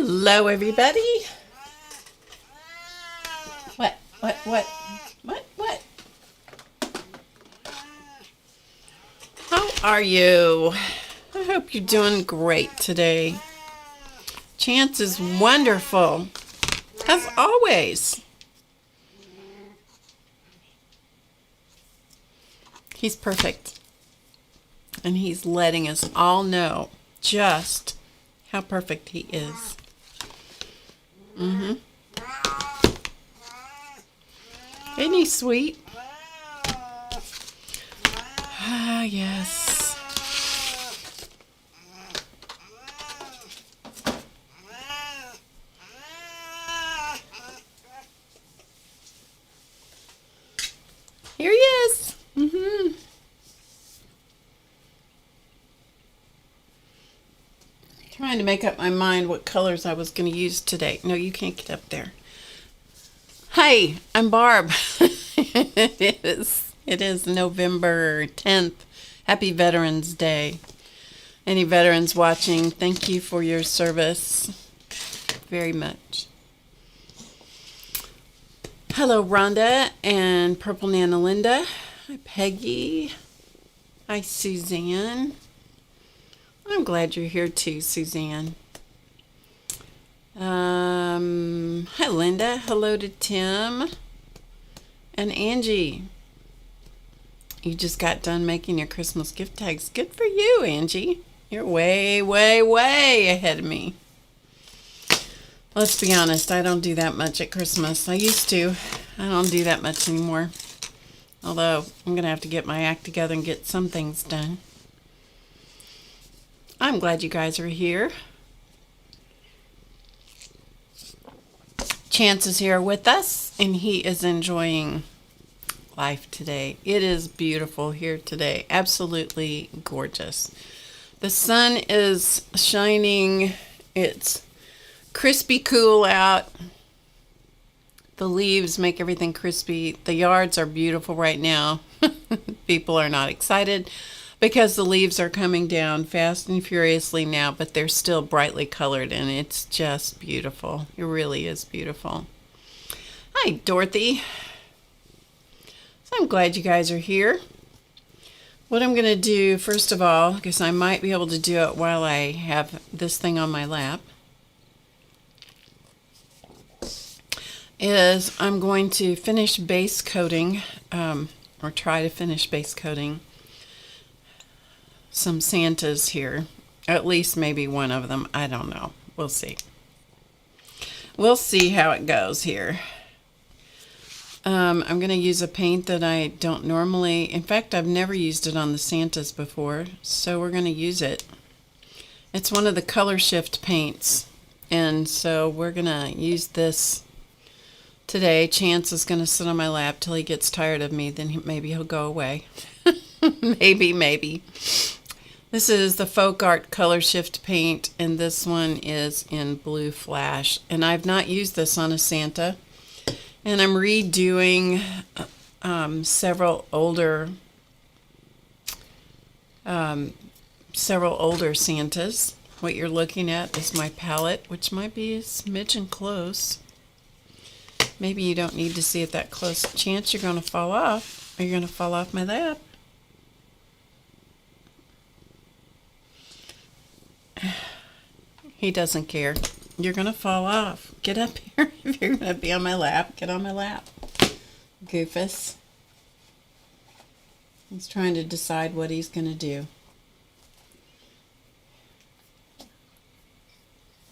Hello, everybody. What? How are you? I hope you're doing great today. Chance is wonderful, as always. He's perfect. And he's letting us all know just how perfect he is. Isn't he sweet? Ah, yes. Here he is. Trying to make up my mind what colors I was going to use today. No, you can't get up there. Hi, I'm Barb. It is November 10th. Happy Veterans Day. Any veterans watching, thank you for your service very much. Hello, Rhonda and Purple Nana Linda. Hi, Peggy. Hi, Suzanne. I'm glad you're here too, Suzanne. Hi, Linda. Hello to Tim and Angie. You just got done making your Christmas gift tags. Good for you, Angie. You're way, way, way ahead of me. Let's be honest, I don't do that much at Christmas. I used to. I don't do that much anymore. Although, I'm going to have to get my act together and get some things done. I'm glad you guys are here. Chance is here with us, and he is enjoying life today. It is beautiful here today. Absolutely gorgeous. The sun is shining. It's crispy cool out. The leaves make everything crispy. The yards are beautiful right now. People are not excited because the leaves are coming down fast and furiously now, but they're still brightly colored, and it's just beautiful. It really is beautiful. Hi, Dorothy. So I'm glad you guys are here. What I'm going to do, first of all, because I might be able to do it while I have this thing on my lap, is I'm going to finish base coating, or try to finish base coating some Santas here. At least maybe one of them. I don't know. We'll see. We'll see how it goes here. I'm going to use a paint that I don't normally... In fact, I've never used it on the Santas before, so we're going to use it. It's one of the color shift paints, and so we're going to use this today. Chance is going to sit on my lap till he gets tired of me, then maybe he'll go away. Maybe. This is the Folk Art Color Shift paint, and this one is in Blue Flash. And I've not used this on a Santa. And I'm redoing several older Santas. What you're looking at is my palette, which might be a smidgen close. Maybe you don't need to see it that close. Chance you're going to fall off. Are you going to fall off my lap? He doesn't care. You're going to fall off. Get up here. If you're going to be on my lap, get on my lap. Goofus. He's trying to decide what he's going to do.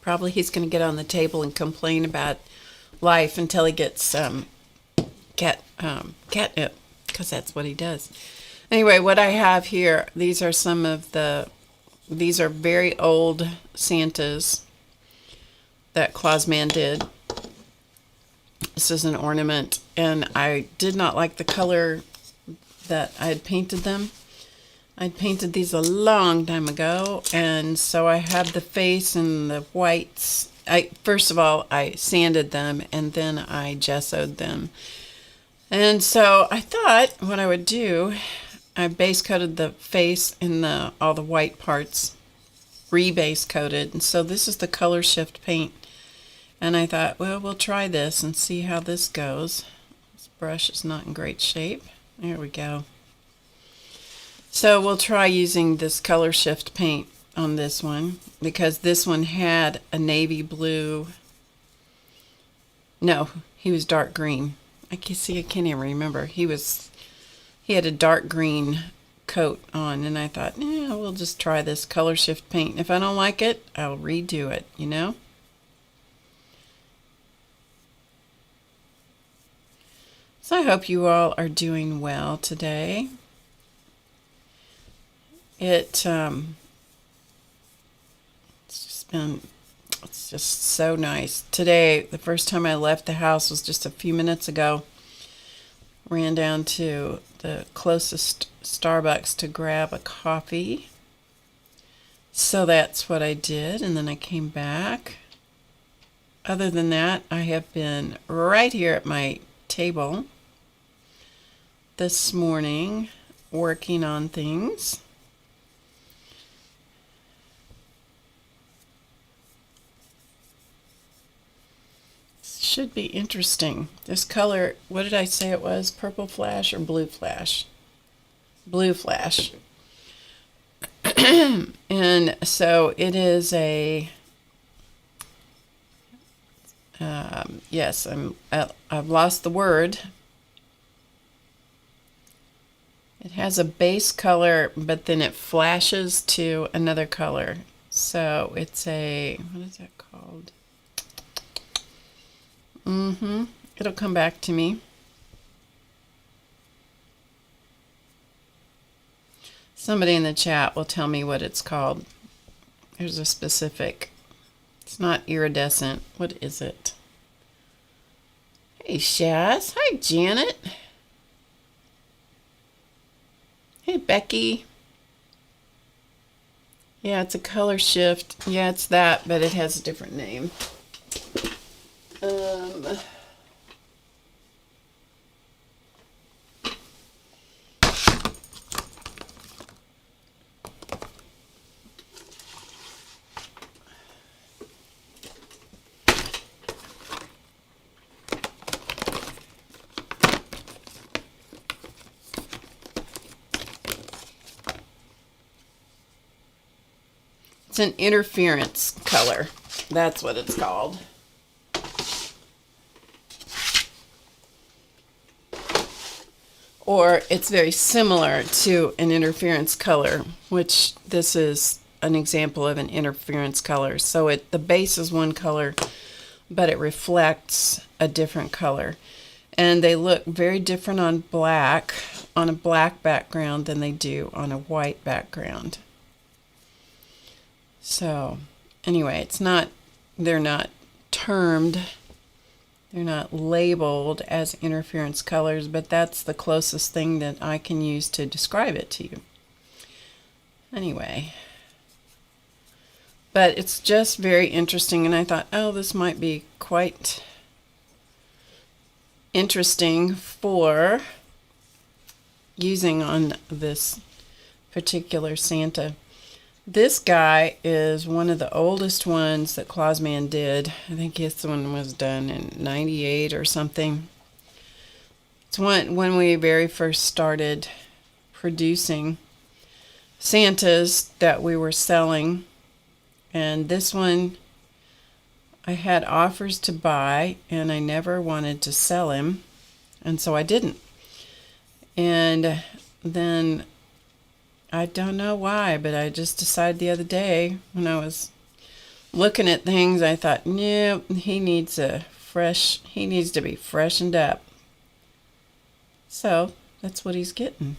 Probably he's going to get on the table and complain about life until he gets catnip, because that's what he does. Anyway, what I have here, these are some of these are very old Santas that Clausman did. This is an ornament, and I did not like the color that I had painted them. I painted these a long time ago, and so I have the face and the whites. First of all, I sanded them, and then I gessoed them. And so I thought what I would do, I base coated the face and all the white parts, re-base coated. And so this is the color shift paint And I thought, well, we'll try this and see how this goes. This brush is not in great shape. There we go. So we'll try using this color shift paint on this one, because this one had a navy blue. No, he was dark green. I can't even remember. He had a dark green coat on, and I thought, yeah, we'll just try this color shift paint. If I don't like it, I'll redo it, you know? So I hope you all are doing well today. It's just so nice. Today, the first time I left the house was just a few minutes ago. Ran down to the closest Starbucks to grab a coffee. So that's what I did, and then I came back. Other than that, I have been right here at my table this morning working on things. Should be interesting. This color, what did I say it was? Purple flash or blue flash? Blue flash. And so it is a yes, I've lost the word. It has a base color, but then it flashes to another color. So it's a, what is that called? It'll come back to me. Somebody in the chat will tell me what it's called. There's a specific. It's not iridescent. What is it? Hey, Shaz. Hi, Janet. Hey, Becky. Yeah, it's a color shift. Yeah, it's that, but it has a different name. It's an interference color. That's what it's called. Or it's very similar to an interference color, which this is an example of an interference color. So the base is one color, but it reflects a different color. And they look very different on a black background than they do on a white background. So anyway, they're not termed, they're not labeled as interference colors, but that's the closest thing that I can use to describe it to you. Anyway, but it's just very interesting, and I thought, oh, this might be quite interesting for using on this particular Santa. This guy is one of the oldest ones that Clausman did. I think this one was done in 98 or something. It's when we very first started producing Santas that we were selling. And this one, I had offers to buy, and I never wanted to sell him, and so I didn't. And then I don't know why, but I just decided the other day when I was looking at things, I thought, no, he needs to be freshened up. So that's what he's getting.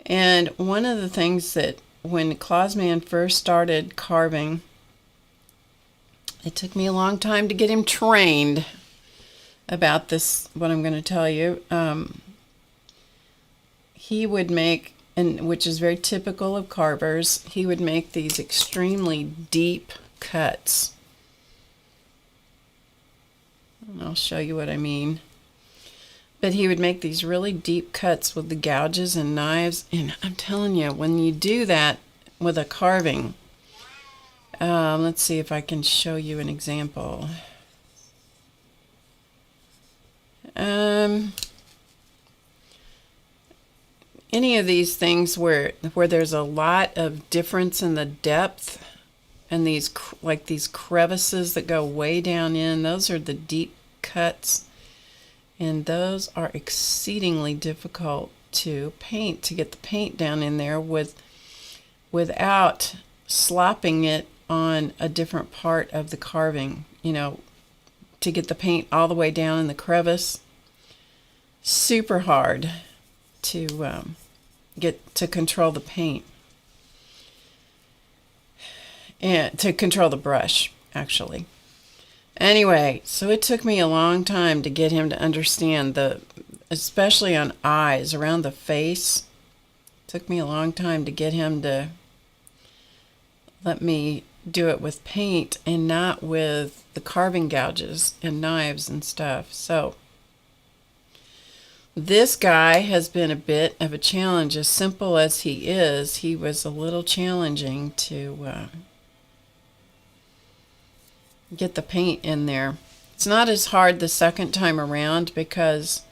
And one of the things that when Clausman first started carving, it took me a long time to get him trained about this, what I'm going to tell you. He would make, and which is very typical of carvers, he would make these extremely deep cuts. And I'll show you what I mean. But he would make these really deep cuts with the gouges and knives. And I'm telling you, when you do that with a carving, Let's see if I can show you an example. Any of these things where there's a lot of difference in the depth, and these crevices that go way down in, those are the deep cuts, and those are exceedingly difficult to paint, to get the paint down in there without slopping it on a different part of the carving, to get the paint all the way down in the crevice. Super hard to get to control the paint, and to control the brush, actually. Anyway, so it took me a long time to get him to understand especially on eyes, around the face. It took me a long time to get him to let me do it with paint and not with the carving gouges and knives and stuff. So this guy has been a bit of a challenge. As simple as he is, he was a little challenging to get the paint in there. It's not as hard the second time around because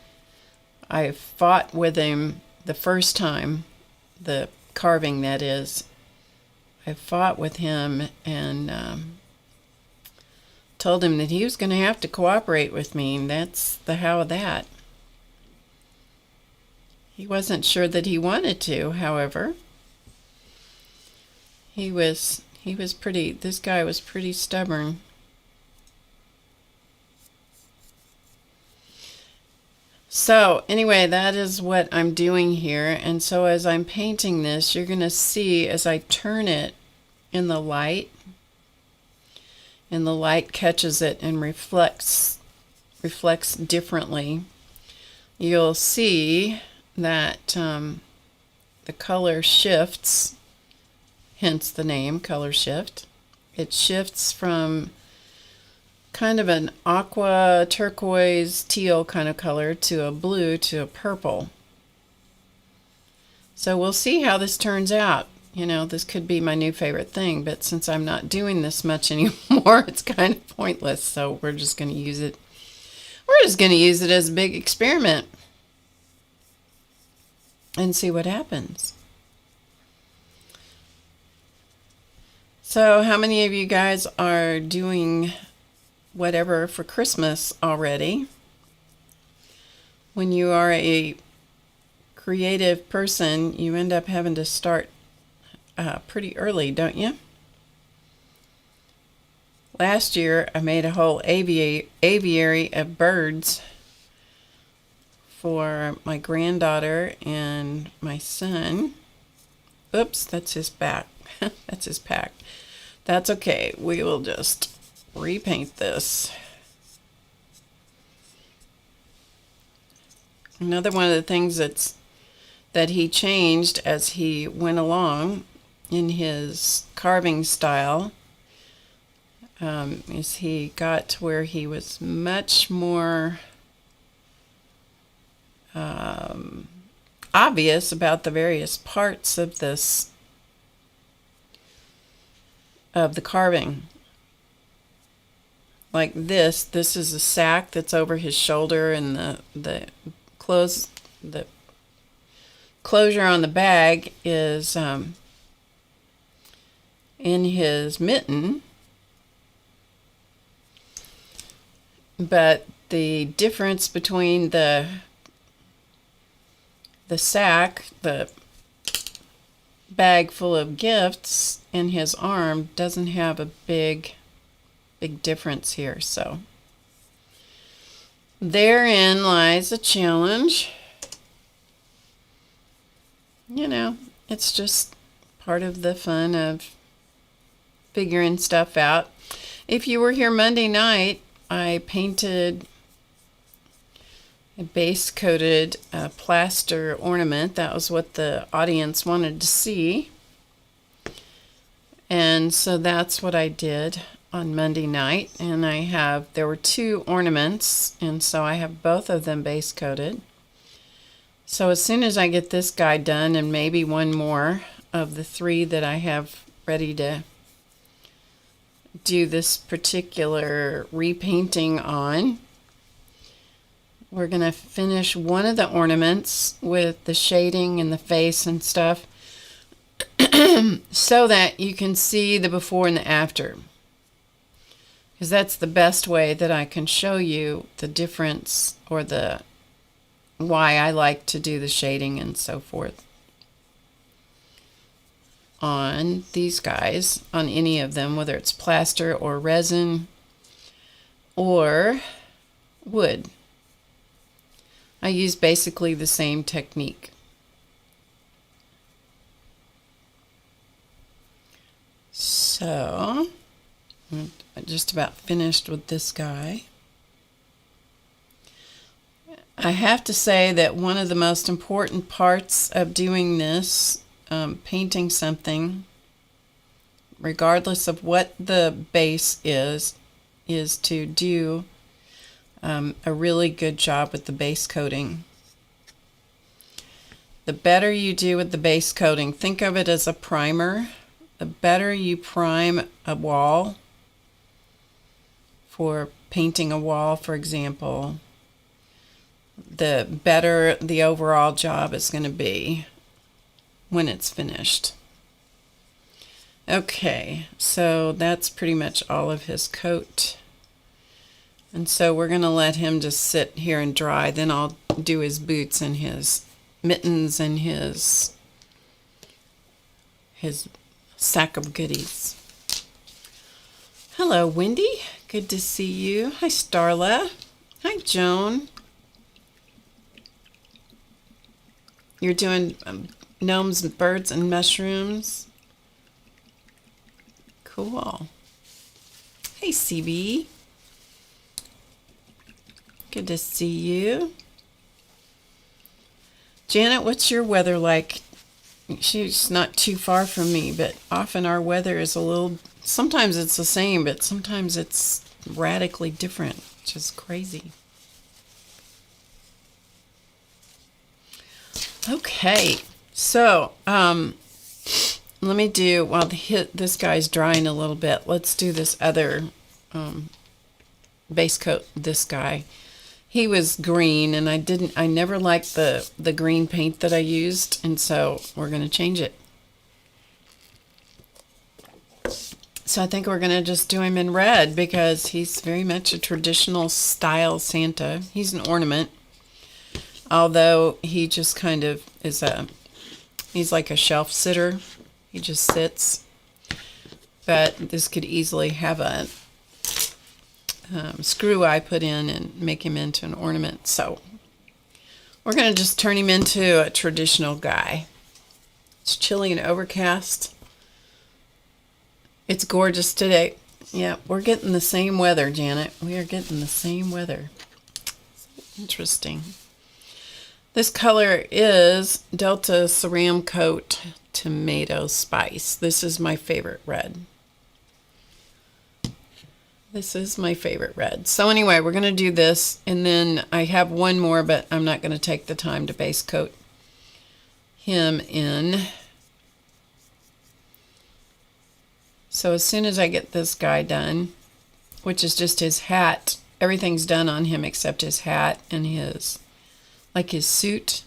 I fought with him the first time, the carving that is. I fought with him and told him that he was going to have to cooperate with me, and that's the how of that. He wasn't sure that he wanted to, however. This guy was pretty stubborn. So anyway, that is what I'm doing here. And so as I'm painting this, you're going to see as I turn it in the light, and the light catches it and reflects differently, you'll see that the color shifts, hence the name, color shift. It shifts from kind of an aqua, turquoise, teal kind of color to a blue to a purple. So we'll see how this turns out. This could be my new favorite thing, but since I'm not doing this much anymore, it's kind of pointless. So we're just going to use it. We're just going to use it as a big experiment and see what happens. So how many of you guys are doing whatever for Christmas already? When you are a creative person, you end up having to start pretty early, don't you? Last year, I made a whole aviary of birds for my granddaughter and my son. Oops, that's his back. That's his pack. That's okay. We will just repaint this. Another one of the things that he changed as he went along in his carving style is he got to where he was much more obvious about the various parts of the carving. Like this is a sack that's over his shoulder, and the closure on the bag is in his mitten. But the difference between the sack, the bag full of gifts, and his arm doesn't have a big difference here. So therein lies a challenge. It's just part of the fun of figuring stuff out. If you were here Monday night, I painted a base-coated plaster ornament. That was what the audience wanted to see. And so that's what I did on Monday night. And there were 2 ornaments, and so I have both of them base-coated. So as soon as I get this guy done, and maybe one more of the 3 that I have ready to do this particular repainting on. We're going to finish one of the ornaments with the shading and the face and stuff so that you can see the before and the after. Because that's the best way that I can show you the difference or the why I like to do the shading and so forth on these guys, on any of them, whether it's plaster or resin or wood. I use basically the same technique. So, I'm just about finished with this guy. I have to say that one of the most important parts of doing this, painting something, regardless of what the base is to do a really good job with the base coating. The better you do with the base coating, think of it as a primer. The better you prime a wall, for painting a wall, for example, the better the overall job is going to be when it's finished. Okay, so that's pretty much all of his coat. And so we're going to let him just sit here and dry. Then I'll do his boots and his mittens and his sack of goodies. Hello, Wendy. Good to see you. Hi, Starla. Hi, Joan. You're doing gnomes, birds, and mushrooms. Cool. Hey, CB. Good to see you. Janet, what's your weather like? She's not too far from me, but often our weather is a little, sometimes it's the same, but sometimes it's radically different, which is crazy. Okay, so let me do, while this guy's drying a little bit, let's do this other base coat, this guy. He was green, and I never liked the green paint that I used, and so we're going to change it. So I think we're going to just do him in red because he's very much a traditional style Santa. He's an ornament, although he just kind of is he's like a shelf sitter. He just sits. But this could easily have a screw I put in and make him into an ornament. So we're going to just turn him into a traditional guy. It's chilly and overcast. It's gorgeous today. Yeah, we're getting the same weather, Janet. We are getting the same weather. Interesting. This color is Delta Ceramcoat Tomato Spice. This is my favorite red. This is my favorite red. So anyway, we're going to do this, and then I have one more, but I'm not going to take the time to base coat him in. So as soon as I get this guy done, which is just his hat, everything's done on him except his hat and his suit,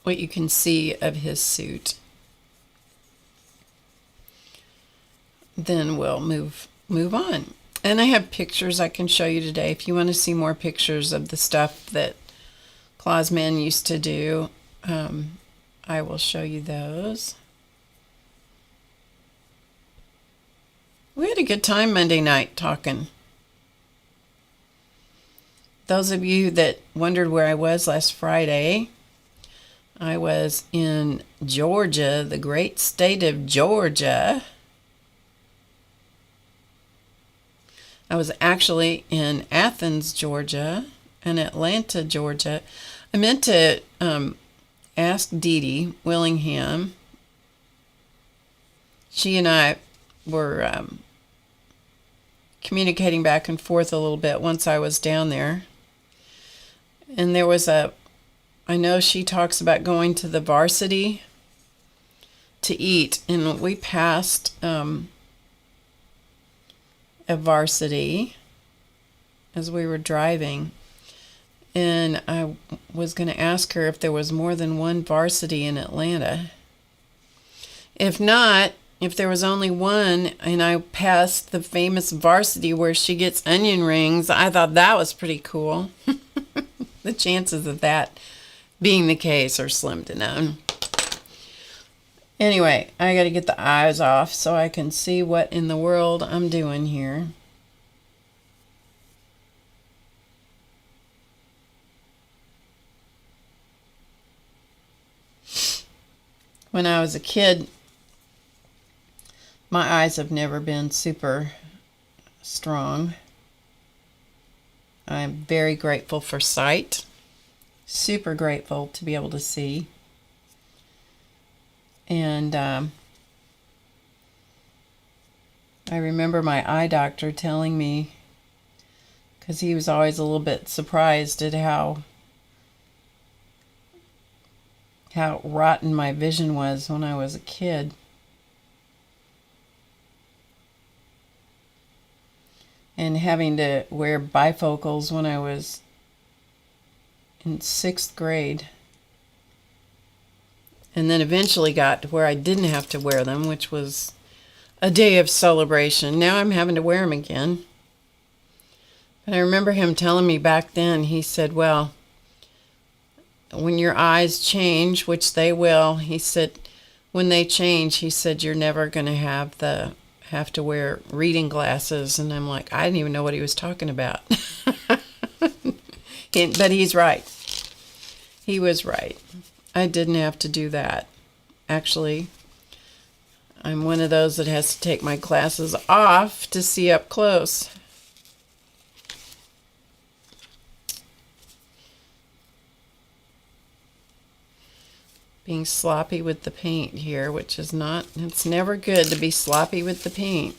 what you can see of his suit. Then we'll move on. And I have pictures I can show you today. If you want to see more pictures of the stuff that Clausman used to do, I will show you those. We had a good time Monday night talking. Those of you that wondered where I was last Friday, I was in Georgia, the great state of Georgia. I was actually in Athens, Georgia, and Atlanta, Georgia. I meant to ask Dee Dee Willingham. She and I were communicating back and forth a little bit once I was down there. And there was I know she talks about going to the Varsity to eat, and we passed a varsity as we were driving, and I was going to ask her if there was more than one varsity in Atlanta. If not, if there was only one and I passed the famous varsity where she gets onion rings, I thought that was pretty cool. The chances of that being the case are slim to none. Anyway, I got to get the eyes off so I can see what in the world I'm doing here. When I was a kid, my eyes have never been super strong. I'm very grateful for sight. Super grateful to be able to see. And I remember my eye doctor telling me, because he was always a little bit surprised at how rotten my vision was when I was a kid. And having to wear bifocals when I was in 6th grade. And then eventually got to where I didn't have to wear them, which was a day of celebration. Now I'm having to wear them again. But I remember him telling me back then, he said, well, when your eyes change, which they will, he said, when they change, he said, you're never going to have to wear reading glasses. And I'm like, I didn't even know what he was talking about. But he's right. He was right. I didn't have to do that. Actually, I'm one of those that has to take my glasses off to see up close. Being sloppy with the paint here, which is not, it's never good to be sloppy with the paint.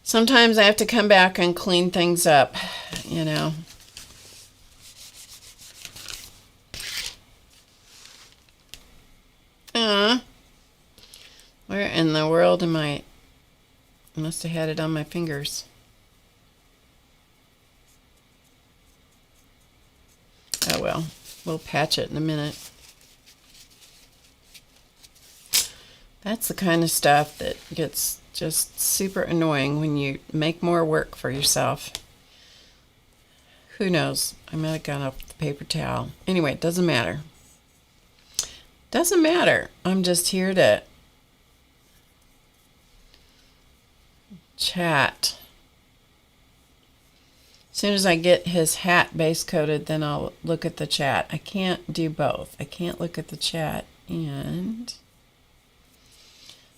Sometimes I have to come back and clean things up, you know. Where in the world am I? I must have had it on my fingers. Oh well, we'll patch it in a minute. That's the kind of stuff that gets just super annoying when you make more work for yourself. Who knows? I might have gone off the paper towel. Anyway, it doesn't matter. Doesn't matter. I'm just here to chat. As soon as I get his hat base coated, then I'll look at the chat. I can't do both. I can't look at the chat and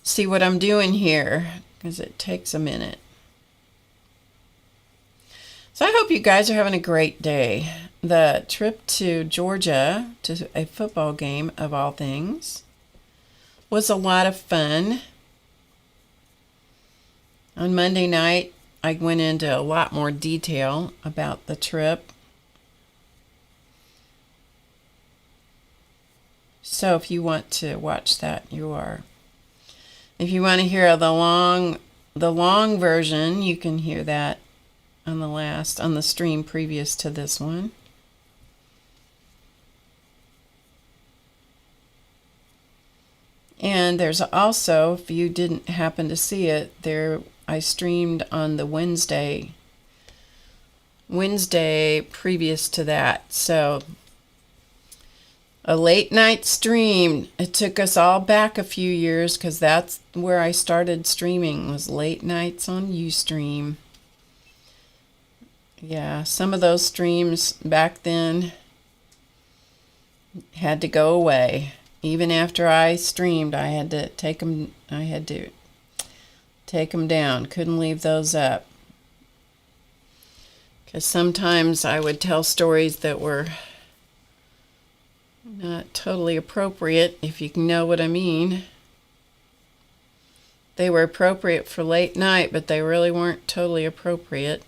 see what I'm doing here, because it takes a minute. So I hope you guys are having a great day. The trip to Georgia, to a football game of all things, was a lot of fun. On Monday night, I went into a lot more detail about the trip. So if you want to watch that, you are. If you want to hear the long version, you can hear that on the stream previous to this one. And there's also, if you didn't happen to see it, I streamed on the Wednesday previous to that. So a late night stream. It took us all back a few years, because that's where I started streaming, was late nights on Ustream. Yeah, some of those streams back then had to go away. Even after I streamed, I had to take them down. Couldn't leave those up. Because sometimes I would tell stories that were not totally appropriate, if you know what I mean. They were appropriate for late night, but they really weren't totally appropriate.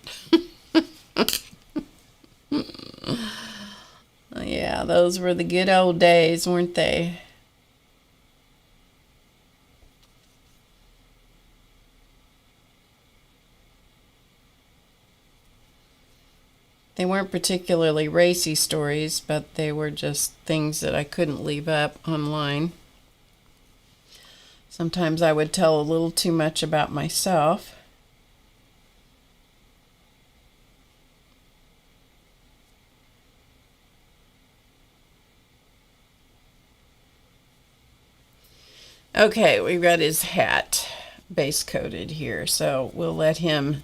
Yeah, those were the good old days, weren't they? They weren't particularly racy stories, but they were just things that I couldn't leave up online. Sometimes I would tell a little too much about myself. Okay, we've got his hat base coated here, so we'll let him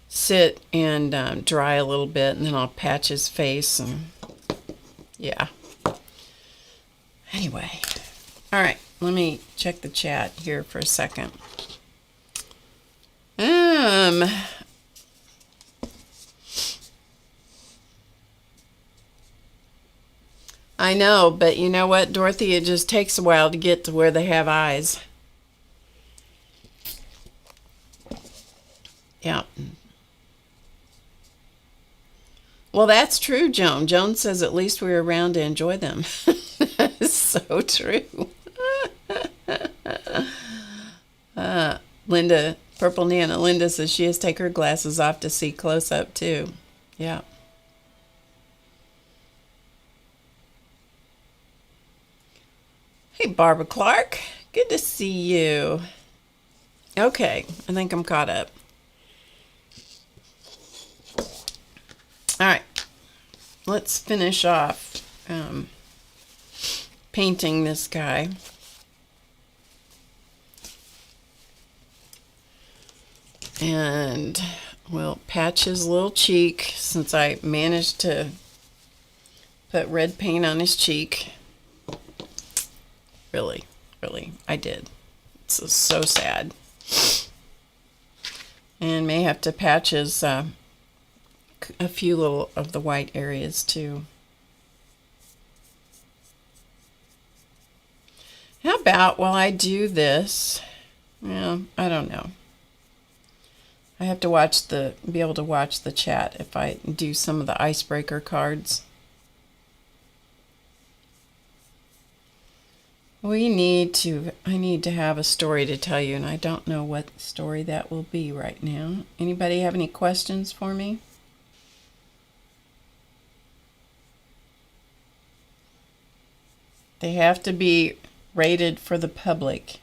sit and dry a little bit, and then I'll patch his face, and yeah. Anyway, all right, let me check the chat here for a second. I know, but you know what, Dorothy, it just takes a while to get to where they have eyes. Yeah. Well, that's true, Joan. Joan says at least we're around to enjoy them. That is so true. Linda, Purple Nana, Linda says she has to take her glasses off to see close up too. Yeah. Hey, Barbara Clark. Good to see you. Okay, I think I'm caught up. All right, let's finish off painting this guy. And we'll patch his little cheek, since I managed to put red paint on his cheek. Really, I did. It's so sad. And may have to patch his a few little of the white areas too. How about while I do this, well, I don't know. I have to be able to watch the chat if I do some of the icebreaker cards. I need to have a story to tell you, and I don't know what story that will be right now. Anybody have any questions for me? They have to be rated for the public.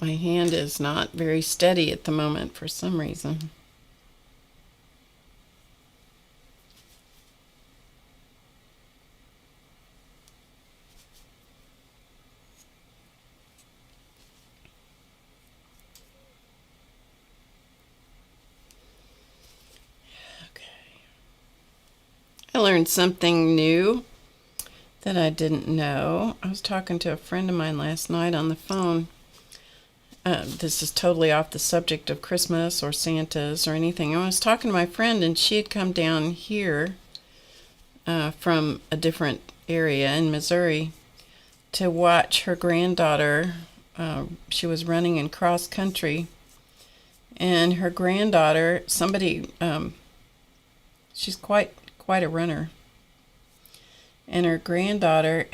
My hand is not very steady at the moment for some reason. Okay. I learned something new that I didn't know. I was talking to a friend of mine last night on the phone. This is totally off the subject of Christmas or Santas or anything. I was talking to my friend, and she had come down here from a different area in Missouri to watch her granddaughter. She was running in cross country, and her granddaughter, she's quite a runner, and her granddaughter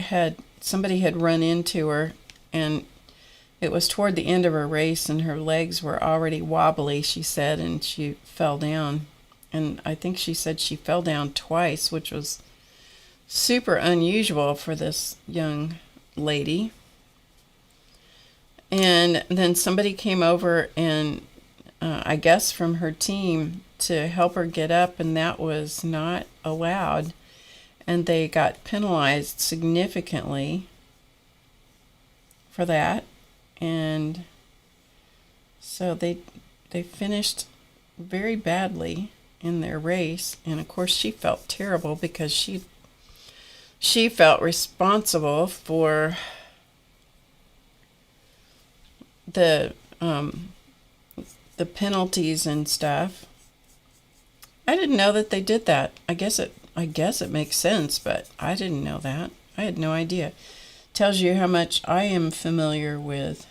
somebody had run into her, and it was toward the end of her race, and her legs were already wobbly, she said, and she fell down. And I think she said she fell down twice, which was super unusual for this young lady. And then somebody came over, and I guess from her team, to help her get up, and that was not allowed. And they got penalized significantly for that. And so they finished very badly in their race, and of course she felt terrible because she felt responsible for the penalties and stuff. I didn't know that they did that. I guess I guess it makes sense, but I didn't know that. I had no idea. Tells you how much I am familiar with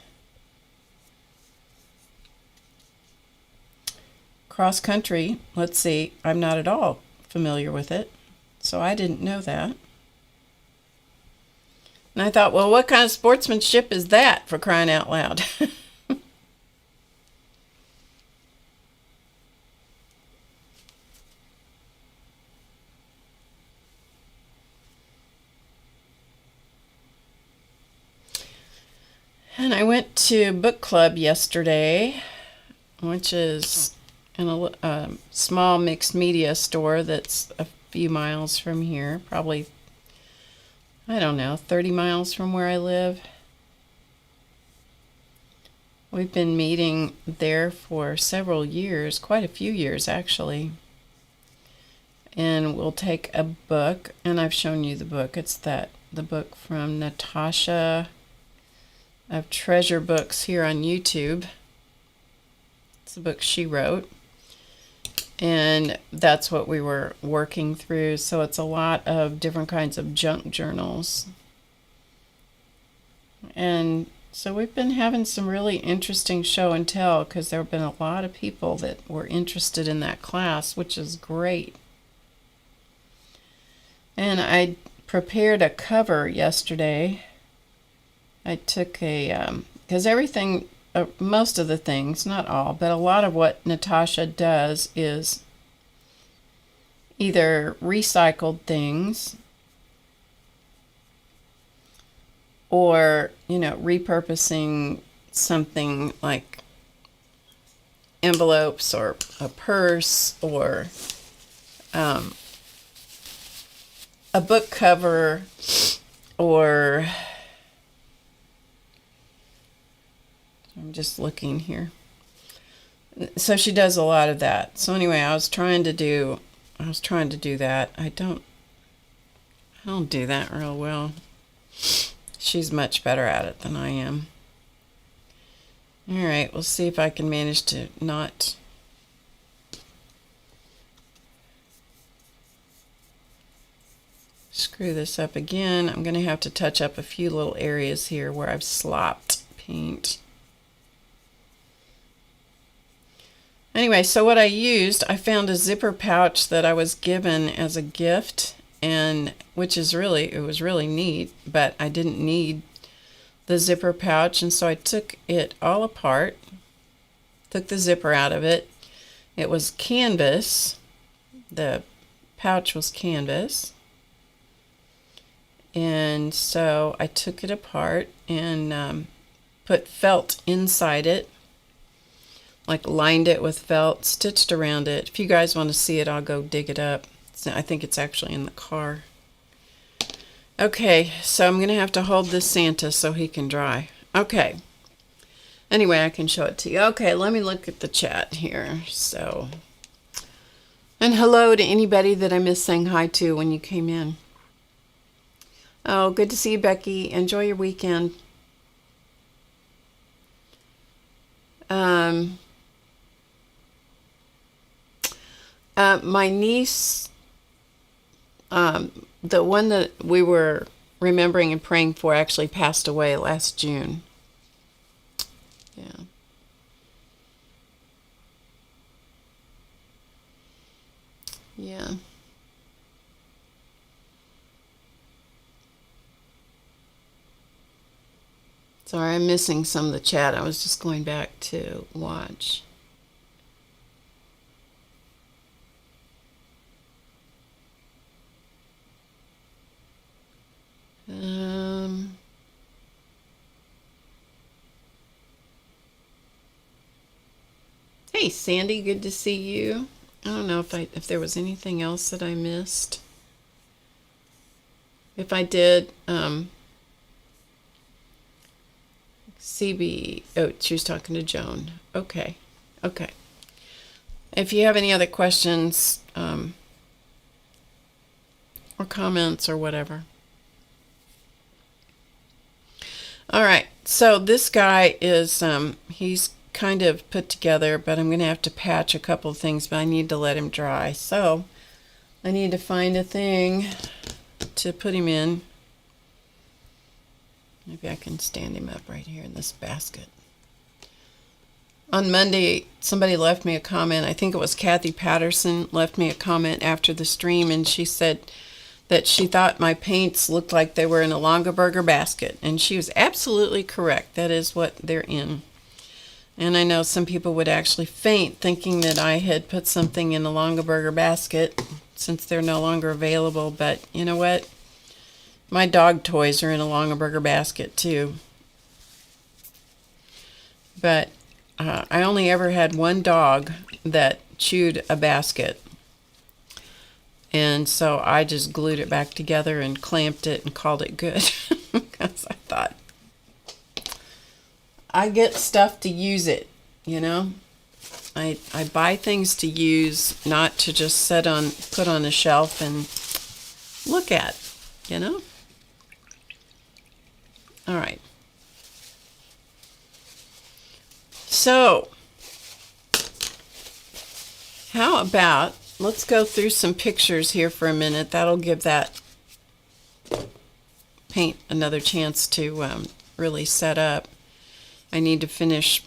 cross country. Let's see, I'm not at all familiar with it, so I didn't know that. And I thought, well, what kind of sportsmanship is that, for crying out loud? And I went to book club yesterday, which is in a small mixed media store that's a few miles from here, probably, I don't know, 30 miles from where I live. We've been meeting there for several years, quite a few years actually. And we'll take a book, and I've shown you the book. It's the book from Natasha of Treasure Books here on YouTube. It's the book she wrote. And that's what we were working through. So it's a lot of different kinds of junk journals. And so we've been having some really interesting show and tell, because there have been a lot of people that were interested in that class, which is great. And I prepared a cover yesterday. I took because everything, most of the things, not all, but a lot of what Natasha does is either recycled things or, repurposing something like envelopes or a purse or a book cover or... I'm just looking here. So she does a lot of that. So anyway, I was trying to do that. I don't do that real well. She's much better at it than I am. All right, we'll see if I can manage to not screw this up again. I'm going to have to touch up a few little areas here where I've slopped paint. Anyway, so what I found a zipper pouch that I was given as a gift, and it was really neat, but I didn't need the zipper pouch, and so I took it all apart, took the zipper out of it. It was canvas. The pouch was canvas. And so I took it apart and put felt inside it. Like lined it with felt, stitched around it. If you guys want to see it, I'll go dig it up. I think it's actually in the car. Okay, so I'm going to have to hold this Santa so he can dry. Okay. Anyway, I can show it to you. Okay, let me look at the chat here. So, and hello to anybody that I missed saying hi to when you came in. Oh, good to see you, Becky. Enjoy your weekend. My niece, the one that we were remembering and praying for, actually passed away last June. Yeah. Yeah. Sorry, I'm missing some of the chat. I was just going back to watch. Hey, Sandy, good to see you. I don't know if there was anything else that I missed. If I did, CB, oh, she was talking to Joan. Okay. If you have any other questions or comments or whatever. All right, so this guy is, he's kind of put together, but I'm going to have to patch a couple of things, but I need to let him dry. So I need to find a thing to put him in. Maybe I can stand him up right here in this basket. On Monday, somebody left me a comment. I think it was Kathy Patterson left me a comment after the stream, and she said that she thought my paints looked like they were in a Longaberger basket, and she was absolutely correct. That is what they're in. And I know some people would actually faint thinking that I had put something in a Longaberger basket since they're no longer available, but you know what? My dog toys are in a Longaberger basket too. But I only ever had one dog that chewed a basket. And so I just glued it back together and clamped it and called it good. Because I thought, I get stuff to use it, you know? I buy things to use, not to just put on a shelf and look at, you know? All right. So, how about, let's go through some pictures here for a minute. That'll give that paint another chance to really set up. I need to finish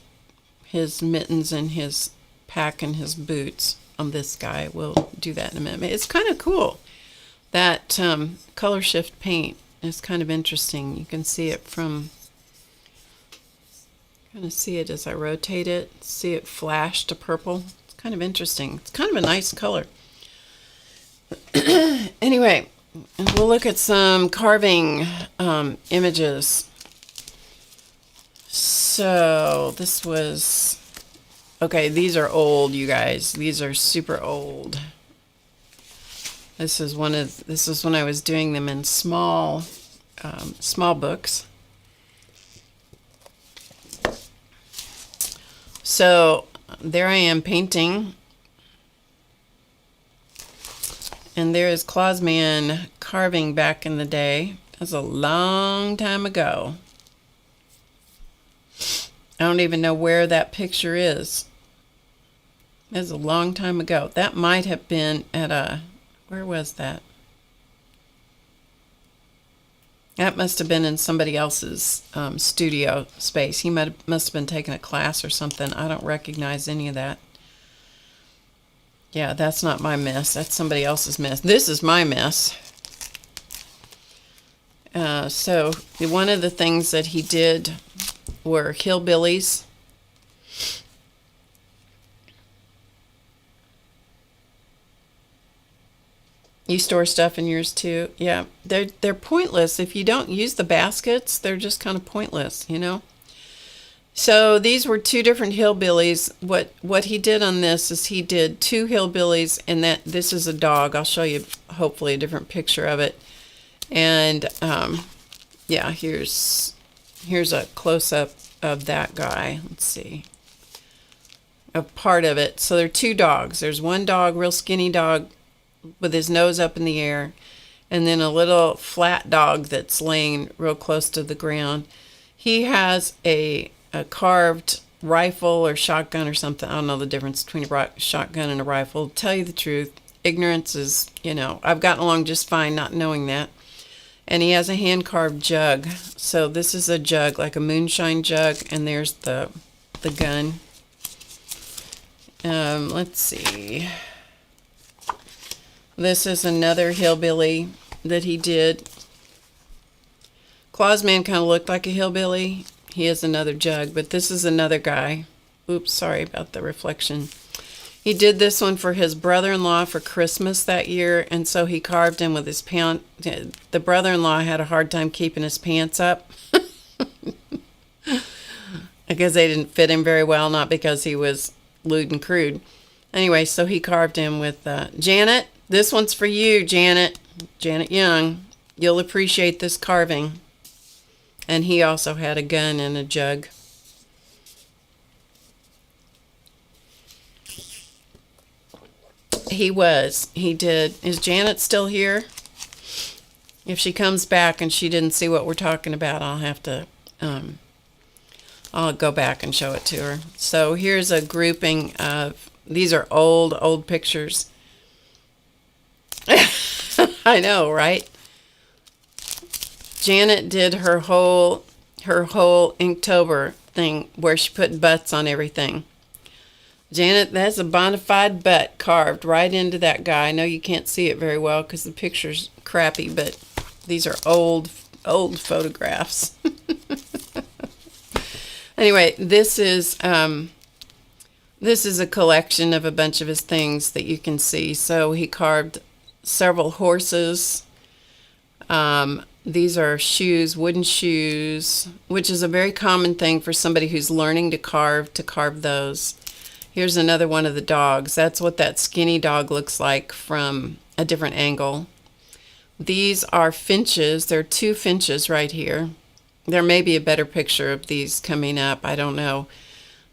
his mittens and his pack and his boots on this guy. We'll do that in a minute. It's kind of cool. That color shift paint is kind of interesting. You can see it from, kind of see it as I rotate it. See it flash to purple. It's kind of interesting. It's kind of a nice color. Anyway, we'll look at some carving images. So this was, okay, these are old, you guys. These are super old. This is when I was doing them in small books. So there I am painting, and there is Clausman carving back in the day. That was a long time ago. I don't even know where that picture is. That was a long time ago. That might have been at a, where was that? That must have been in somebody else's studio space. He must have been taking a class or something. I don't recognize any of that. Yeah, that's not my mess. That's somebody else's mess. This is my mess. So one of the things that he did were hillbillies. You store stuff in yours too? Yeah, they're pointless. If you don't use the baskets, they're just kind of pointless, you know? So these were two different hillbillies. What he did on this is he did two hillbillies, and this is a dog. I'll show you hopefully a different picture of it. And yeah, here's a close-up of that guy. Let's see. A part of it. So there are two dogs. There's one dog, real skinny dog, with his nose up in the air, and then a little flat dog that's laying real close to the ground. He has a carved rifle or shotgun or something. I don't know the difference between a shotgun and a rifle. To tell you the truth, ignorance is, you know, I've gotten along just fine not knowing that. And he has a hand-carved jug. So this is a jug, like a moonshine jug, and there's the gun. Let's see. This is another hillbilly that he did. Clausman kind of looked like a hillbilly. He has another jug, but this is another guy. Oops, sorry about the reflection. He did this one for his brother-in-law for Christmas that year, and so he carved him with his pants. The brother-in-law had a hard time keeping his pants up. Because they didn't fit him very well, not because he was lewd and crude. Anyway, so he carved him with Janet. This one's for you, Janet. Janet Young. You'll appreciate this carving. And he also had a gun and a jug. He did. Is Janet still here? If she comes back and she didn't see what we're talking about, I'll have to, I'll go back and show it to her. So here's a grouping of, these are old pictures I know, right? Janet did her whole Inktober thing where she put butts on everything. Janet, that's a bona fide butt carved right into that guy. I know you can't see it very well because the picture's crappy, but these are old photographs. Anyway, this is a collection of a bunch of his things that you can see. So he carved several horses. These are shoes, wooden shoes, which is a very common thing for somebody who's learning to carve those. Here's another one of the dogs. That's what that skinny dog looks like from a different angle. These are finches. There are two finches right here. There may be a better picture of these coming up. I don't know.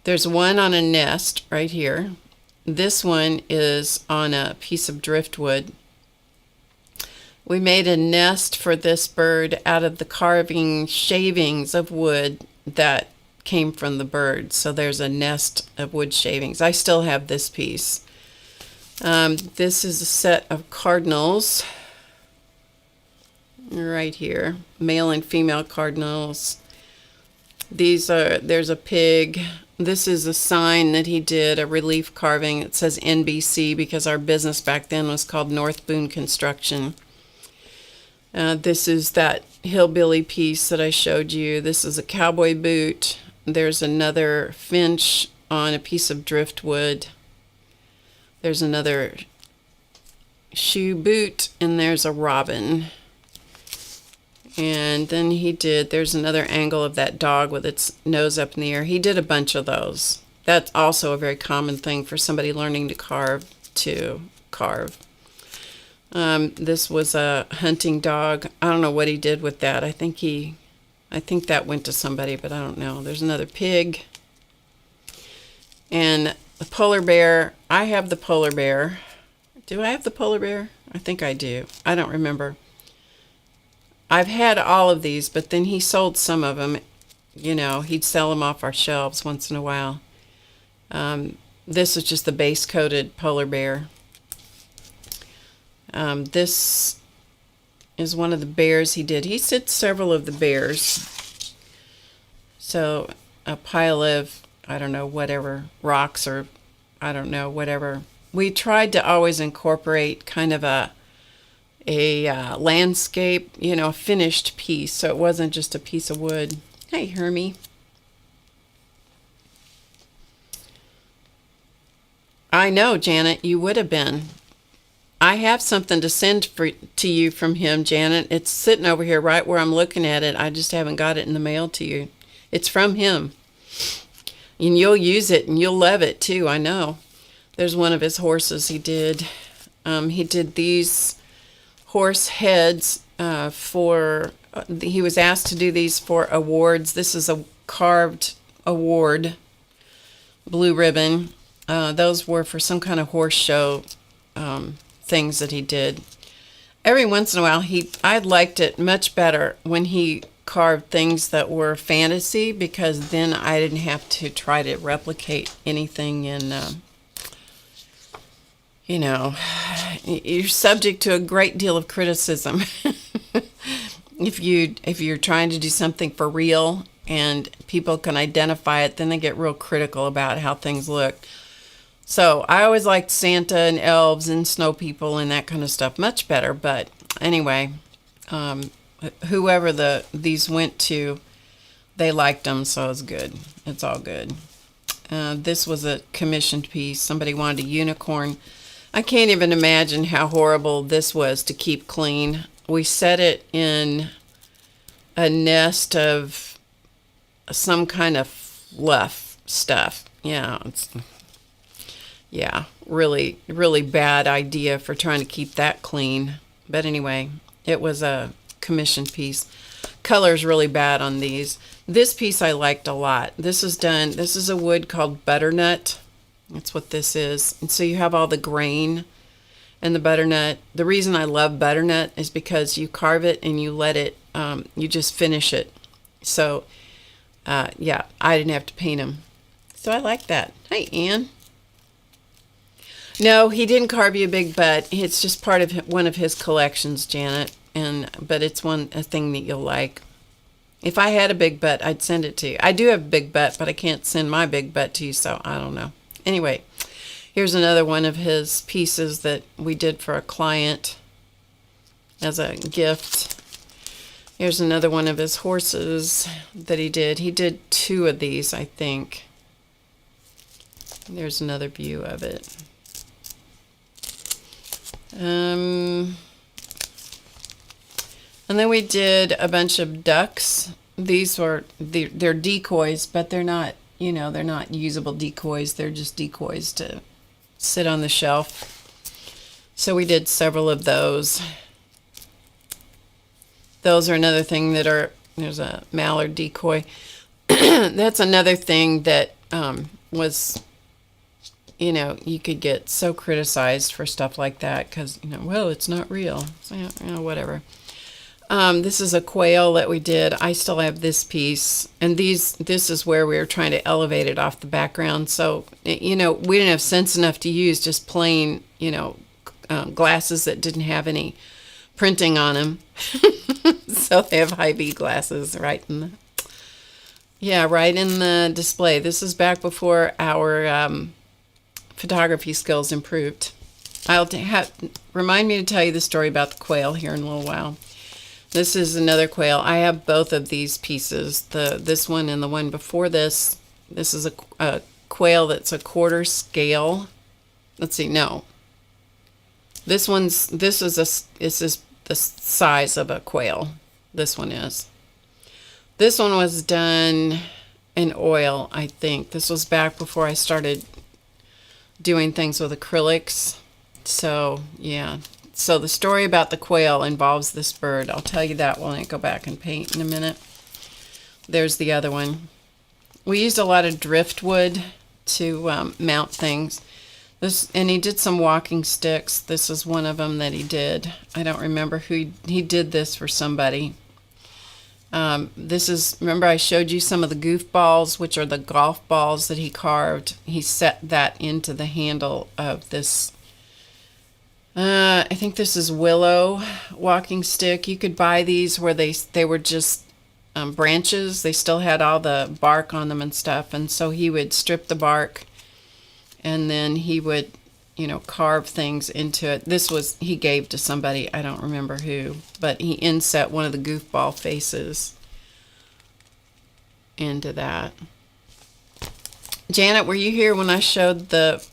There's one on a nest right here. This one is on a piece of driftwood. We made a nest for this bird out of the carving shavings of wood that came from the bird. So there's a nest of wood shavings. I still have this piece. This is a set of cardinals right here, male and female cardinals. There's a pig. This is a sign that he did, a relief carving. It says NBC because our business back then was called North Boone Construction. This is that hillbilly piece that I showed you. This is a cowboy boot. There's another finch on a piece of driftwood. There's another shoe boot, and there's a robin. And then there's another angle of that dog with its nose up in the air. He did a bunch of those. That's also a very common thing for somebody learning to carve. This was a hunting dog. I don't know what he did with that. I think that went to somebody, but I don't know. There's another pig. And the polar bear. I have the polar bear. Do I have the polar bear? I think I do. I don't remember. I've had all of these, but then he sold some of them. You know, he'd sell them off our shelves once in a while. This is just the base-coated polar bear. This is one of the bears he did. He did several of the bears. So a pile of, I don't know, whatever, rocks or I don't know, whatever. We tried to always incorporate kind of a landscape, you know, a finished piece, so it wasn't just a piece of wood. Hey, Hermie. I know, Janet, you would have been. I have something to send to you from him, Janet. It's sitting over here right where I'm looking at it. I just haven't got it in the mail to you. It's from him. And you'll use it, and you'll love it, too, I know. There's one of his horses he did. He did these horse heads he was asked to do these for awards. This is a carved award, blue ribbon. Those were for some kind of horse show things that he did. Every once in a while, I liked it much better when he carved things that were fantasy, because then I didn't have to try to replicate anything in you know, you're subject to a great deal of criticism if you're trying to do something for real and people can identify it. Then they get real critical about how things look. So I always liked Santa and elves and snow people and that kind of stuff much better. But anyway, whoever these went to, they liked them, so it's good. It's all good. This was a commissioned piece. Somebody wanted a unicorn. I can't even imagine how horrible this was to keep clean. We set it in a nest of some kind of fluff stuff. Yeah, really, really bad idea for trying to keep that clean. But anyway, it was a commissioned piece. Color's really bad on these. This piece I liked a lot. This is a wood called butternut. That's what this is. And so you have all the grain and the butternut. The reason I love butternut is because you carve it and you let it, you just finish it. So, yeah, I didn't have to paint them. So I like that. Hey, Ann. No, he didn't carve you a big butt. It's just part of one of his collections, Janet. But it's a thing that you'll like. If I had a big butt, I'd send it to you. I do have a big butt, but I can't send my big butt to you, so I don't know. Anyway, here's another one of his pieces that we did for a client as a gift. Here's another one of his horses that he did. He did 2 of these, I think. There's another view of it. And then we did a bunch of ducks. These were, they're decoys, but they're not, they're not usable decoys. They're just decoys to sit on the shelf. So we did several of those. Those are another thing there's a mallard decoy. That's another thing that was, you could get so criticized for stuff like that because, well, it's not real. So, whatever. This is a quail that we did. I still have this piece. And this is where we were trying to elevate it off the background. So, we didn't have sense enough to use just plain, glasses that didn't have any printing on them. So they have high V glasses right in the display. This is back before our photography skills improved. Remind me to tell you the story about the quail here in a little while. This is another quail. I have both of these pieces, this one and the one before this. This is a quail that's a quarter scale. Let's see, no. This is the size of a quail. This one is. This one was done in oil, I think. This was back before I started doing things with acrylics. So, yeah. So the story about the quail involves this bird. I'll tell you that when I go back and paint in a minute. There's the other one. We used a lot of driftwood to mount things. And he did some walking sticks. This is one of them that he did. I don't remember who he did this for somebody. Remember I showed you some of the goofballs, which are the golf balls that he carved. He set that into the handle of this. I think this is willow walking stick. You could buy these where they were just branches. They still had all the bark on them and stuff. And so he would strip the bark. And then he would, carve things into it. He gave to somebody, I don't remember who, but he inset one of the goofball faces into that. Janet, were you here when I showed the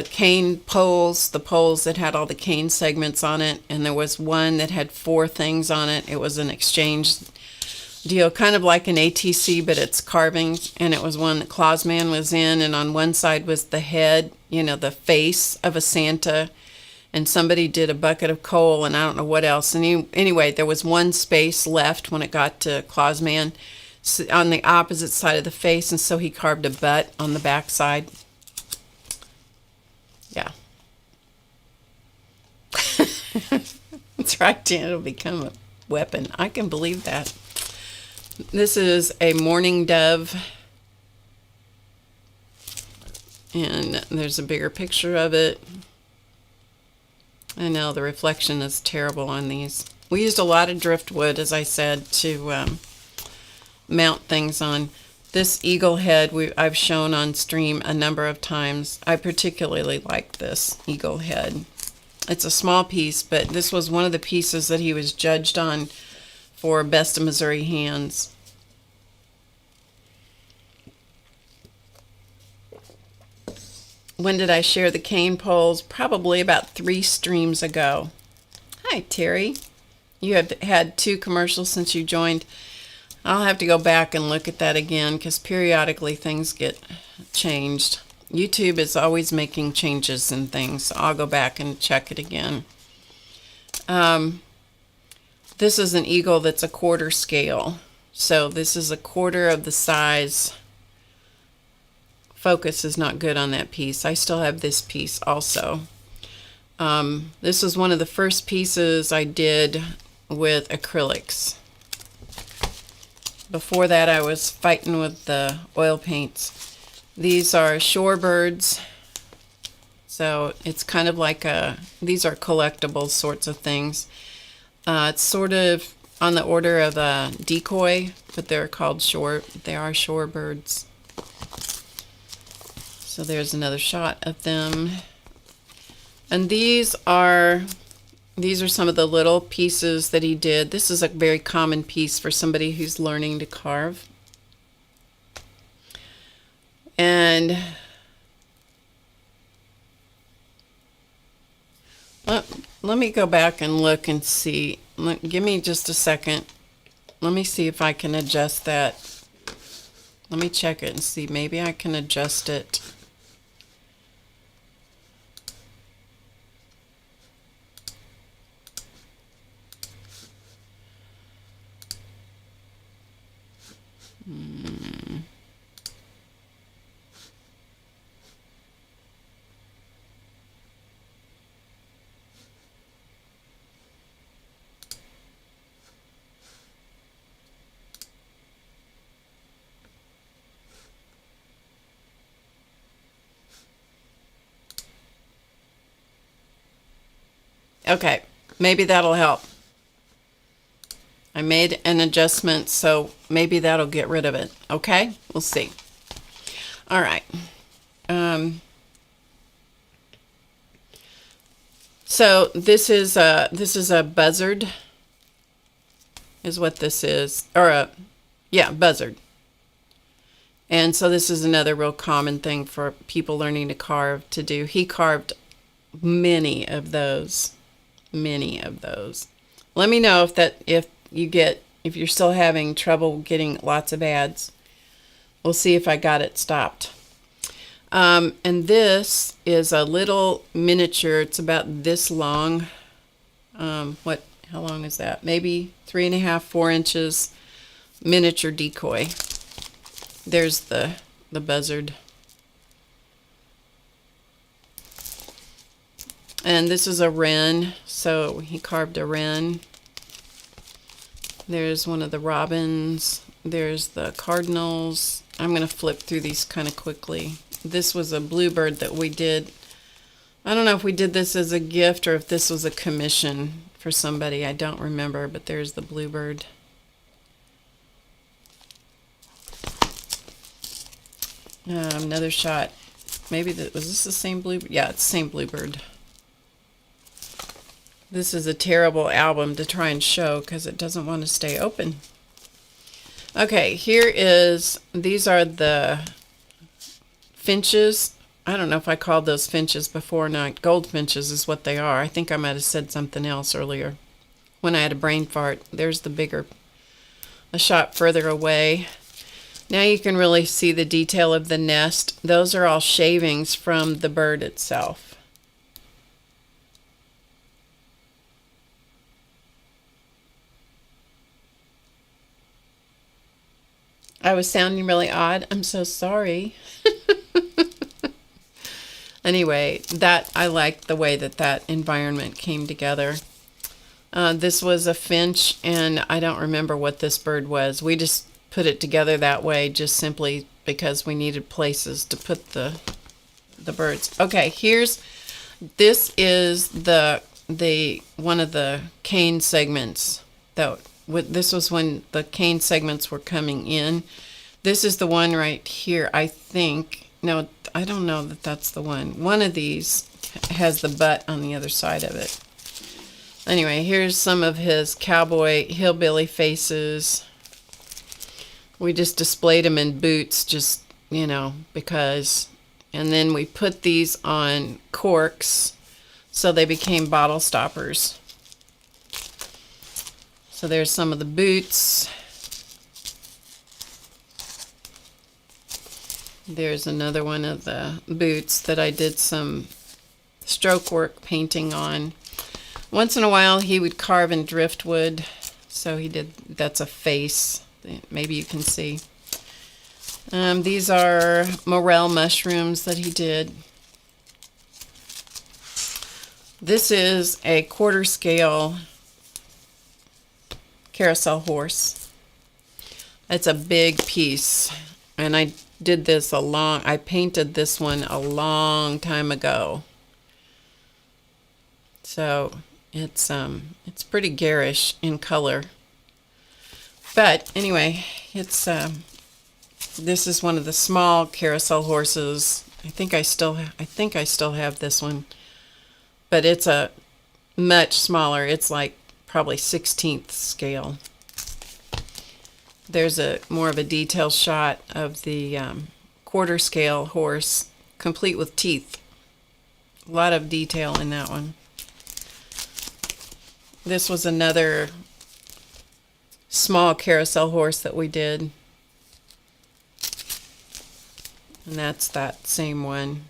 cane poles, the poles that had all the cane segments on it, and there was one that had 4 things on it. It was an exchange deal, kind of like an ATC, but it's carvings, and it was one that Clausman was in, and on one side was the head, the face of a Santa, and somebody did a bucket of coal, and I don't know what else. And anyway, there was one space left when it got to Clausman on the opposite side of the face, and so he carved a butt on the back side. Yeah. That's right, Dan. It'll become a weapon. I can believe that. This is a mourning dove. And there's a bigger picture of it. I know the reflection is terrible on these. We used a lot of driftwood, as I said, to mount things on. This eagle head I've shown on stream a number of times. I particularly like this eagle head. It's a small piece, but this was one of the pieces that he was judged on for Best of Missouri Hands. When did I share the cane poles? Probably about 3 streams ago. Hi, Terry. You have had 2 commercials since you joined. I'll have to go back and look at that again because periodically things get changed. YouTube is always making changes in things, so I'll go back and check it again. This is an eagle that's a quarter scale. So this is a quarter of the size. Focus is not good on that piece. I still have this piece also. This was one of the first pieces I did with acrylics. Before that I was fighting with the oil paints. These are shorebirds. So it's kind of like these are collectible sorts of things. It's sort of on the order of a decoy, but they're called they are shorebirds. So there's another shot of them. And these are some of the little pieces that he did. This is a very common piece for somebody who's learning to carve. And let me go back and look and see. Give me just a second. Let me see if I can adjust that. Let me check it and see. Maybe I can adjust it. Okay, maybe that'll help. I made an adjustment, so maybe that'll get rid of it. Okay, we'll see. All right. So this is a buzzard, is what this is, or yeah, buzzard. And so this is another real common thing for people learning to carve to do. He carved many of those. Let me know if you're still having trouble getting lots of ads. We'll see if I got it stopped. And this is a little miniature. It's about this long. How long is that? Maybe 3.5, 4 inches miniature decoy. There's the buzzard. And this is a wren, so he carved a wren. There's one of the robins. There's the cardinals. I'm going to flip through these kind of quickly. This was a bluebird that we did. I don't know if we did this as a gift or if this was a commission for somebody. I don't remember, but there's the bluebird. Another shot. Maybe was this the same bluebird? Yeah, it's the same bluebird. This is a terrible album to try and show because it doesn't want to stay open. Okay, these are the finches. I don't know if I called those finches before or not. Goldfinches is what they are. I think I might have said something else earlier when I had a brain fart. There's a shot further away. Now you can really see the detail of the nest. Those are all shavings from the bird itself. I was sounding really odd. I'm so sorry. Anyway, I liked the way that environment came together. This was a finch, and I don't remember what this bird was. We just put it together that way just simply because we needed places to put the birds. Okay, this is the one of the cane segments this was when the cane segments were coming in. This is the one right here, I think. No, I don't know that that's the one. One of these has the butt on the other side of it. Anyway, here's some of his cowboy hillbilly faces. We just displayed them in boots, just, because. And then we put these on corks, so they became bottle stoppers. So there's some of the boots. There's another one of the boots that I did some stroke work painting on. Once in a while he would carve in driftwood. So that's a face. Maybe you can see. These are morel mushrooms that he did. This is a quarter scale carousel horse. It's a big piece, and I did this I painted this one a long time ago. So it's pretty garish in color. But anyway, it's this is one of the small carousel horses. I think I still have this one, but it's a much smaller. It's like probably 16th scale. There's a more of a detailed shot of the quarter scale horse, complete with teeth. A lot of detail in that one. This was another small carousel horse that we did. And that's that same one.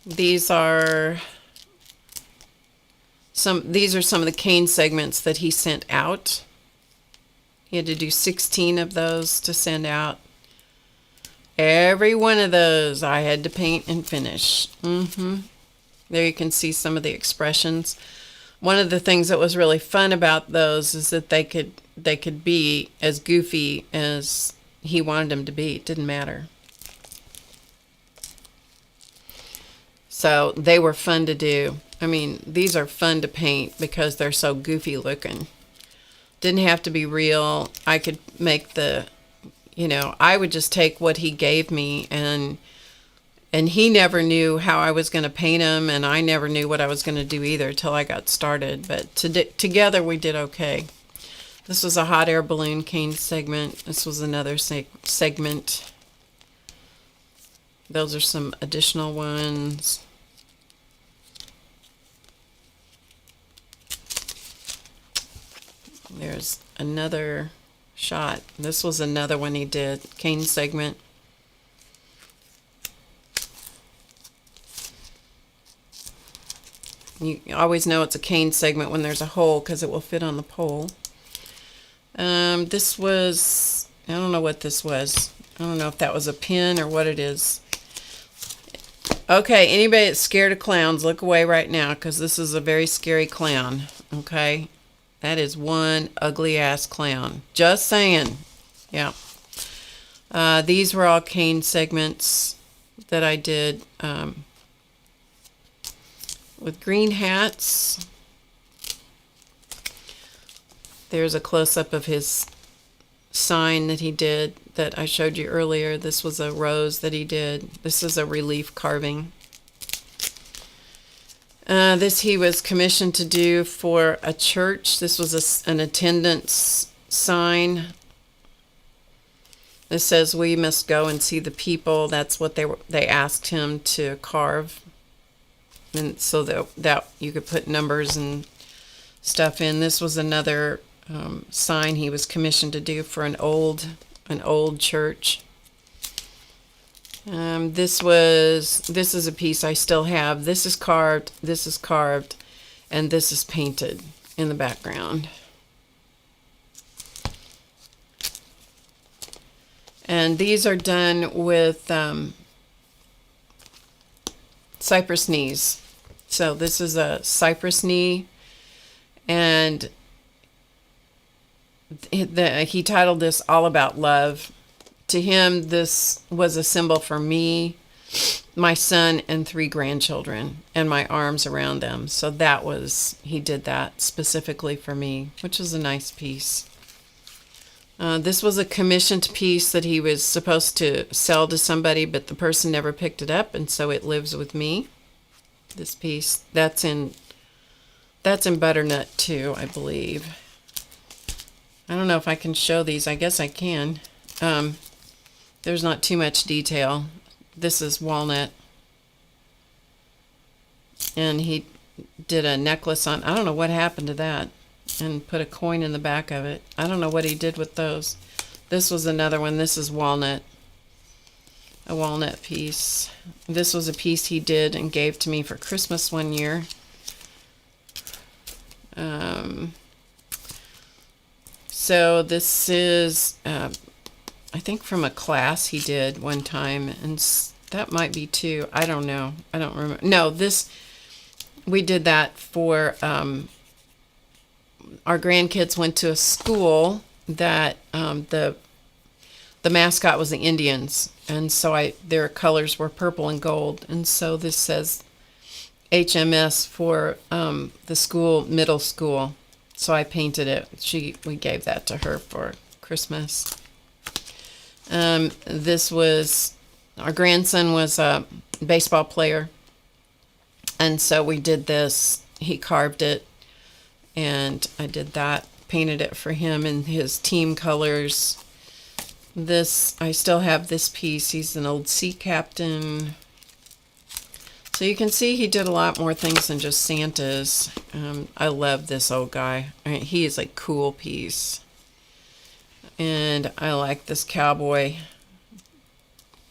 These are some of the cane segments that he sent out. He had to do 16 of those to send out. Every one of those I had to paint and finish. There you can see some of the expressions. One of the things that was really fun about those is that they could be as goofy as he wanted them to be. It didn't matter. So they were fun to do. I mean, these are fun to paint because they're so goofy looking. Didn't have to be real. I could make I would just take what he gave me, and he never knew how I was going to paint him, and I never knew what I was going to do either till I got started. But together we did okay. This was a hot air balloon cane segment. This was another segment. Those are some additional ones. There's another shot. This was another one he did, cane segment. You always know it's a cane segment when there's a hole because it will fit on the pole. This was, I don't know what this was. I don't know if that was a pin or what it is. Okay, anybody that's scared of clowns, look away right now because this is a very scary clown. Okay, that is one ugly ass clown. Just saying. Yeah. These were all cane segments that I did with green hats. There's a close-up of his sign that he did that I showed you earlier. This was a rose that he did. This is a relief carving. This he was commissioned to do for a church. This was an attendance sign. This says, "We must go and see the people." That's what they asked him to carve, and so that you could put numbers and stuff in. This was another sign he was commissioned to do for an old church. This is a piece I still have. This is carved, and this is painted in the background. And these are done with cypress knees. So this is a cypress knee, and he titled this "All About Love." To him, this was a symbol for me, my son, and 3 grandchildren, and my arms around them. So he did that specifically for me, which was a nice piece. This was a commissioned piece that he was supposed to sell to somebody, but the person never picked it up, and so it lives with me. This piece, that's in butternut too, I believe. I don't know if I can show these. I guess I can. There's not too much detail. This is walnut. And he did a necklace on, I don't know what happened to that, and put a coin in the back of it. I don't know what he did with those. This was another one. This is walnut. A walnut piece. This was a piece he did and gave to me for Christmas one year. So this is, I think from a class he did one time, and that might be too. I don't know. I don't remember. No, we did that for, our grandkids went to a school that the the mascot was the Indians, and so their colors were purple and gold, and so this says HMS for the school, middle school. So I painted it. We gave that to her for Christmas. This was, our grandson was a baseball player, and so we did this. He carved it, and I did that, painted it for him in his team colors. This, I still have this piece. He's an old sea captain. So you can see he did a lot more things than just Santas. I love this old guy. I mean, he is a cool piece. And I like this cowboy.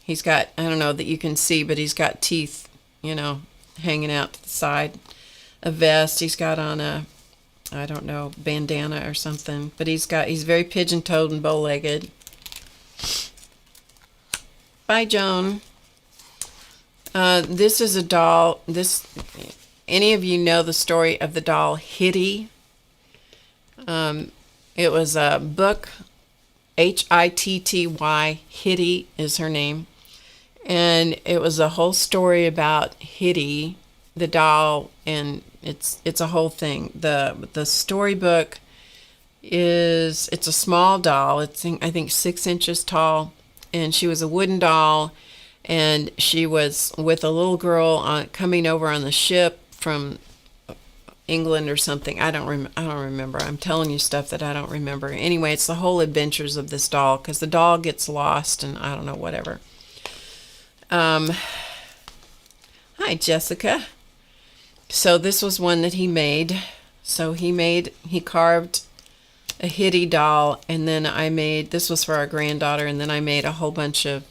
He's got, I don't know that you can see, but he's got teeth, you know, hanging out to the side. A vest. He's got on a, I don't know, bandana or something. But he's very pigeon-toed and bow-legged. Bye, Joan. This is a doll. Any of you know the story of the doll Hitty? It was a book, Hitty. Hitty is her name. And it was a whole story about Hitty, the doll, and it's a whole thing. The storybook it's a small doll. It's, I think, 6 inches tall, and she was a wooden doll. And she was with a little girl coming over on the ship from England or something. I don't remember. I'm telling you stuff that I don't remember. Anyway, it's the whole adventures of this doll, because the doll gets lost and I don't know, whatever. Hi, Jessica. So this was one that he made. So he carved a Hitty doll, and then this was for our granddaughter, and then I made a whole bunch of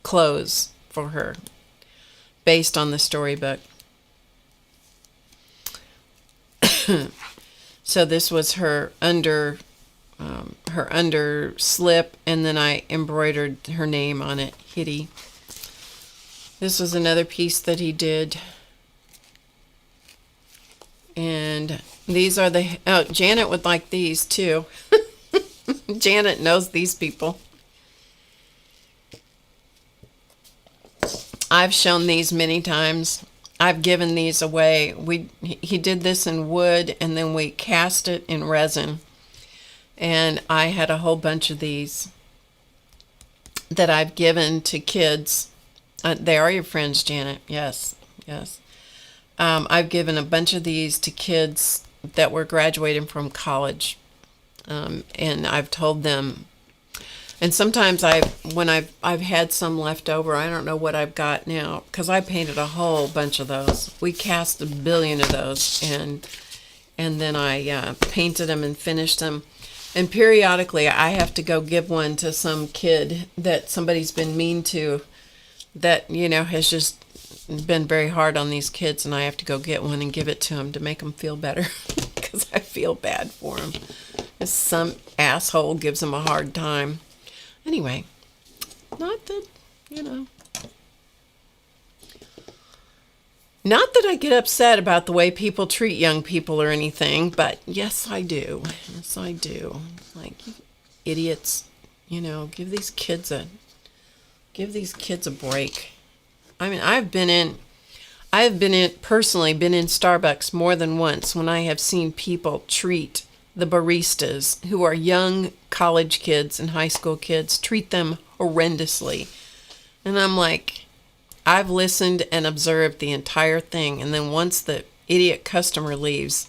clothes for her based on the storybook. So this was her under slip, and then I embroidered her name on it, Hitty. This was another piece that he did. And these are Janet would like these too. Janet knows these people. I've shown these many times. I've given these away. He did this in wood, and then we cast it in resin. And I had a whole bunch of these that I've given to kids. They are your friends, Janet. Yes, yes. I've given a bunch of these to kids that were graduating from college. And I've told them. And sometimes when I've had some left over, I don't know what I've got now, because I painted a whole bunch of those. We cast 1 billion of those, and then I painted them and finished them. And periodically, I have to go give one to some kid that somebody's been mean to, that, you know, has just been very hard on these kids, and I have to go get one and give it to them to make them feel better, because I feel bad for them. Some asshole gives them a hard time. Anyway, not that, you know, not that I get upset about the way people treat young people or anything, but yes, I do. Yes, I do. Like, you idiots, you know, give these kids a break. I mean, personally been in Starbucks more than once when I have seen people treat the baristas, who are young college kids and high school kids, treat them horrendously. And I'm like, I've listened and observed the entire thing, and then once the idiot customer leaves,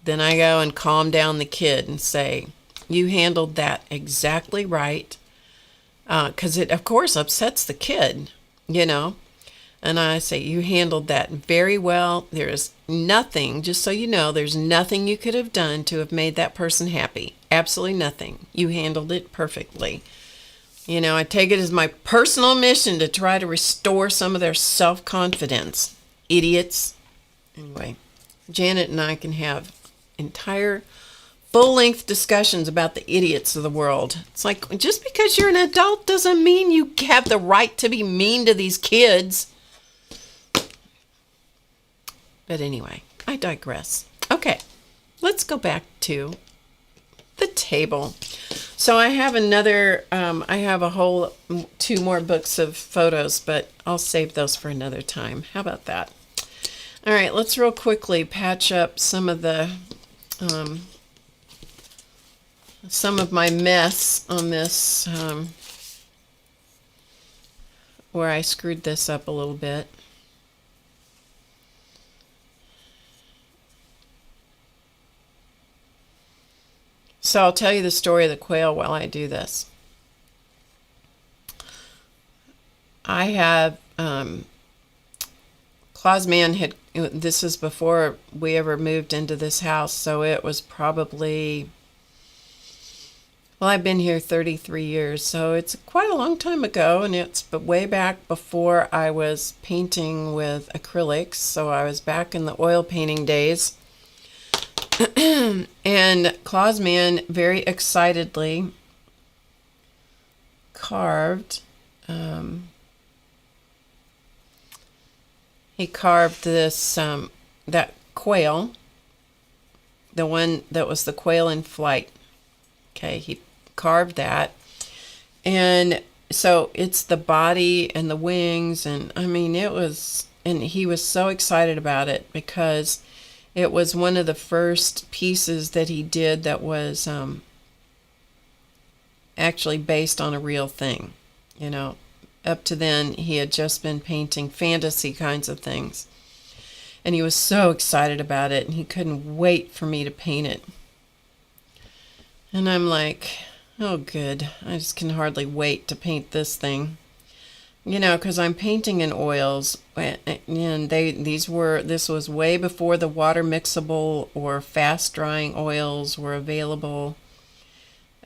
then I go and calm down the kid and say, you handled that exactly right, because it, of course, upsets the kid, you know. And I say, you handled that very well. There is nothing, just so you know, there's nothing you could have done to have made that person happy. Absolutely nothing. You handled it perfectly. You know, I take it as my personal mission to try to restore some of their self-confidence. Idiots. Anyway, Janet and I can have entire full-length discussions about the idiots of the world. It's like, just because you're an adult doesn't mean you have the right to be mean to these kids. But anyway, I digress. Okay, let's go back to the table. So I have another, I have a whole 2 more books of photos, but I'll save those for another time. How about that? All right, let's real quickly patch up some of my mess on this, where I screwed this up a little bit. So I'll tell you the story of the quail while I do this. I have, Clausman had, this is before we ever moved into this house, so it was probably, well, I've been here 33 years, so it's quite a long time ago, and it's way back before I was painting with acrylics, so I was back in the oil painting days. And Clausman very excitedly carved, he carved this, that quail, the one that was the quail in flight. Okay, he carved that. And so it's the body and the wings, and I mean, it was, and he was so excited about it because it was one of the first pieces that he did that was actually based on a real thing. You know, up to then he had just been painting fantasy kinds of things. And he was so excited about it, and he couldn't wait for me to paint it. And I'm like, oh good, I just can hardly wait to paint this thing. You know, because I'm painting in oils, and this was way before the water mixable or fast drying oils were available.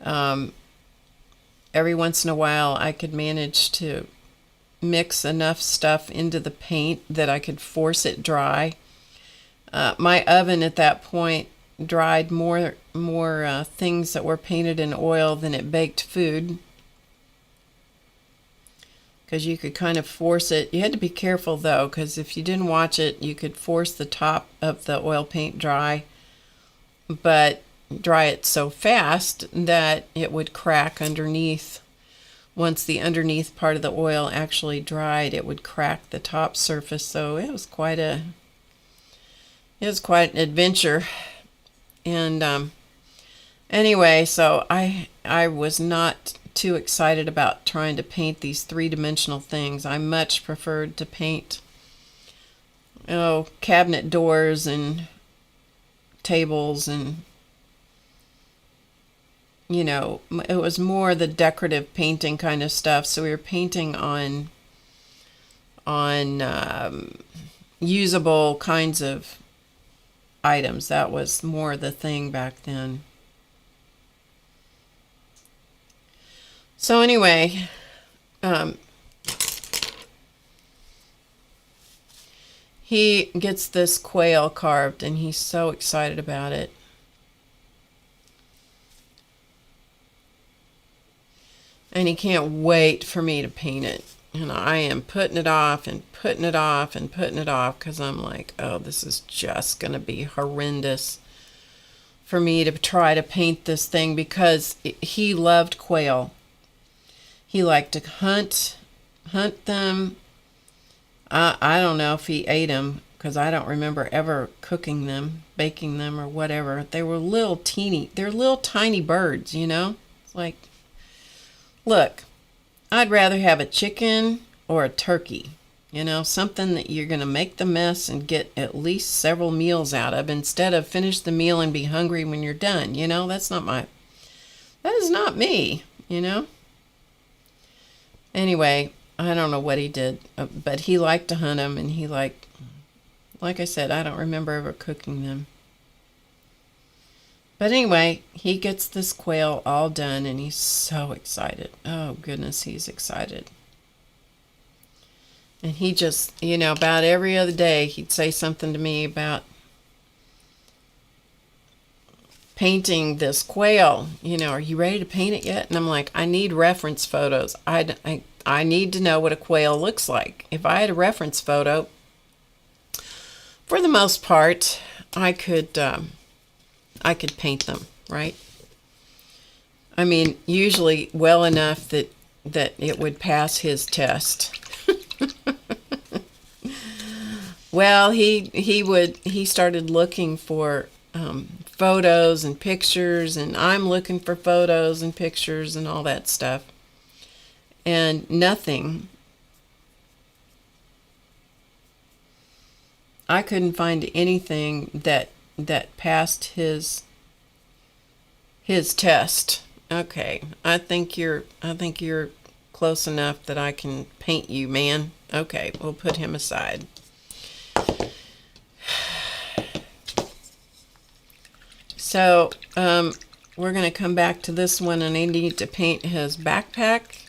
Every once in a while I could manage to mix enough stuff into the paint that I could force it dry. My oven at that point dried more things that were painted in oil than it baked food, because you could kind of force it. You had to be careful though, because if you didn't watch it, you could force the top of the oil paint dry, but dry it so fast that it would crack underneath. Once the underneath part of the oil actually dried, it would crack the top surface. So it was quite an adventure. And anyway, so I was not too excited about trying to paint these 3-dimensional things. I much preferred to paint, cabinet doors and tables, and it was more the decorative painting kind of stuff. So we were painting on usable kinds of items. That was more the thing back then. So anyway, he gets this quail carved, and he's so excited about it. And he can't wait for me to paint it. And I am putting it off and putting it off and putting it off, because I'm like, oh, this is just going to be horrendous for me to try to paint this thing, because he loved quail. He liked to hunt them. I don't know if he ate them, because I don't remember ever cooking them, baking them, or whatever. They're little tiny birds, It's like, look, I'd rather have a chicken or a turkey, something that you're going to make the mess and get at least several meals out of, instead of finish the meal and be hungry when you're done. That is not me, Anyway, I don't know what he did, but he liked to hunt them, and he like I said, I don't remember ever cooking them. But anyway, he gets this quail all done, and he's so excited. Oh, goodness, he's excited. And he just, about every other day, he'd say something to me about painting this quail. Are you ready to paint it yet? And I'm like, I need reference photos. I need to know what a quail looks like. If I had a reference photo, for the most part, I could paint them, right? I mean, usually well enough that it would pass his test. Well, he started looking for photos and pictures, and I'm looking for photos and pictures and all that stuff, and nothing. I couldn't find anything that passed his test. Okay, I think you're close enough that I can paint you, man. Okay, we'll put him aside. So we're going to come back to this one, and I need to paint his backpack,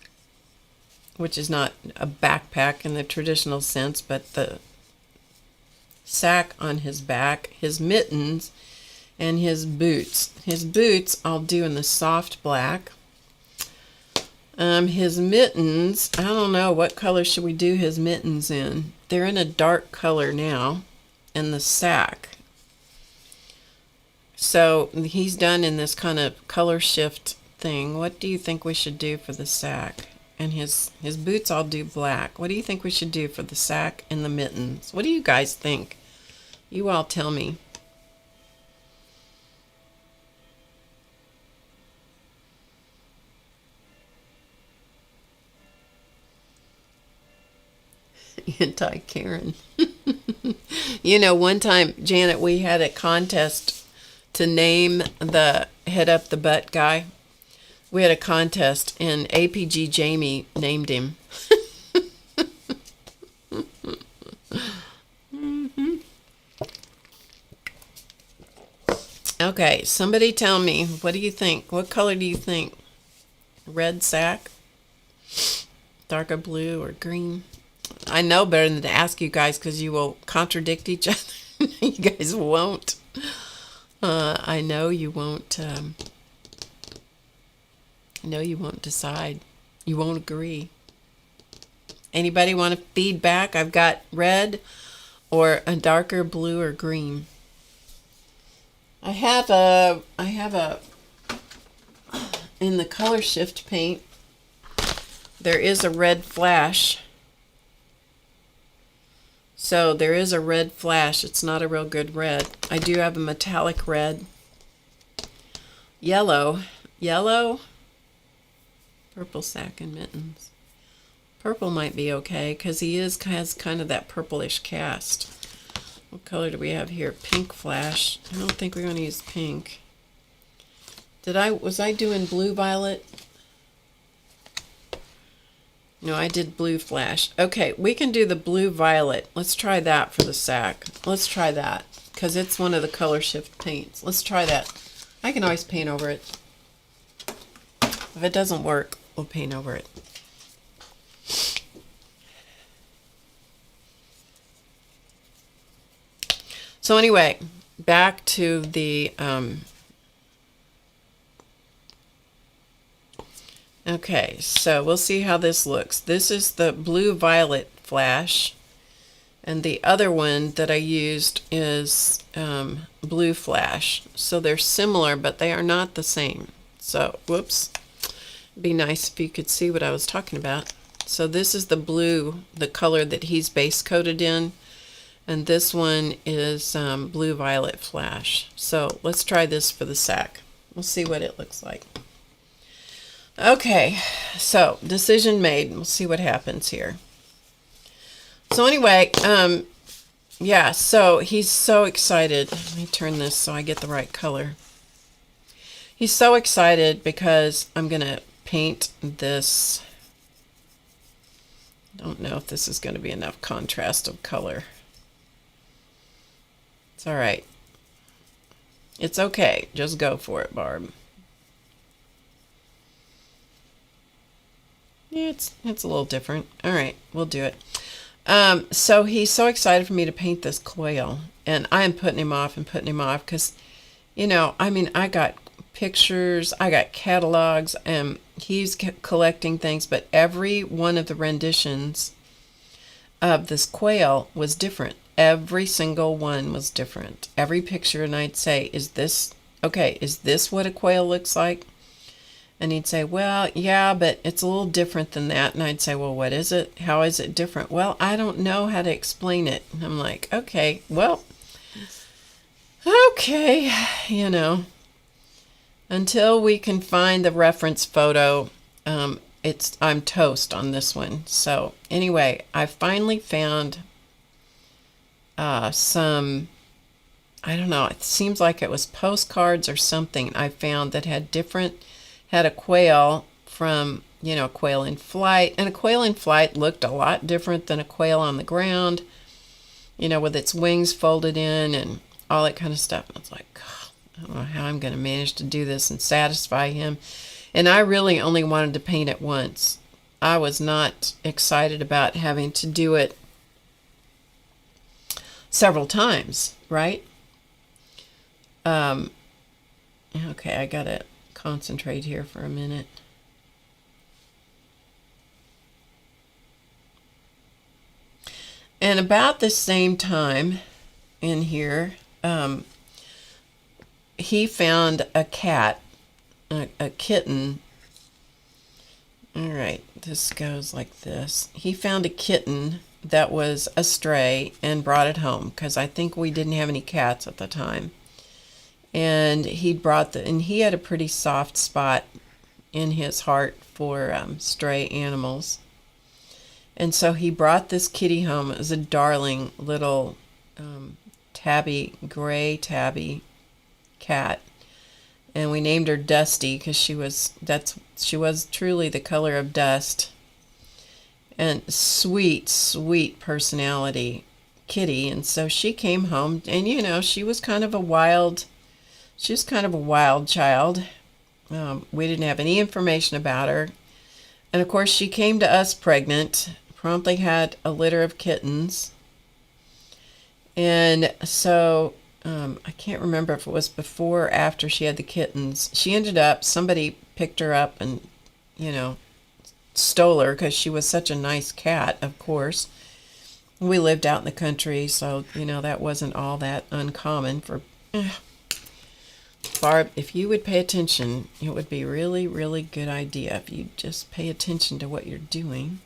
which is not a backpack in the traditional sense, but the sack on his back, his mittens, and his boots. His boots I'll do in the soft black. His mittens, I don't know, what color should we do his mittens in? They're in a dark color now, and the sack. So he's done in this kind of color shift thing. What do you think we should do for the sack? And his boots I'll do black. What do you think we should do for the sack and the mittens? What do you guys think? You all tell me. Anti-Karen. You know, one time, Janet, we had a contest to name the head up the butt guy. We had a contest, and APG Jamie named him. Okay, somebody tell me, what do you think? What color do you think? Red sack? Darker blue or green? I know better than to ask you guys, because you will contradict each other. You guys won't. I know you won't. I know you won't decide. You won't agree. Anybody want to feedback? I've got red or a darker blue or green. I have a in the color shift paint, there is a red flash. So there is a red flash. It's not a real good red. I do have a metallic red. Yellow. Purple sack and mittens. Purple might be okay, because he has kind of that purplish cast. What color do we have here? Pink flash. I don't think we're going to use pink. Was I doing blue violet? No, I did blue flash. Okay, we can do the blue violet. Let's try that for the sack. Let's try that, because it's one of the color shift paints. Let's try that. I can always paint over it. If it doesn't work, we'll paint over it. So anyway, back to the okay, so we'll see how this looks. This is the blue-violet flash, and the other one that I used is blue flash. So they're similar, but they are not the same. So, whoops. It'd be nice if you could see what I was talking about. So this is the blue, the color that he's base coated in, and this one is blue-violet flash. So let's try this for the sack. We'll see what it looks like. Okay, so decision made. We'll see what happens here. So anyway, yeah, so he's so excited. Let me turn this so I get the right color. He's so excited because I'm going to paint this. I don't know if this is going to be enough contrast of color. It's all right. It's okay. Just go for it, Barb. Yeah, it's a little different. All right, we'll do it. So he's so excited for me to paint this quail, and I am putting him off because, you know, I mean, I got pictures, I got catalogs, and he's collecting things, but every one of the renditions of this quail was different. Every single one was different. Every picture, and I'd say, is this okay? Is this what a quail looks like? And he'd say, well, yeah, but it's a little different than that. And I'd say, well, what is it? How is it different? Well, I don't know how to explain it. And I'm like, okay, well, okay, until we can find the reference photo, I'm toast on this one. So anyway, I finally found some, I don't know, it seems like it was postcards or something I found that had a quail from, quail in flight. And a quail in flight looked a lot different than a quail on the ground, with its wings folded in and all that kind of stuff. I was like, God, I don't know how I'm going to manage to do this and satisfy him. And I really only wanted to paint it once. I was not excited about having to do it several times, right? Okay, I gotta concentrate here for a minute. And about the same time in here, he found a cat, a kitten. All right, this goes like this. He found a kitten that was a stray and brought it home because I think we didn't have any cats at the time. And he had a pretty soft spot in his heart for stray animals. And so he brought this kitty home. It was a darling little gray tabby cat. And we named her Dusty because she was truly the color of dust. And sweet, sweet personality kitty. And so she came home, and she was kind of a wild child. We didn't have any information about her. And of course she came to us pregnant, promptly had a litter of kittens. And so I can't remember if it was before or after she had the kittens. Somebody picked her up and, stole her because she was such a nice cat, of course. We lived out in the country, so, that wasn't all that uncommon for... Barb, if you would pay attention, it would be really, really good idea if you just pay attention to what you're doing.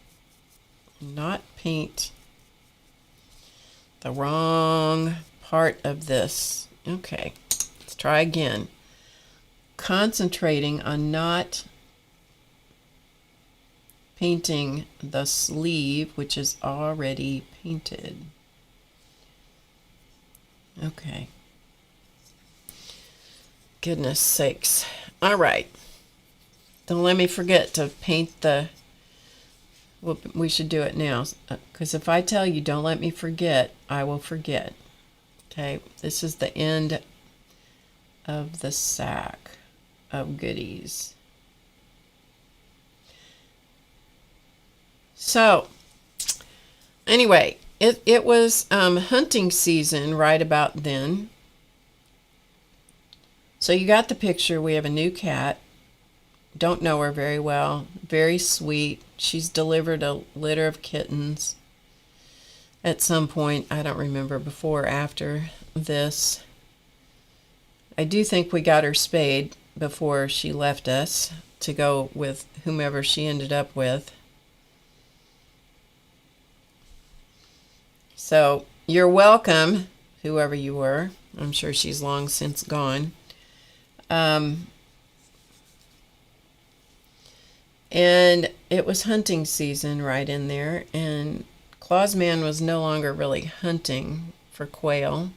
Not paint the wrong part of this. Okay, let's try again. Concentrating on not painting the sleeve, which is already painted. Okay. Goodness sakes. All right. Don't let me forget to paint well, we should do it now. Because if I tell you don't let me forget, I will forget. Okay. This is the end of the sack of goodies. So, anyway, it was hunting season right about then. So you got the picture. We have a new cat. Don't know her very well. Very sweet. She's delivered a litter of kittens at some point. I don't remember before or after this. I do think we got her spayed before she left us to go with whomever she ended up with. So you're welcome, whoever you were. I'm sure she's long since gone. And it was hunting season right in there, and Clausman was no longer really hunting for quail,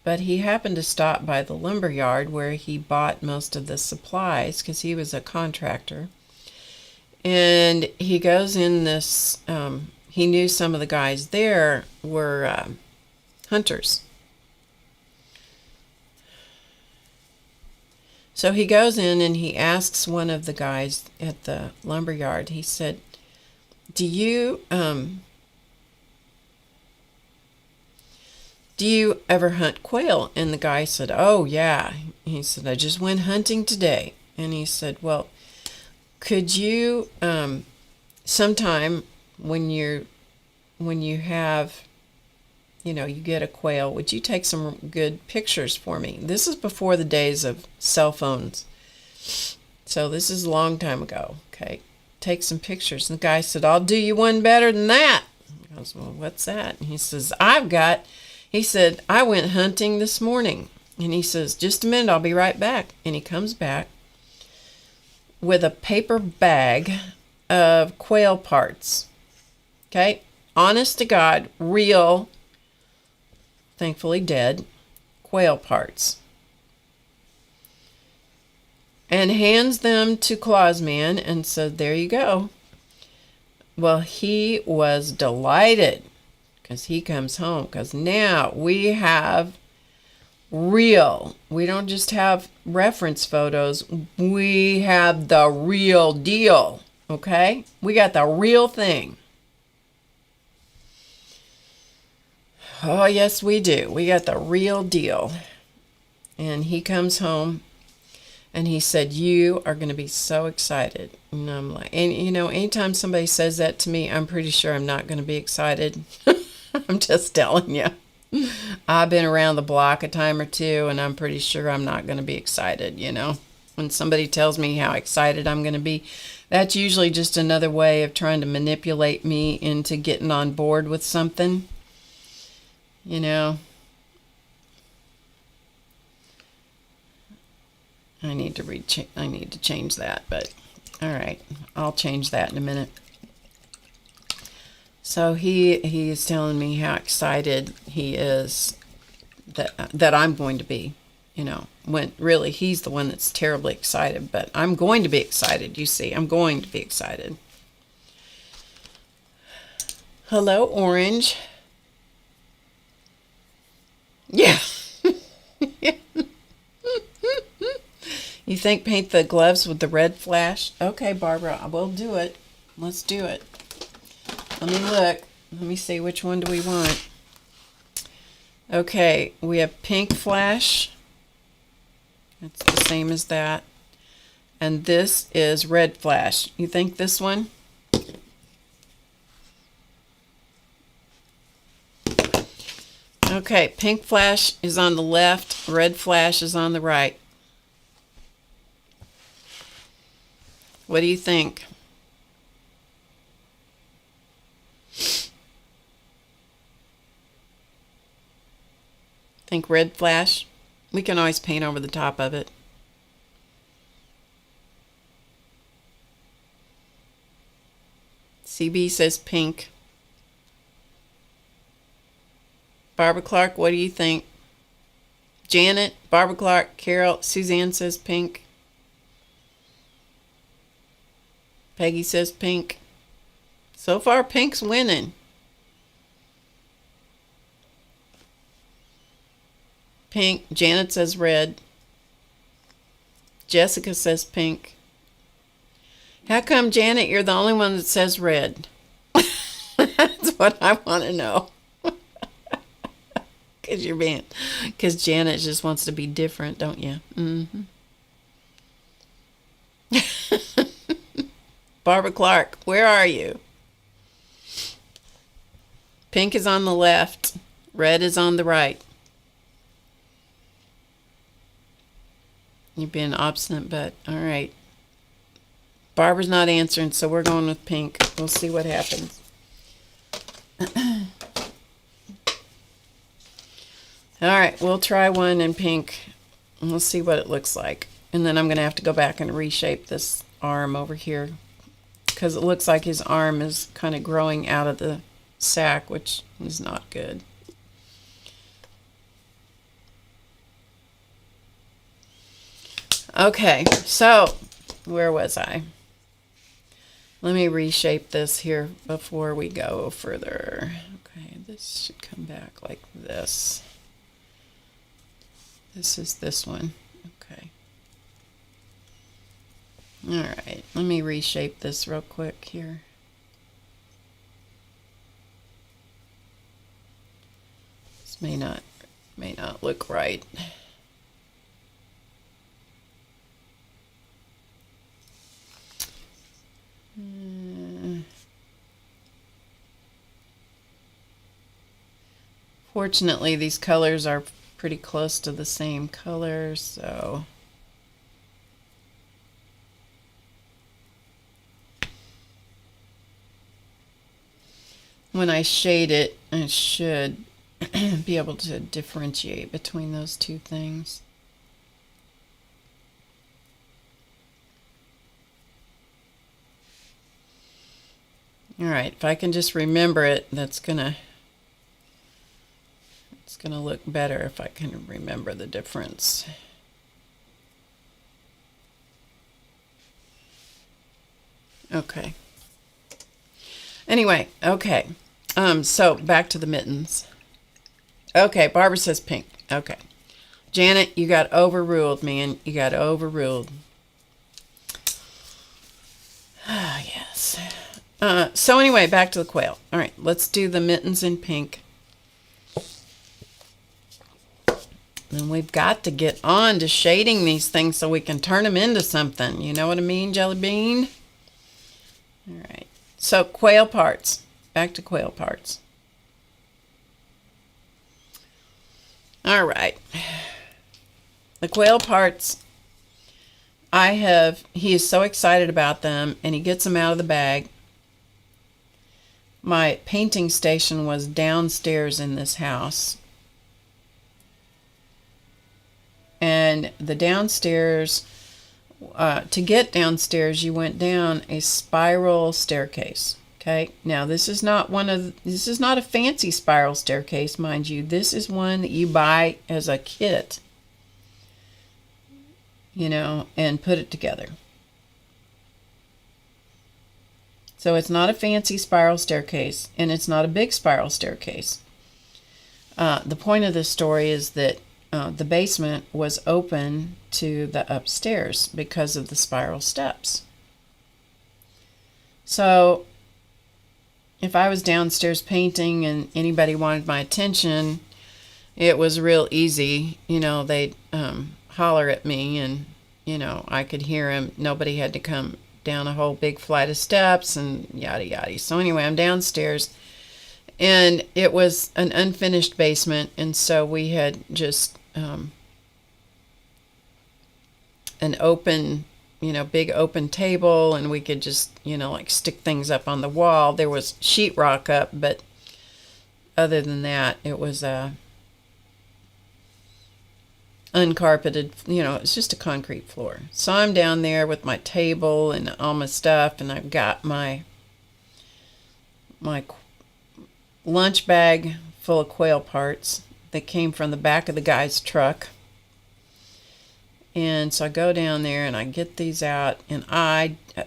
but he happened to stop by the lumber yard where he bought most of the supplies because he was a contractor. And he goes in this, he knew some of the guys there were hunters. So he goes in and he asks one of the guys at the lumberyard, he said, do you ever hunt quail? And the guy said, oh yeah. He said, I just went hunting today. And he said, well, could you sometime when you have, you get a quail, would you take some good pictures for me? This is before the days of cell phones. So this is a long time ago. Okay, take some pictures. And the guy said, I'll do you one better than that. I goes, well, what's that? And he says, he said, I went hunting this morning. And he says, just a minute, I'll be right back. And he comes back with a paper bag of quail parts. Okay, honest to God, real, thankfully dead, quail parts. And hands them to Claus Man and said, there you go. Well, he was delighted because he comes home, because now we have real. We don't just have reference photos. We have the real deal. Okay? We got the real thing. Oh, yes, we do. We got the real deal. And he comes home and he said, you are going to be so excited. And I'm like, and you know, anytime somebody says that to me, I'm pretty sure I'm not going to be excited. I'm just telling you. I've been around the block a time or two, and I'm pretty sure I'm not going to be excited, you know. When somebody tells me how excited I'm going to be, that's usually just another way of trying to manipulate me into getting on board with something, you know. I need to change that, but all right, I'll change that in a minute. So he is telling me how excited he is that I'm going to be, you know, when really he's the one that's terribly excited, but I'm going to be excited, you see. I'm going to be excited. Hello, Orange. Yeah. You think paint the gloves with the red flash? Okay, Barbara, I will do it. Let's do it. Let me look. Let me see, which one do we want? Okay, we have pink flash. It's the same as that. And this is red flash. You think this one? Okay, pink flash is on the left, red flash is on the right. What do you think? Think red flash? We can always paint over the top of it. CB says pink. Barbara Clark, what do you think? Janet, Barbara Clark, Carol, Suzanne says pink. Peggy says pink. So far, pink's winning. Pink. Janet says red. Jessica says pink. How come, Janet, you're the only one that says red? That's what I want to know. Because Janet just wants to be different, don't you? Mm-hmm. Barbara Clark, where are you? Pink is on the left. Red is on the right. You're being obstinate, but all right. Barbara's not answering, so we're going with pink. We'll see what happens. All right, we'll try one in pink, and we'll see what it looks like. And then I'm going to have to go back and reshape this arm over here, because it looks like his arm is kind of growing out of the sack, which is not good. Okay, so where was I? Let me reshape this here before we go further. Okay, this should come back like this. This is this one. Okay. All right, let me reshape this real quick here. This may not look right. Fortunately, these colors are pretty close to the same color, so when I shade it, I should be able to differentiate between those two things. All right, if I can just remember it, it's gonna look better if I can remember the difference. Okay. Anyway, okay. So back to the mittens. Okay, Barbara says pink. Okay. Janet, you got overruled, man. You got overruled. Ah, yes. So anyway, back to the quail. All right, let's do the mittens in pink. And we've got to get on to shading these things so we can turn them into something. You know what I mean, Jelly Bean? All right. So quail parts. Back to quail parts. All right. The quail parts, he is so excited about them, and he gets them out of the bag. My painting station was downstairs in this house. And the downstairs, to get downstairs, you went down a spiral staircase. Okay, now this is not a fancy spiral staircase, mind you. This is one that you buy as a kit, you know, and put it together. So it's not a fancy spiral staircase, and it's not a big spiral staircase. The point of this story is that the basement was open to the upstairs because of the spiral steps. So if I was downstairs painting and anybody wanted my attention, it was real easy. You know, they'd holler at me, and, you know, I could hear them. Nobody had to come down a whole big flight of steps and yada yada. So anyway, I'm downstairs, and it was an unfinished basement, and so we had just an open, you know, big open table, and we could just, you know, like stick things up on the wall. There was sheetrock up, but other than that, it was uncarpeted, you know, it's just a concrete floor. So I'm down there with my table and all my stuff, and I've got my lunch bag full of quail parts that came from the back of the guy's truck. And so I go down there and I get these out, and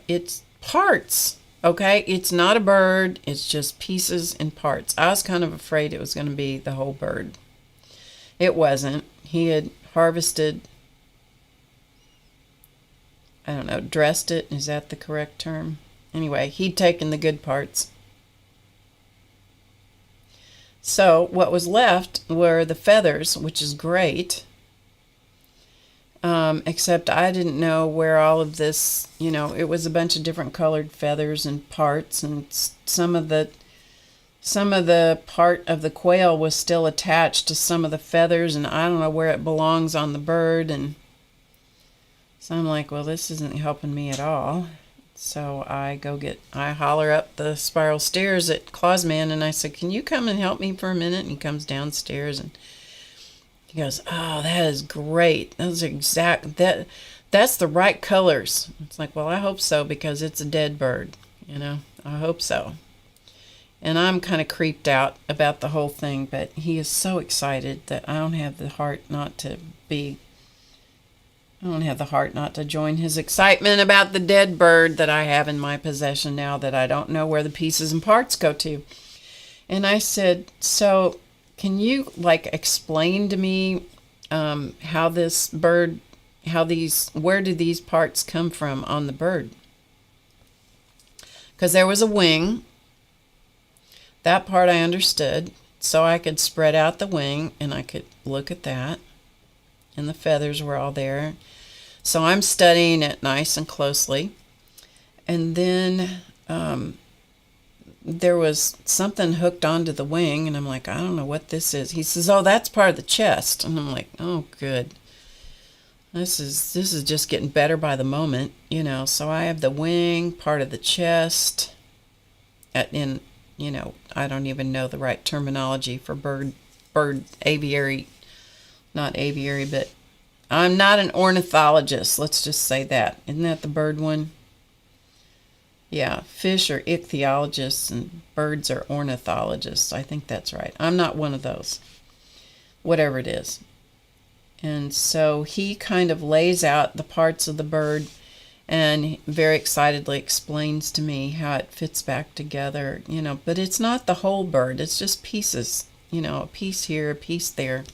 it's parts, okay? It's not a bird, it's just pieces and parts. I was kind of afraid it was going to be the whole bird. It wasn't. He had harvested, I don't know, dressed it. Is that the correct term? Anyway, he'd taken the good parts. So what was left were the feathers, which is great. Except I didn't know where all of this, you know, it was a bunch of different colored feathers and parts, and some of the part of the quail was still attached to some of the feathers, and I don't know where it belongs on the bird. And so I'm like, well, this isn't helping me at all. So I holler up the spiral stairs at Clausman, and I said, can you come and help me for a minute? And he comes downstairs, and he goes, oh, that is great. Those are that's the right colors. It's like, well, I hope so, because it's a dead bird, you know, I hope so. And I'm kind of creeped out about the whole thing, but he is so excited that I don't have the heart not to join his excitement about the dead bird that I have in my possession now that I don't know where the pieces and parts go to. And I said, so can you, like, explain to me how this bird, where do these parts come from on the bird? Because there was a wing. That part I understood, so I could spread out the wing and I could look at that, and the feathers were all there. So I'm studying it nice and closely, and then there was something hooked onto the wing, and I'm like, I don't know what this is. He says, oh, that's part of the chest. And I'm like, oh, good. This is just getting better by the moment, you know. So I have the wing, part of the chest, you know, I don't even know the right terminology for bird aviary, not aviary, but I'm not an ornithologist. Let's just say that. Isn't that the bird one? Yeah, fish are ichthyologists and birds are ornithologists. I think that's right. I'm not one of those, whatever it is. And so he kind of lays out the parts of the bird and very excitedly explains to me how it fits back together, you know, but it's not the whole bird. It's just pieces, you know, a piece here, a piece there.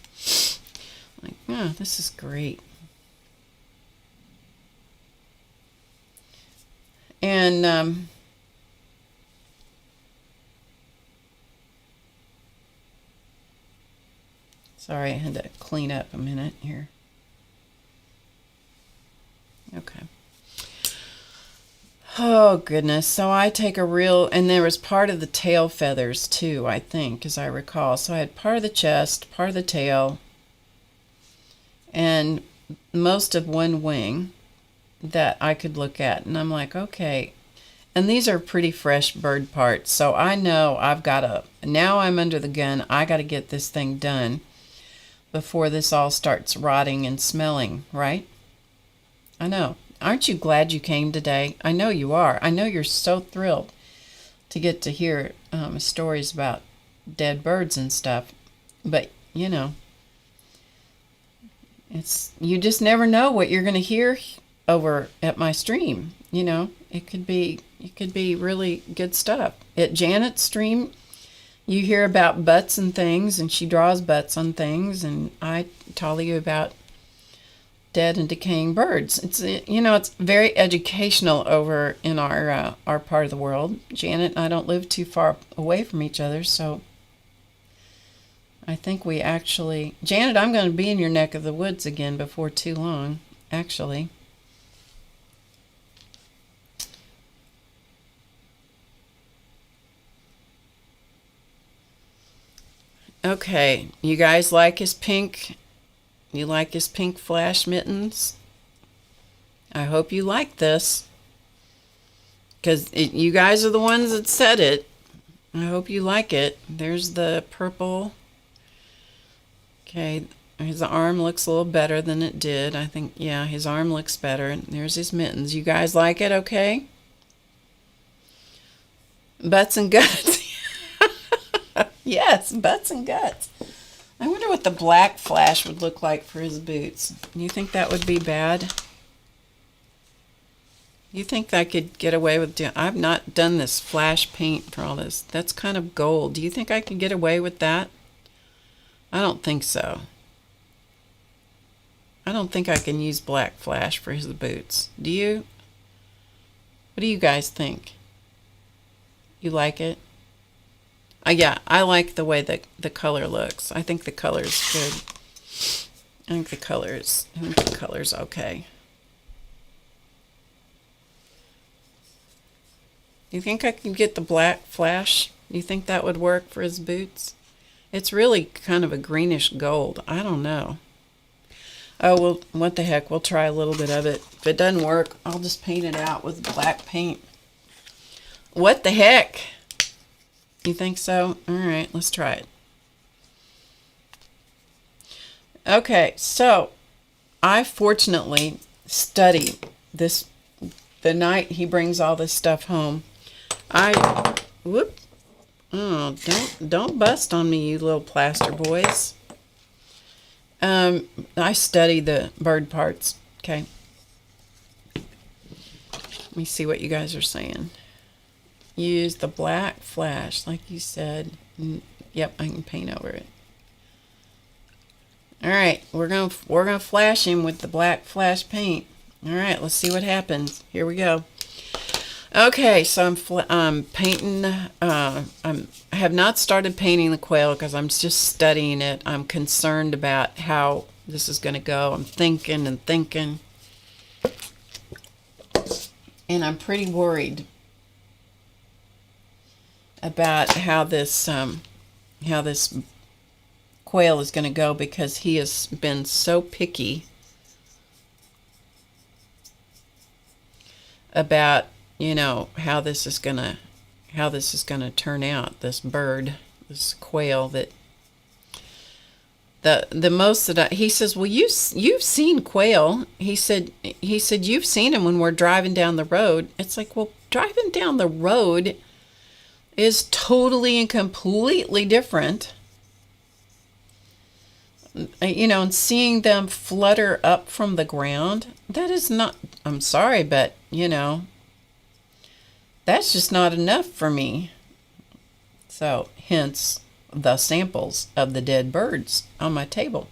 Like, oh, this is great. And sorry, I had to clean up a minute here. Okay. Oh, goodness. So I take a real, and there was part of the tail feathers too, I think, as I recall. So I had part of the chest, part of the tail, and most of one wing that I could look at. And I'm like, okay. And these are pretty fresh bird parts. So I know I've got to, now I'm under the gun. I got to get this thing done before this all starts rotting and smelling, right? I know. Aren't you glad you came today? I know you are. I know you're so thrilled to get to hear stories about dead birds and stuff. But, you know, you just never know what you're going to hear over at my stream. You know, it could be really good stuff. At Janet's stream, you hear about butts and things, and she draws butts on things, and I tell you about dead and decaying birds. It's, you know, it's very educational over in our part of the world. Janet and I don't live too far away from each other, so I think we actually, Janet, I'm going to be in your neck of the woods again before too long, actually. Okay, you guys like his pink? You like his pink flash mittens? I hope you like this, because you guys are the ones that said it. I hope you like it. There's the purple. Okay, his arm looks a little better than it did. I think, yeah, his arm looks better. And there's his mittens. You guys like it, okay? Butts and guts. Yes, butts and guts. I wonder what the black flash would look like for his boots. You think that would be bad? You think I could get away with I've not done this flash paint for all this. That's kind of gold. Do you think I could get away with that? I don't think so. I don't think I can use black flash for his boots. Do you? What do you guys think? You like it? Yeah, I like the way the color looks. I think the color's good. I think the color's okay. You think I can get the black flash? You think that would work for his boots? It's really kind of a greenish gold. I don't know. Oh, well, what the heck? We'll try a little bit of it. If it doesn't work, I'll just paint it out with black paint. What the heck? You think so? All right, let's try it. Okay, so I fortunately studied this the night he brings all this stuff home. Oh, don't bust on me, you little plaster boys. I study the bird parts. Okay. Let me see what you guys are saying. Use the black flash, like you said. Yep, I can paint over it. All right, we're gonna flash him with the black flash paint. All right, let's see what happens. Here we go. Okay, so I'm painting. I have not started painting the quail because I'm just studying it. I'm concerned about how this is going to go. I'm thinking and thinking, and I'm pretty worried about how this quail is going to go, because he has been so picky about, you know, how this is going how this is going to turn out. This bird, this quail that the most that he says, well, you've seen quail. He said you've seen them when we're driving down the road. It's like, well, driving down the road is totally and completely different. You know, and seeing them flutter up from the ground, that is not, I'm sorry, but, you know, that's just not enough for me. So, hence the samples of the dead birds on my table.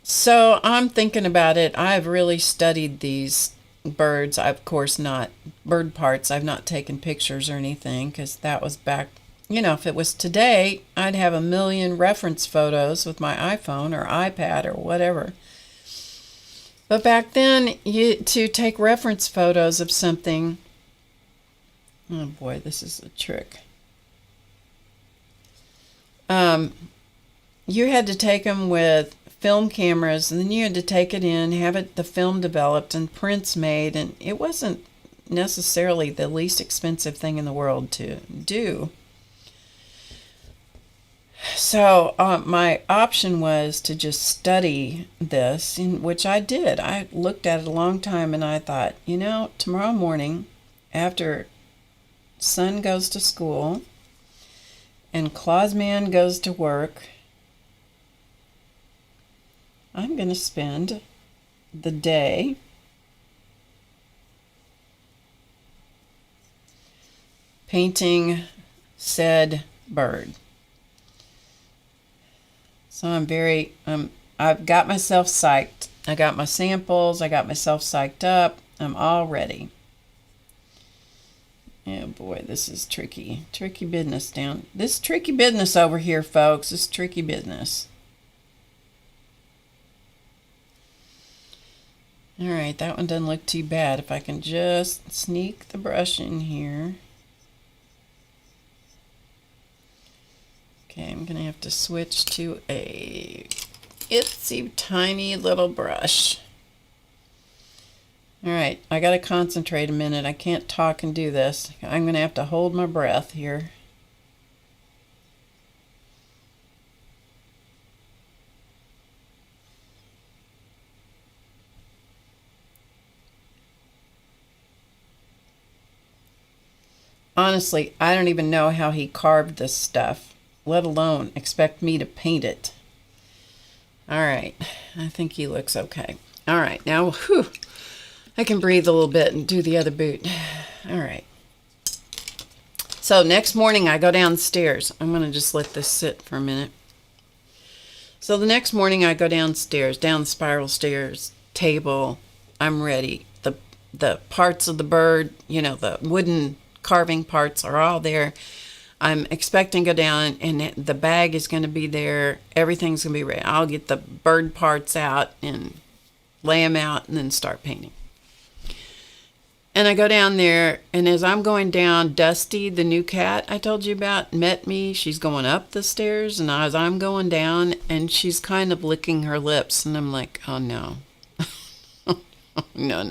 So, I'm thinking about it. I've really studied these birds. I've, of course, not bird parts. I've not taken pictures or anything because that was back. You know, if it was today, I'd have a million reference photos with my iPhone or iPad or whatever. But back then, to take reference photos of something, oh boy, this is a trick. You had to take them with film cameras, and then you had to take it in, have the film developed and prints made, and it wasn't necessarily the least expensive thing in the world to do. So my option was to just study this, which I did. I looked at it a long time, and I thought, you know, tomorrow morning after son goes to school and Claus Man goes to work, I'm going to spend the day painting said bird. So I've got myself psyched. I got my samples. I got myself psyched up. I'm all ready. Oh boy, this is tricky. Tricky business down. This tricky business over here, folks. This tricky business. All right, that one doesn't look too bad. If I can just sneak the brush in here. Okay, I'm going to have to switch to a itsy tiny little brush. All right, I got to concentrate a minute. I can't talk and do this. I'm going to have to hold my breath here. Honestly, I don't even know how he carved this stuff, let alone expect me to paint it. All right, I think he looks okay. All right, now, whew, I can breathe a little bit and do the other boot. All right. So next morning I go downstairs. I'm going to just let this sit for a minute. So the next morning I go downstairs, down the spiral stairs, table. I'm ready. The parts of the bird, you know, the wooden carving parts are all there. I'm expecting to go down, and the bag is going to be there. Everything's going to be ready. I'll get the bird parts out and lay them out and then start painting. And I go down there, and as I'm going down, Dusty, the new cat I told you about, met me. She's going up the stairs, and as I'm going down, and she's kind of licking her lips, and I'm like, oh no. No,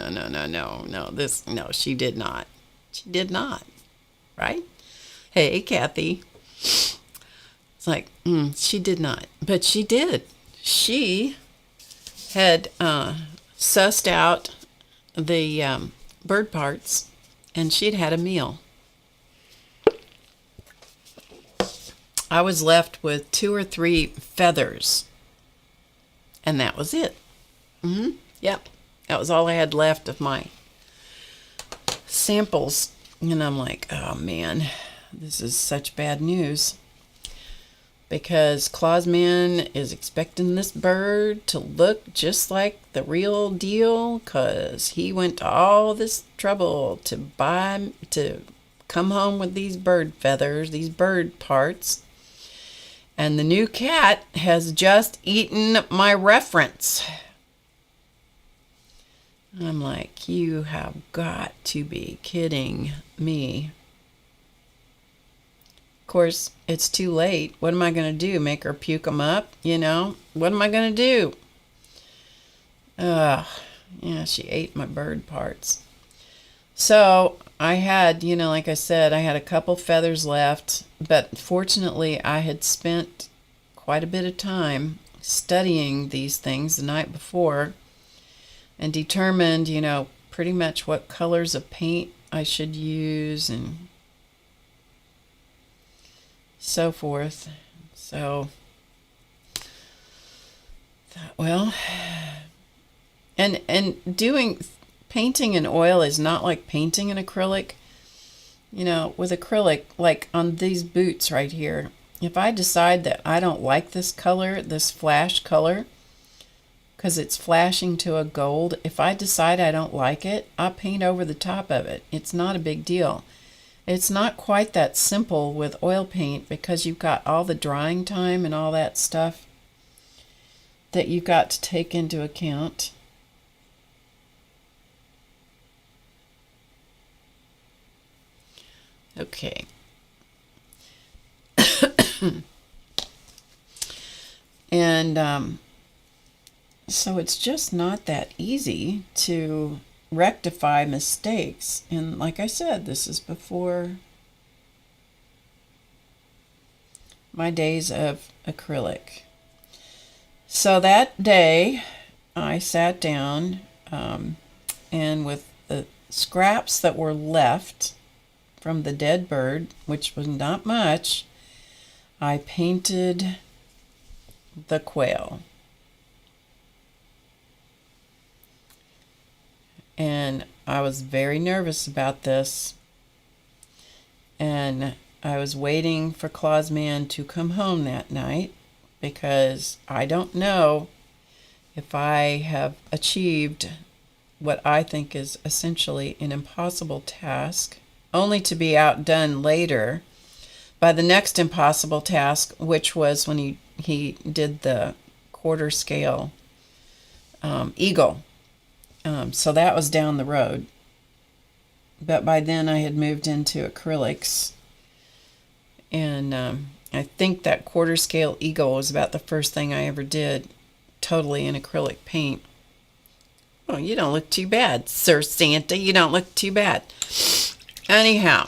she did not. She did not, right? Hey, Kathy. It's like, she did not, but she did. She had sussed out the bird parts, and she'd had a meal. I was left with 2 or 3 feathers, and that was it. Yep, that was all I had left of my samples. And I'm like, oh man, this is such bad news, because Claus Man is expecting this bird to look just like the real deal, because he went to all this trouble to come home with these bird feathers, these bird parts, and the new cat has just eaten my reference. I'm like, you have got to be kidding me. Of course, it's too late. What am I going to do? Make her puke them up? You know? What am I going to do? Yeah, she ate my bird parts. So I had, like I said, I had a couple feathers left, but fortunately I had spent quite a bit of time studying these things the night before and determined, pretty much what colors of paint I should use and so forth. So, well, and doing painting in oil is not like painting in acrylic. With acrylic, like on these boots right here, if I decide that I don't like this color, this flash color, because it's flashing to a gold, if I decide I don't like it, I'll paint over the top of it. It's not a big deal. It's not quite that simple with oil paint because you've got all the drying time and all that stuff that you've got to take into account. Okay. And so it's just not that easy to rectify mistakes. And like I said, this is before my days of acrylic. So that day I sat down and with the scraps that were left from the dead bird, which was not much, I painted the quail. And I was very nervous about this. And I was waiting for Claus Man to come home that night because I don't know if I have achieved what I think is essentially an impossible task, only to be outdone later by the next impossible task, which was when he did the quarter scale eagle. So that was down the road. But by then I had moved into acrylics. And I think that quarter scale eagle was about the first thing I ever did totally in acrylic paint. Oh, you don't look too bad, Sir Santa. You don't look too bad. Anyhow,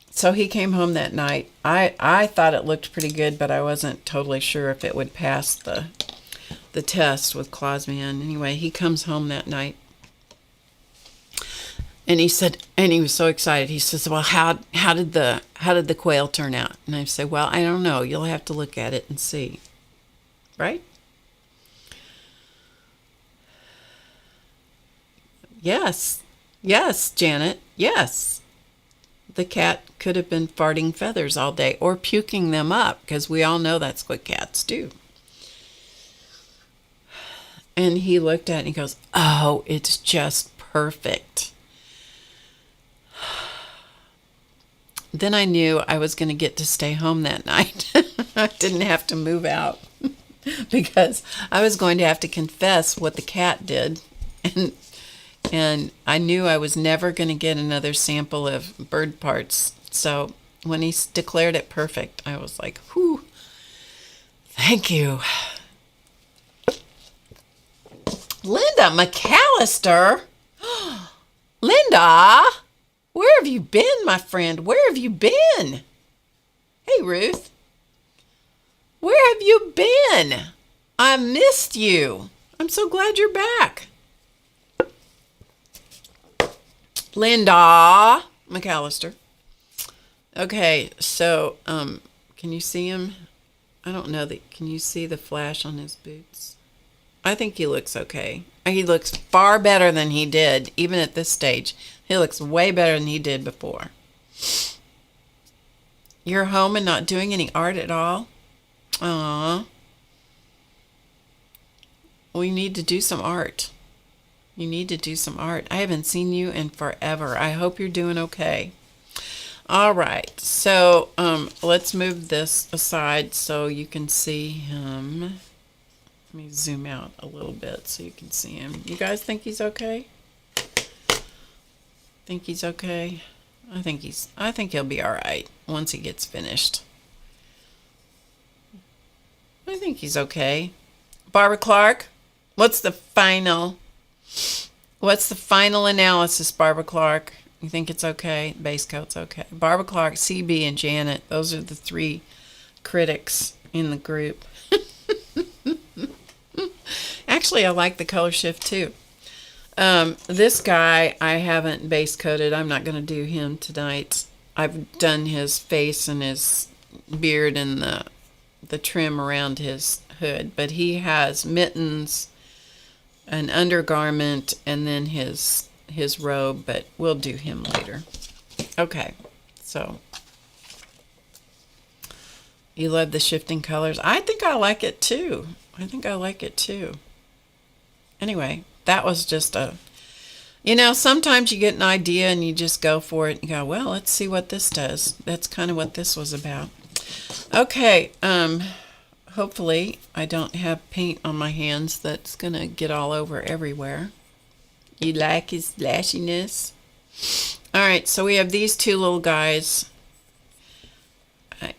so he came home that night. I thought it looked pretty good, but I wasn't totally sure if it would pass the test with Claus Man. Anyway, he comes home that night. And he said, and he was so excited. He says, "Well, how did the quail turn out?" And I said, "Well, I don't know. You'll have to look at it and see." Right? Yes. Yes, Janet. Yes. The cat could have been farting feathers all day or puking them up, because we all know that's what cats do. And he looked at it and he goes, "Oh, it's just perfect." Then I knew I was going to get to stay home that night. I didn't have to move out because I was going to have to confess what the cat did. And I knew I was never going to get another sample of bird parts. So when he declared it perfect, I was like, whew, thank you. Linda McAllister? Linda? Where have you been, my friend? Where have you been? Hey, Ruth. Where have you been? I missed you. I'm so glad you're back. Linda McAllister. Okay, so can you see him? I don't know that. Can you see the flash on his boots? I think he looks okay. He looks far better than he did, even at this stage. He looks way better than he did before. You're home and not doing any art at all? Aww. We need to do some art. You need to do some art. I haven't seen you in forever. I hope you're doing okay. All right. So let's move this aside so you can see him. Let me zoom out a little bit so you can see him. You guys think he's okay? Think he's okay? I think he'll be all right once he gets finished. I think he's okay. Barbara Clark, what's the final analysis, Barbara Clark? You think it's okay? Base coat's okay. Barbara Clark, CB, and Janet. Those are the 3 critics in the group. Actually, I like the color shift too. This guy I haven't base coated. I'm not going to do him tonight. I've done his face and his beard and the trim around his hood, but he has mittens, an undergarment, and then his robe, but we'll do him later. Okay, so you love the shifting colors. I think I like it too. Anyway, that was just sometimes you get an idea and you just go for it and you go, well, let's see what this does. That's kind of what this was about. Okay, hopefully I don't have paint on my hands that's going to get all over everywhere. You like his flashiness? All right, so we have these 2 little guys.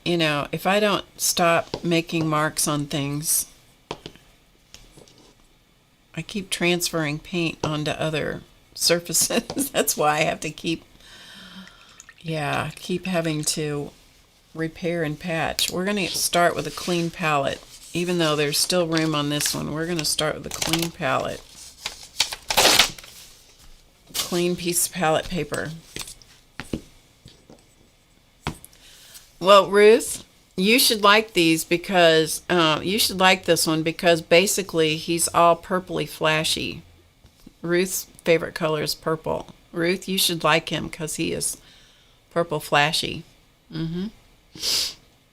If I don't stop making marks on things, I keep transferring paint onto other surfaces. That's why I have to keep having to repair and patch. We're going to start with a clean palette. Even though there's still room on this one, we're going to start with a clean palette. Clean piece of palette paper. Well, Ruth, you should like these because you should like this one because basically he's all purpley flashy. Ruth's favorite color is purple. Ruth, you should like him because he is purple flashy.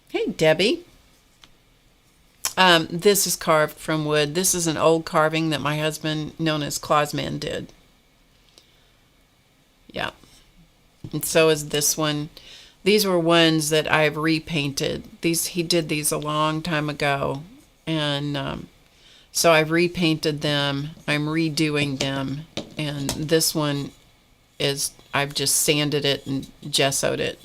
Hey, Debbie. This is carved from wood. This is an old carving that my husband, known as Clausman, did. Yeah. And so is this one. These were ones that I've repainted. He did these a long time ago. And so I've repainted them. I'm redoing them. And this one I've just sanded it and gessoed it.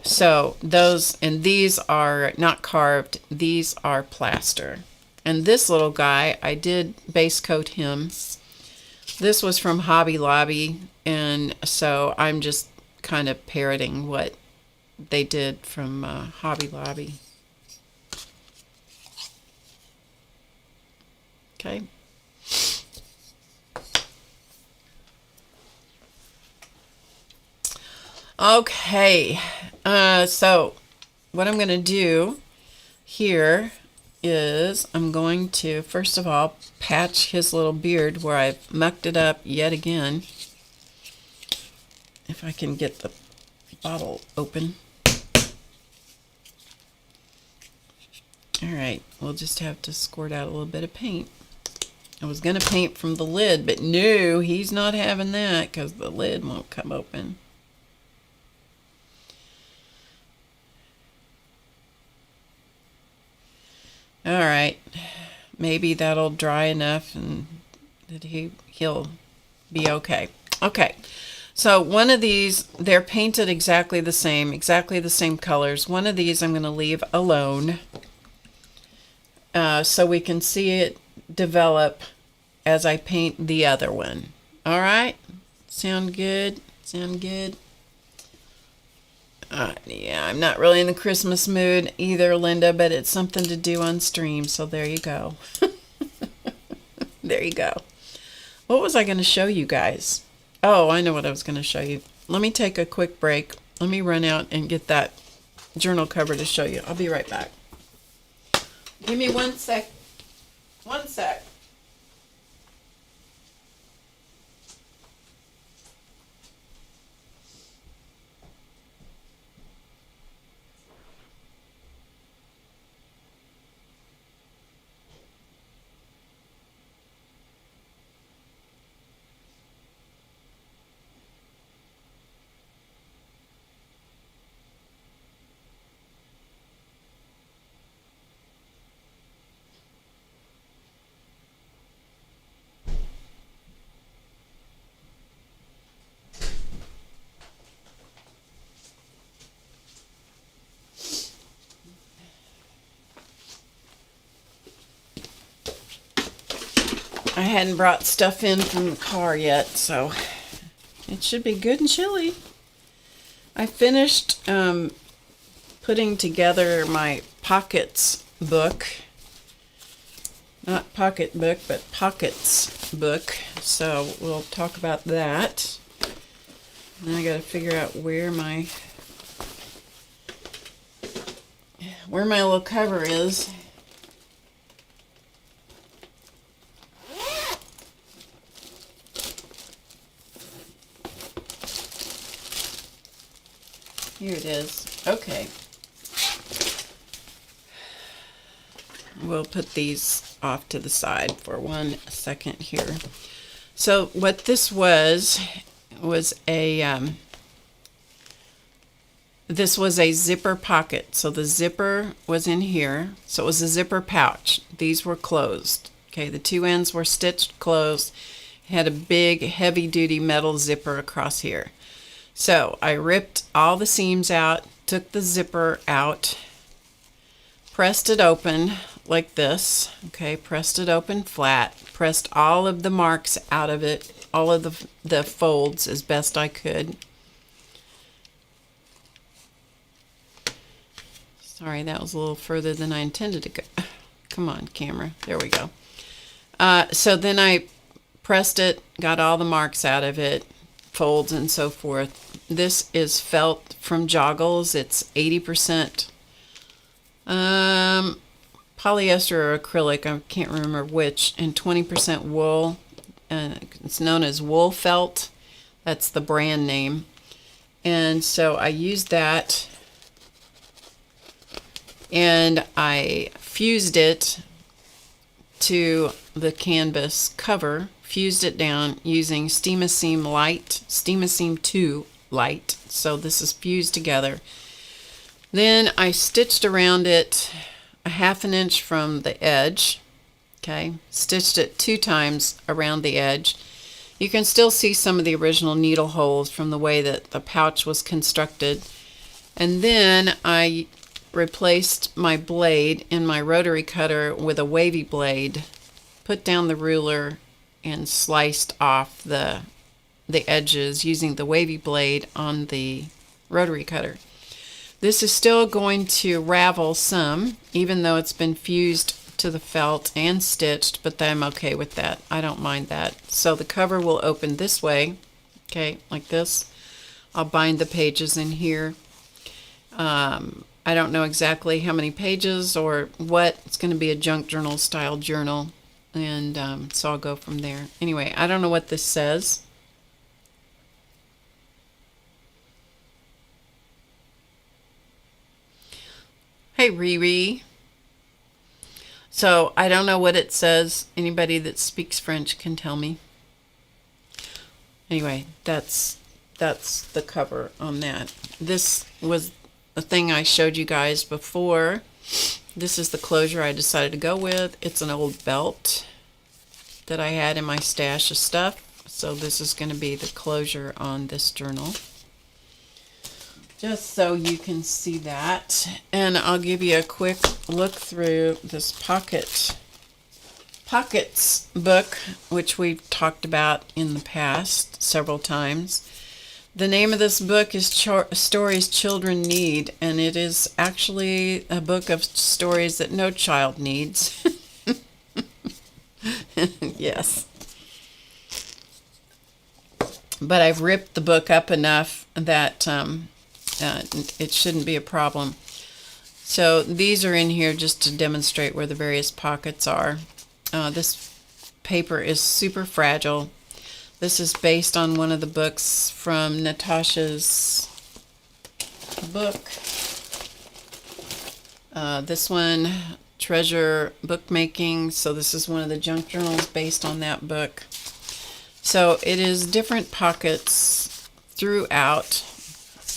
So these are not carved. These are plaster. And this little guy, I did base coat him. This was from Hobby Lobby. And so I'm just kind of parroting what they did from Hobby Lobby. Okay. Okay. So what I'm going to do here is I'm going to, first of all, patch his little beard where I've mucked it up yet again. If I can get the bottle open. All right, we'll just have to squirt out a little bit of paint. I was going to paint from the lid, but no, he's not having that because the lid won't come open. All right, maybe that'll dry enough and that he'll be okay. Okay. So one of these, they're painted exactly the same colors. One of these I'm going to leave alone so we can see it develop as I paint the other one. All right? Sound good? Yeah, I'm not really in the Christmas mood either, Linda, but it's something to do on stream, so there you go. There you go. What was I going to show you guys? Oh, I know what I was going to show you. Let me take a quick break. Let me run out and get that journal cover to show you. I'll be right back. Give me 1 sec. 1 sec. I hadn't brought stuff in from the car yet, so It should be good and chilly. I finished putting together my Pockets book. Not pocketbook, but Pockets book. So we'll talk about that. Then I got to figure out where my little cover is. Here it is. Okay. We'll put these off to the side for 1 second here. So what this was a this was a zipper pocket. So the zipper was in here. So it was a zipper pouch. These were closed. Okay, the two ends were stitched closed. It had a big heavy-duty metal zipper across here. So I ripped all the seams out, took the zipper out, pressed it open like this. Okay, pressed it open flat, pressed all of the marks out of it, all of the folds as best I could. Sorry, that was a little further than I intended to go. Come on, camera. There we go. So then I pressed it, got all the marks out of it, folds and so forth. This is felt from Joggles. It's 80% polyester or acrylic, I can't remember which, and 20% wool. It's known as wool felt. That's the brand name. And so I used that, and I fused it to the canvas cover, fused it down using Steam-A-Seam Light, Steam-A-Seam 2 Light. So this is fused together. Then I stitched around it a 1/2 inch from the edge. Okay, stitched it 2 times around the edge. You can still see some of the original needle holes from the way that the pouch was constructed. And then I replaced my blade in my rotary cutter with a wavy blade, put down the ruler, and sliced off the edges using the wavy blade on the rotary cutter. This is still going to ravel some, even though it's been fused to the felt and stitched, but I'm okay with that. I don't mind that. So the cover will open this way, okay, like this. I'll bind the pages in here. I don't know exactly how many pages or what. It's going to be a junk journal style journal, and so I'll go from there. Anyway, I don't know what this says. Hey, Riri. So I don't know what it says. Anybody that speaks French can tell me. Anyway, that's the cover on that. This was the thing I showed you guys before. This is the closure I decided to go with. It's an old belt that I had in my stash of stuff. So this is going to be the closure on this journal. Just so you can see that. And I'll give you a quick look through this Pockets book, which we've talked about in the past several times. The name of this book is Stories Children Need, and it is actually a book of stories that no child needs. Yes. But I've ripped the book up enough that it shouldn't be a problem. So these are in here just to demonstrate where the various pockets are. This paper is super fragile. This is based on one of the books from Natasha's book. This one, Treasure Bookmaking. So this is one of the junk journals based on that book. So it is different pockets throughout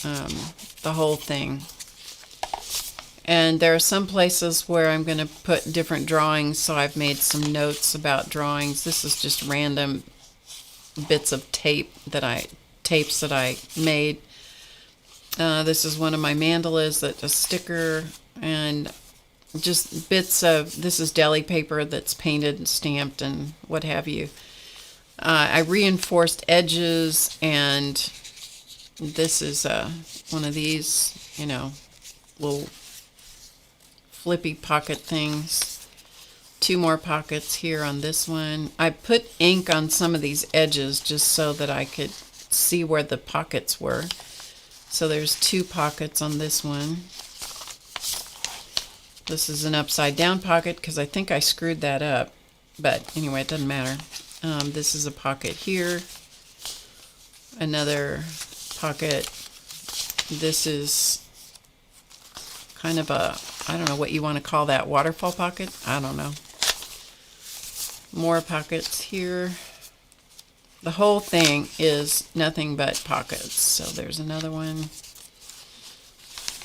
the whole thing. And there are some places where I'm going to put different drawings, so I've made some notes about drawings. This is just random bits of tapes that I made. This is one of my mandalas, that's a sticker, and just bits of, this is deli paper that's painted and stamped and what have you. I reinforced edges, and this is one of these, you know, little flippy pocket things. 2 more pockets here on this one. I put ink on some of these edges just so that I could see where the pockets were. So there's 2 pockets on this one. This is an upside down pocket because I think I screwed that up. But anyway, it doesn't matter. This is a pocket here. Another pocket. This is kind of a, I don't know what you want to call that, waterfall pocket? I don't know. More pockets here. The whole thing is nothing but pockets. So there's another one.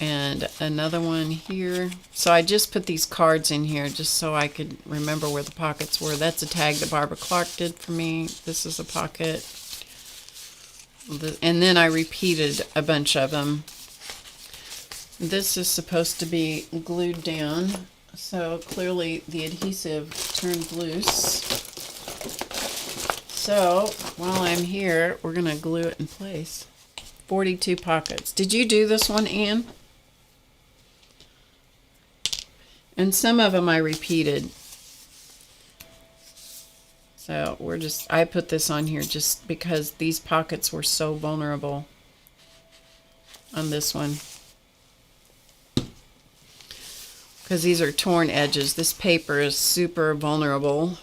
And another one here. So I just put these cards in here just so I could remember where the pockets were. That's a tag that Barbara Clark did for me. This is a pocket. And then I repeated a bunch of them. This is supposed to be glued down. So clearly the adhesive turned loose. So while I'm here, we're going to glue it in place. 42 pockets. Did you do this one, Anne? And some of them I repeated. So I put this on here just because these pockets were so vulnerable on this one. Because these are torn edges. This paper is super vulnerable.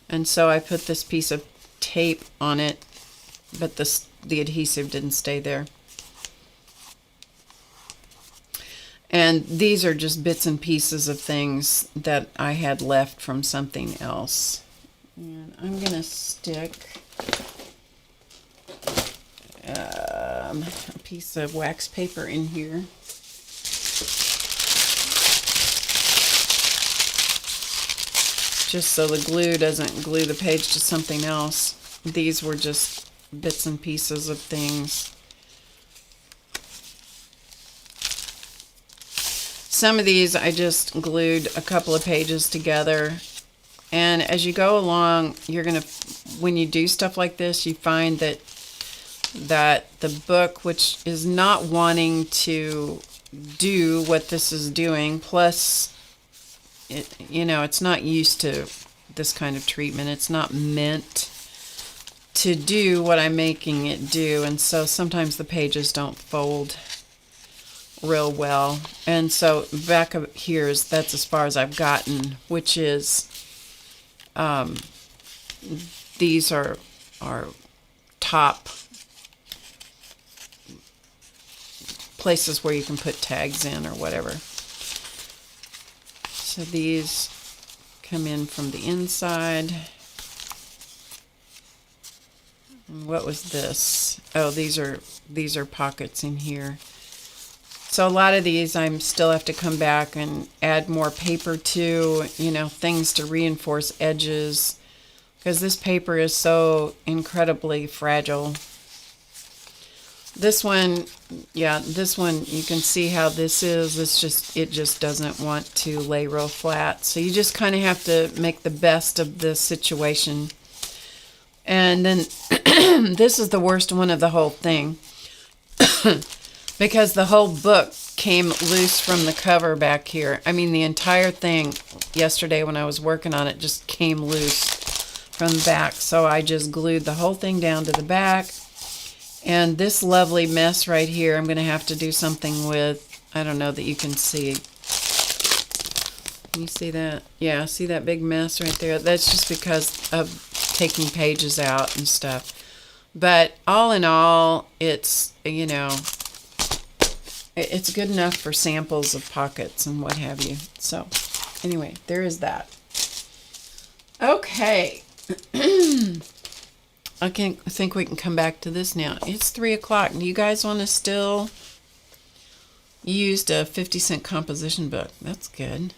And so I put this piece of tape on it, but the adhesive didn't stay there. And these are just bits and pieces of things that I had left from something else. And I'm going to stick a piece of wax paper in here. Just so the glue doesn't glue the page to something else. These were just bits and pieces of things. Some of these I just glued a couple of pages together, and as you go along, you're gonna, when you do stuff like this, you find that the book, which is not wanting to do what this is doing, plus it, you know, it's not used to this kind of treatment. It's not meant to do what I'm making it do, and so sometimes the pages don't fold real well. And so back up here that's as far as I've gotten, which is these are top places where you can put tags in or whatever. So these come in from the inside. And what was this? Oh, these are pockets in here. So a lot of these I still have to come back and add more paper to, you know, things to reinforce edges, because this paper is so incredibly fragile. This one, yeah, this one, you can see how this is. It just doesn't want to lay real flat. So you just kind of have to make the best of the situation. And then this is the worst one of the whole thing. Because the whole book came loose from the cover back here. I mean, the entire thing yesterday when I was working on it just came loose from the back. So I just glued the whole thing down to the back. And this lovely mess right here, I'm going to have to do something with. I don't know that you can see. Can you see that? Yeah, see that big mess right there? That's just because of taking pages out and stuff. But all in all, it's, you know, it's good enough for samples of pockets and what have you. So anyway, there is that. Okay. I think we can come back to this now. It's 3 o'clock. Do you guys want to still use a 50-cent composition book? That's good.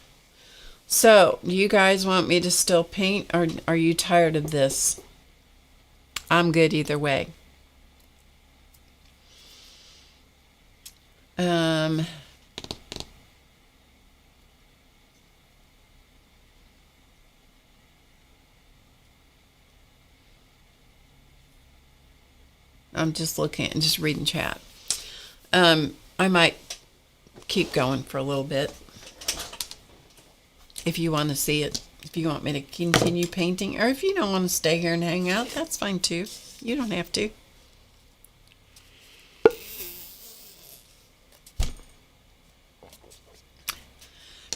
So, do you guys want me to still paint, or are you tired of this? I'm good either way. I'm just looking, just reading chat. I might keep going for a little bit. If you want to see it, if you want me to continue painting, or if you don't want to stay here and hang out, that's fine too. You don't have to.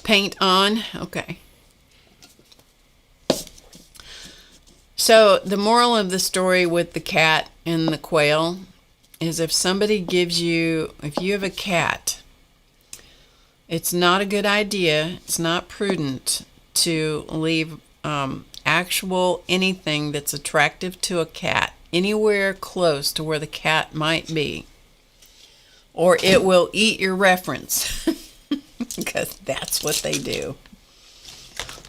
Paint on. Okay. So the moral of the story with the cat and the quail is if somebody gives you, if you have a cat, it's not a good idea, it's not prudent to leave actual anything that's attractive to a cat anywhere close to where the cat might be, or it will eat your reference. Because that's what they do.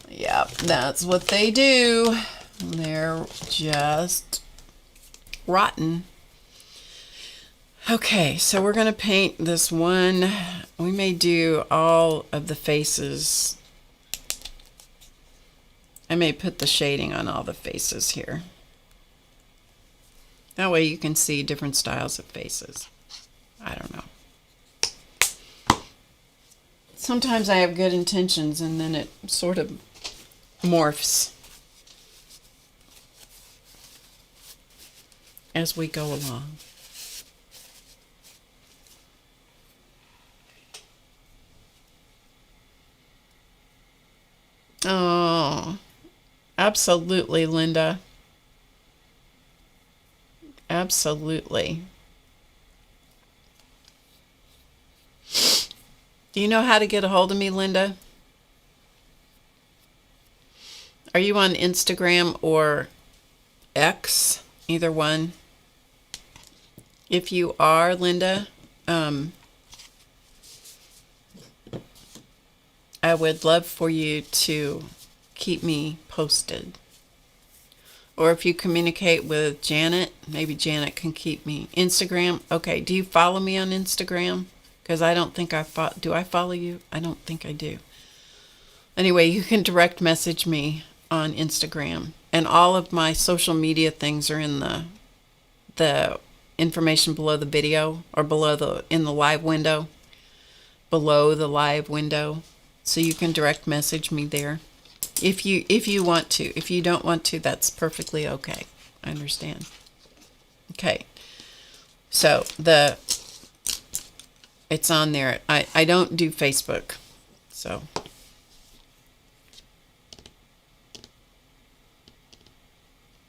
Yep, that's what they do. They're just rotten. Okay, so we're going to paint this one. We may do all of the faces. I may put the shading on all the faces here. That way you can see different styles of faces. I don't know. Sometimes I have good intentions and then it sort of morphs as we go along. Oh, absolutely, Linda. Absolutely. Do you know how to get a hold of me, Linda? Are you on Instagram or X? Either one. If you are, Linda, I would love for you to keep me posted. Or if you communicate with Janet, maybe Janet can keep me. Instagram, okay. Do you follow me on Instagram? Because I don't think do I follow you? I don't think I do. Anyway, you can direct message me on Instagram. And all of my social media things are in the information below the video, or in the live window. Below the live window. So you can direct message me there. If you want to. If you don't want to, that's perfectly okay. I understand. Okay. So it's on there. I don't do Facebook. So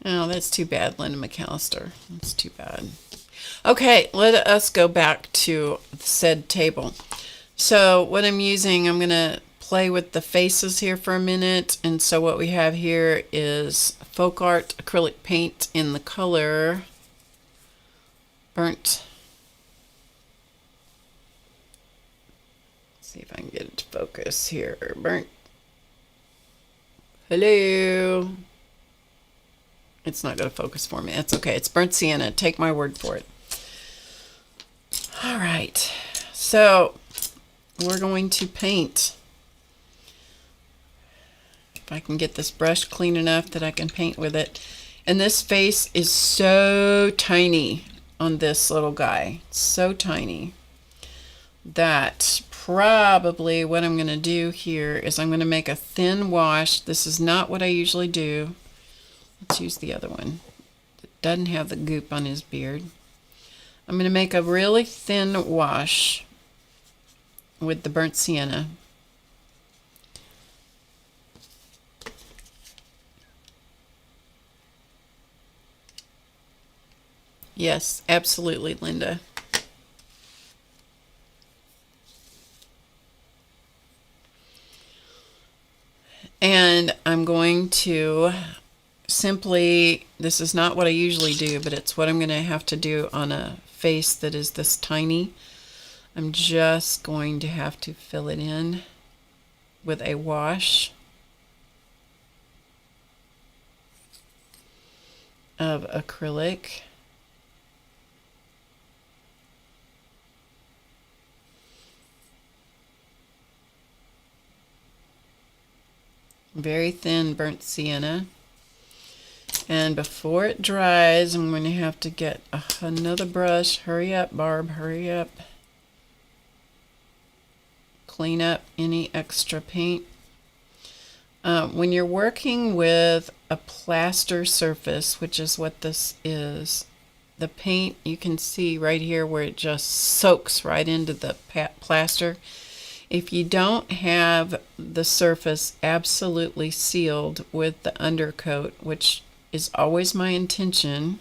oh, that's too bad, Linda McAllister. That's too bad. Okay, let us go back to the said table. So what I'm using, I'm going to play with the faces here for a minute. And so what we have here is Folk Art acrylic paint in the color Burnt. See if I can get it to focus here. Burnt. Hello. It's not going to focus for me. That's okay. It's Burnt Sienna. Take my word for it. All right. So we're going to paint. If I can get this brush clean enough that I can paint with it. And this face is so tiny on this little guy. So tiny that probably what I'm going to do here is I'm going to make a thin wash. This is not what I usually do. Let's use the other one. It doesn't have the goop on his beard. I'm going to make a really thin wash with the Burnt Sienna. Yes, absolutely, Linda. And I'm going to simply, this is not what I usually do, but it's what I'm going to have to do on a face that is this tiny. I'm just going to have to fill it in with a wash of acrylic. Very thin Burnt Sienna. And before it dries, I'm going to have to get another brush. Hurry up, Barb, hurry up. Clean up any extra paint. When you're working with a plaster surface, which is what this is, the paint, you can see right here where it just soaks right into the plaster. If you don't have the surface absolutely sealed with the undercoat, which is always my intention,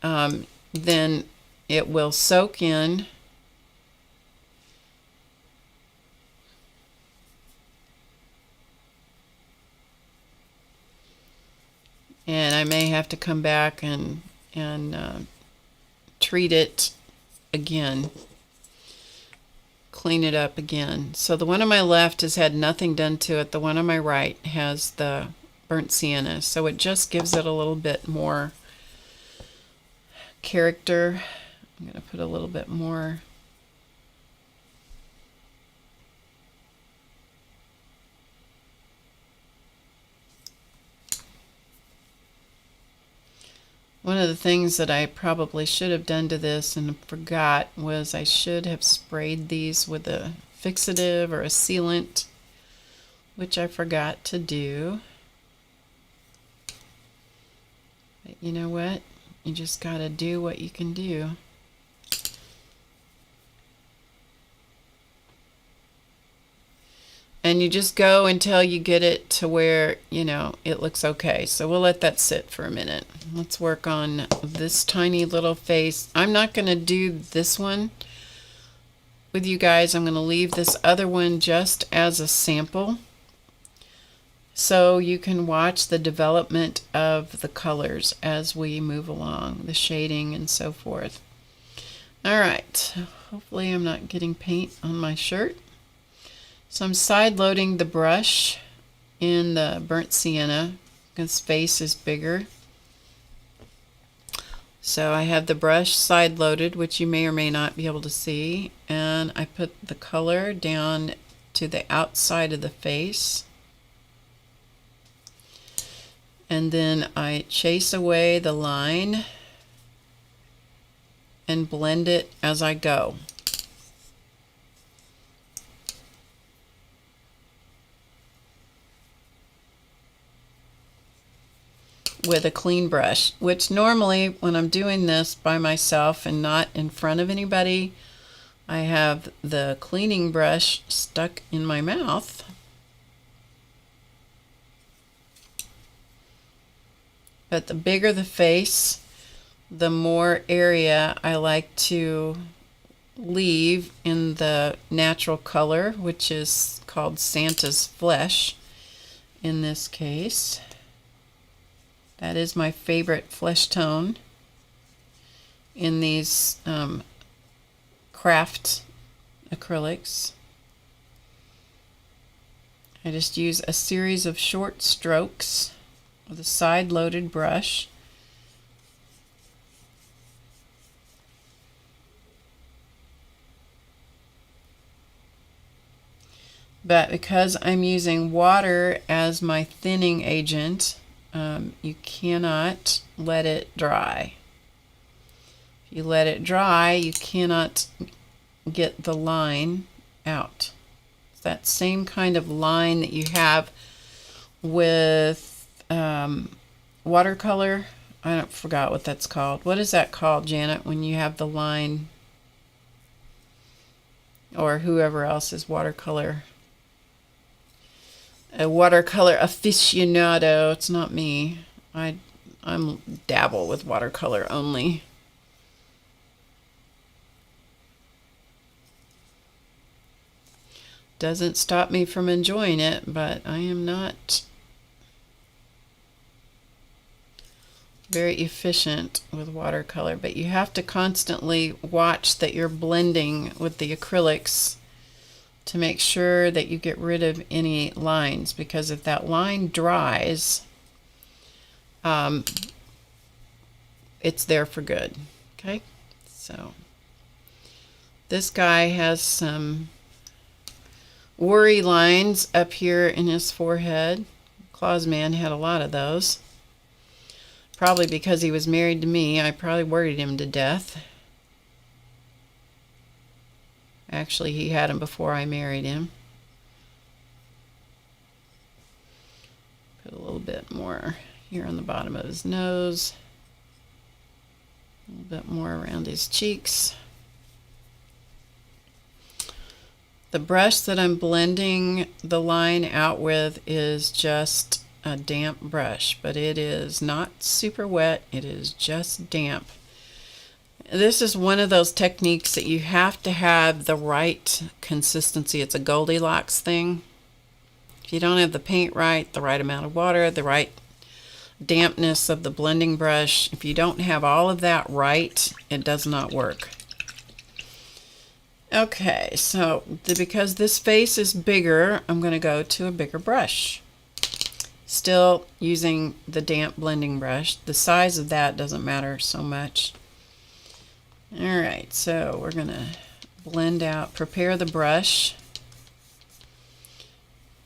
then it will soak in. And I may have to come back and treat it again, clean it up again. So the one on my left has had nothing done to it. The one on my right has the burnt sienna. So it just gives it a little bit more character. I'm going to put a little bit more. One of the things that I probably should have done to this and forgot was I should have sprayed these with a fixative or a sealant, which I forgot to do. But you know what? You just gotta do what you can do. And you just go until you get it to where, you know, it looks okay. So we'll let that sit for a minute. Let's work on this tiny little face. I'm not going to do this one with you guys. I'm going to leave this other one just as a sample, so you can watch the development of the colors as we move along, the shading and so forth. All right. Hopefully I'm not getting paint on my shirt. So I'm side loading the brush in the burnt sienna. This face is bigger. So I have the brush side loaded, which you may or may not be able to see, and I put the color down to the outside of the face. And then I chase away the line and blend it as I go. With a clean brush, which normally when I'm doing this by myself and not in front of anybody, I have the cleaning brush stuck in my mouth. But the bigger the face, the more area I like to leave in the natural color, which is called Santa's flesh in this case. That is my favorite flesh tone in these craft acrylics. I just use a series of short strokes with a side-loaded brush. But because I'm using water as my thinning agent, you cannot let it dry. If you let it dry, you cannot get the line out. It's that same kind of line that you have with watercolor. I forgot what that's called. What is that called, Janet, when you have the line, or whoever else is watercolor? A watercolor aficionado. It's not me. I'm dabble with watercolor only. Doesn't stop me from enjoying it, but I am not very efficient with watercolor. But you have to constantly watch that you're blending with the acrylics to make sure that you get rid of any lines, because if that line dries, it's there for good. Okay, so this guy has some worry lines up here in his forehead. Claus man had a lot of those. Probably because he was married to me. I probably worried him to death. Actually, he had them before I married him. Put a little bit more here on the bottom of his nose. A little bit more around his cheeks. The brush that I'm blending the line out with is just a damp brush, but it is not super wet. It is just damp. This is one of those techniques that you have to have the right consistency. It's a Goldilocks thing. If you don't have the paint right, the right amount of water, the right dampness of the blending brush, if you don't have all of that right, it does not work. Okay, so because this face is bigger, I'm going to go to a bigger brush. Still using the damp blending brush. The size of that doesn't matter so much. Alright, so we're going to blend out, prepare the brush.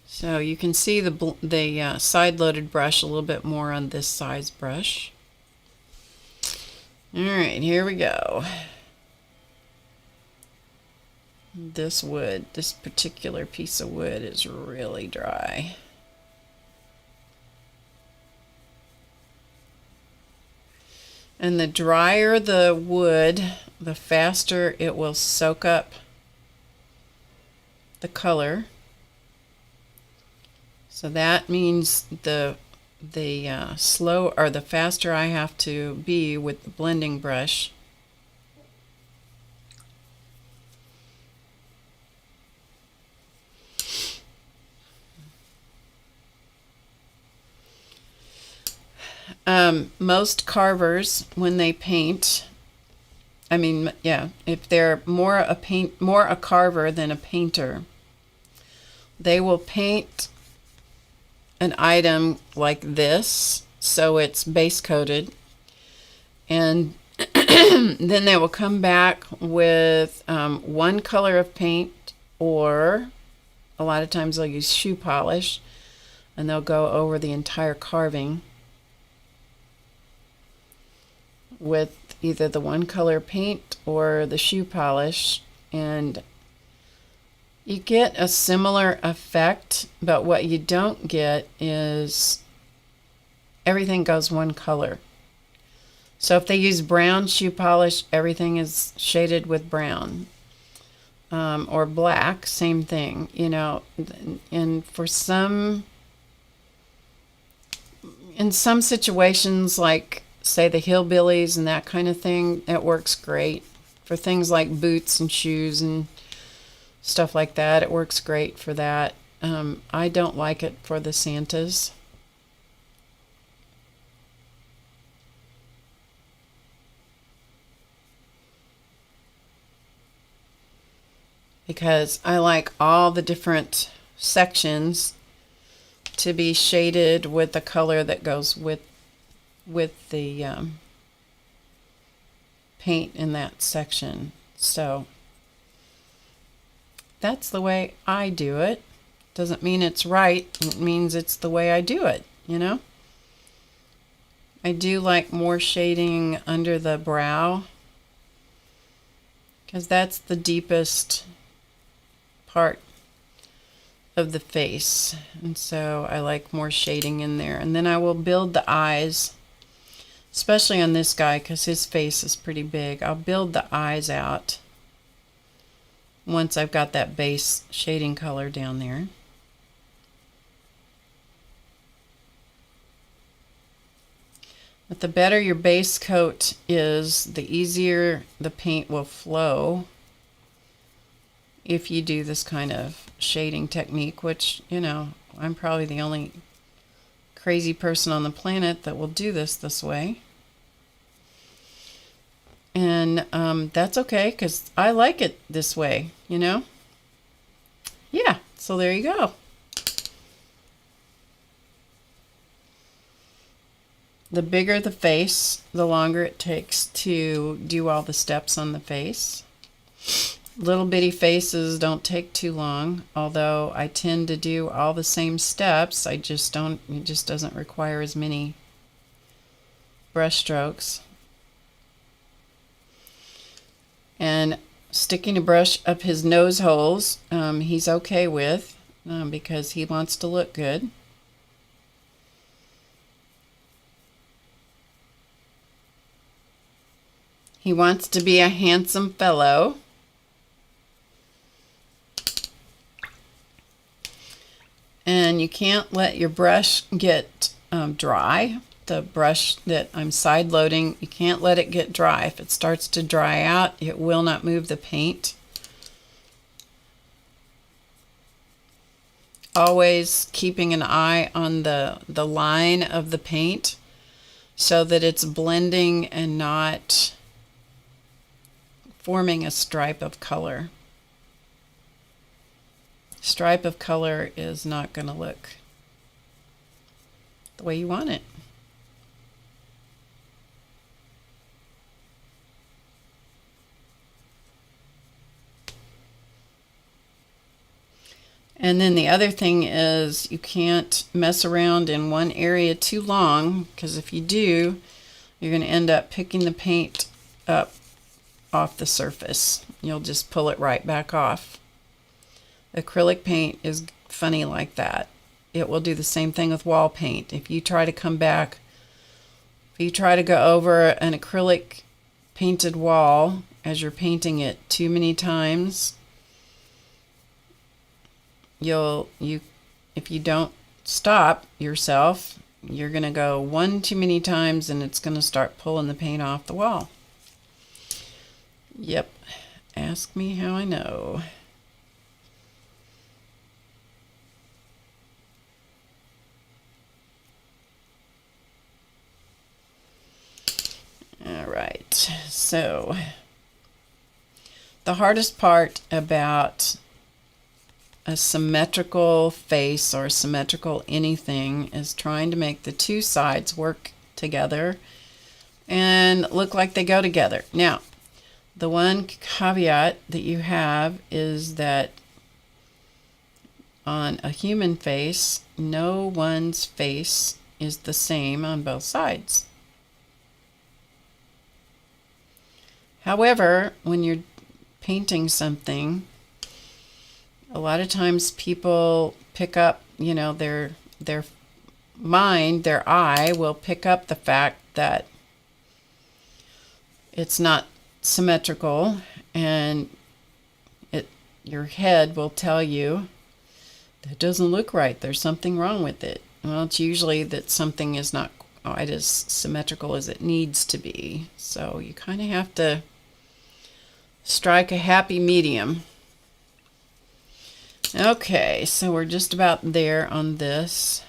So you can see the side-loaded brush a little bit more on this size brush. Alright, here we go. This wood, this particular piece of wood is really dry. And the drier the wood, the faster it will soak up the color. So that means the slow or the faster I have to be with the blending brush. Most carvers, when they paint, if they're more a carver than a painter, they will paint an item like this, so it's base coated, and then they will come back with one color of paint, or a lot of times they'll use shoe polish, and they'll go over the entire carving with either the one color paint or the shoe polish, and you get a similar effect, but what you don't get is everything goes one color. So if they use brown shoe polish, everything is shaded with brown, or black, same thing, you know. And in some situations, like say the hillbillies and that kind of thing, it works great. For things like boots and shoes and stuff like that, it works great for that. I don't like it for the Santas. Because I like all the different sections to be shaded with the color that goes with the paint in that section. So that's the way I do it. Doesn't mean it's right. It means it's the way I do it, you know. I do like more shading under the brow, because that's the deepest part of the face, and so I like more shading in there. And then I will build the eyes, especially on this guy because his face is pretty big. I'll build the eyes out once I've got that base shading color down there. But the better your base coat is, the easier the paint will flow if you do this kind of shading technique, which, you know, I'm probably the only crazy person on the planet that will do this way. And that's okay, because I like it this way, you know? Yeah, so there you go. The bigger the face, the longer it takes to do all the steps on the face. Little bitty faces don't take too long, although I tend to do all the same steps. It just doesn't require as many brush strokes. And sticking a brush up his nose holes, he's okay with, because he wants to look good. He wants to be a handsome fellow. And you can't let your brush get dry. The brush that I'm side loading, you can't let it get dry. If it starts to dry out, it will not move the paint. Always keeping an eye on the line of the paint so that it's blending and not forming a stripe of color. Stripe of color is not going to look the way you want it. And then the other thing is you can't mess around in one area too long, because if you do, you're going to end up picking the paint up off the surface. You'll just pull it right back off. Acrylic paint is funny like that. It will do the same thing with wall paint. If you try to go over an acrylic painted wall as you're painting it too many times, if you don't stop yourself, you're going to go one too many times and it's going to start pulling the paint off the wall. Yep. Ask me how I know. All right. So the hardest part about a symmetrical face or symmetrical anything is trying to make the two sides work together and look like they go together. Now, the one caveat that you have is that on a human face, no one's face is the same on both sides. However, when you're painting something, a lot of times people pick up, their mind, their eye will pick up the fact that it's not symmetrical, and your head will tell you that doesn't look right. There's something wrong with it. Well, it's usually that something is not quite as symmetrical as it needs to be. So you kind of have to strike a happy medium. Okay, so we're just about there on this.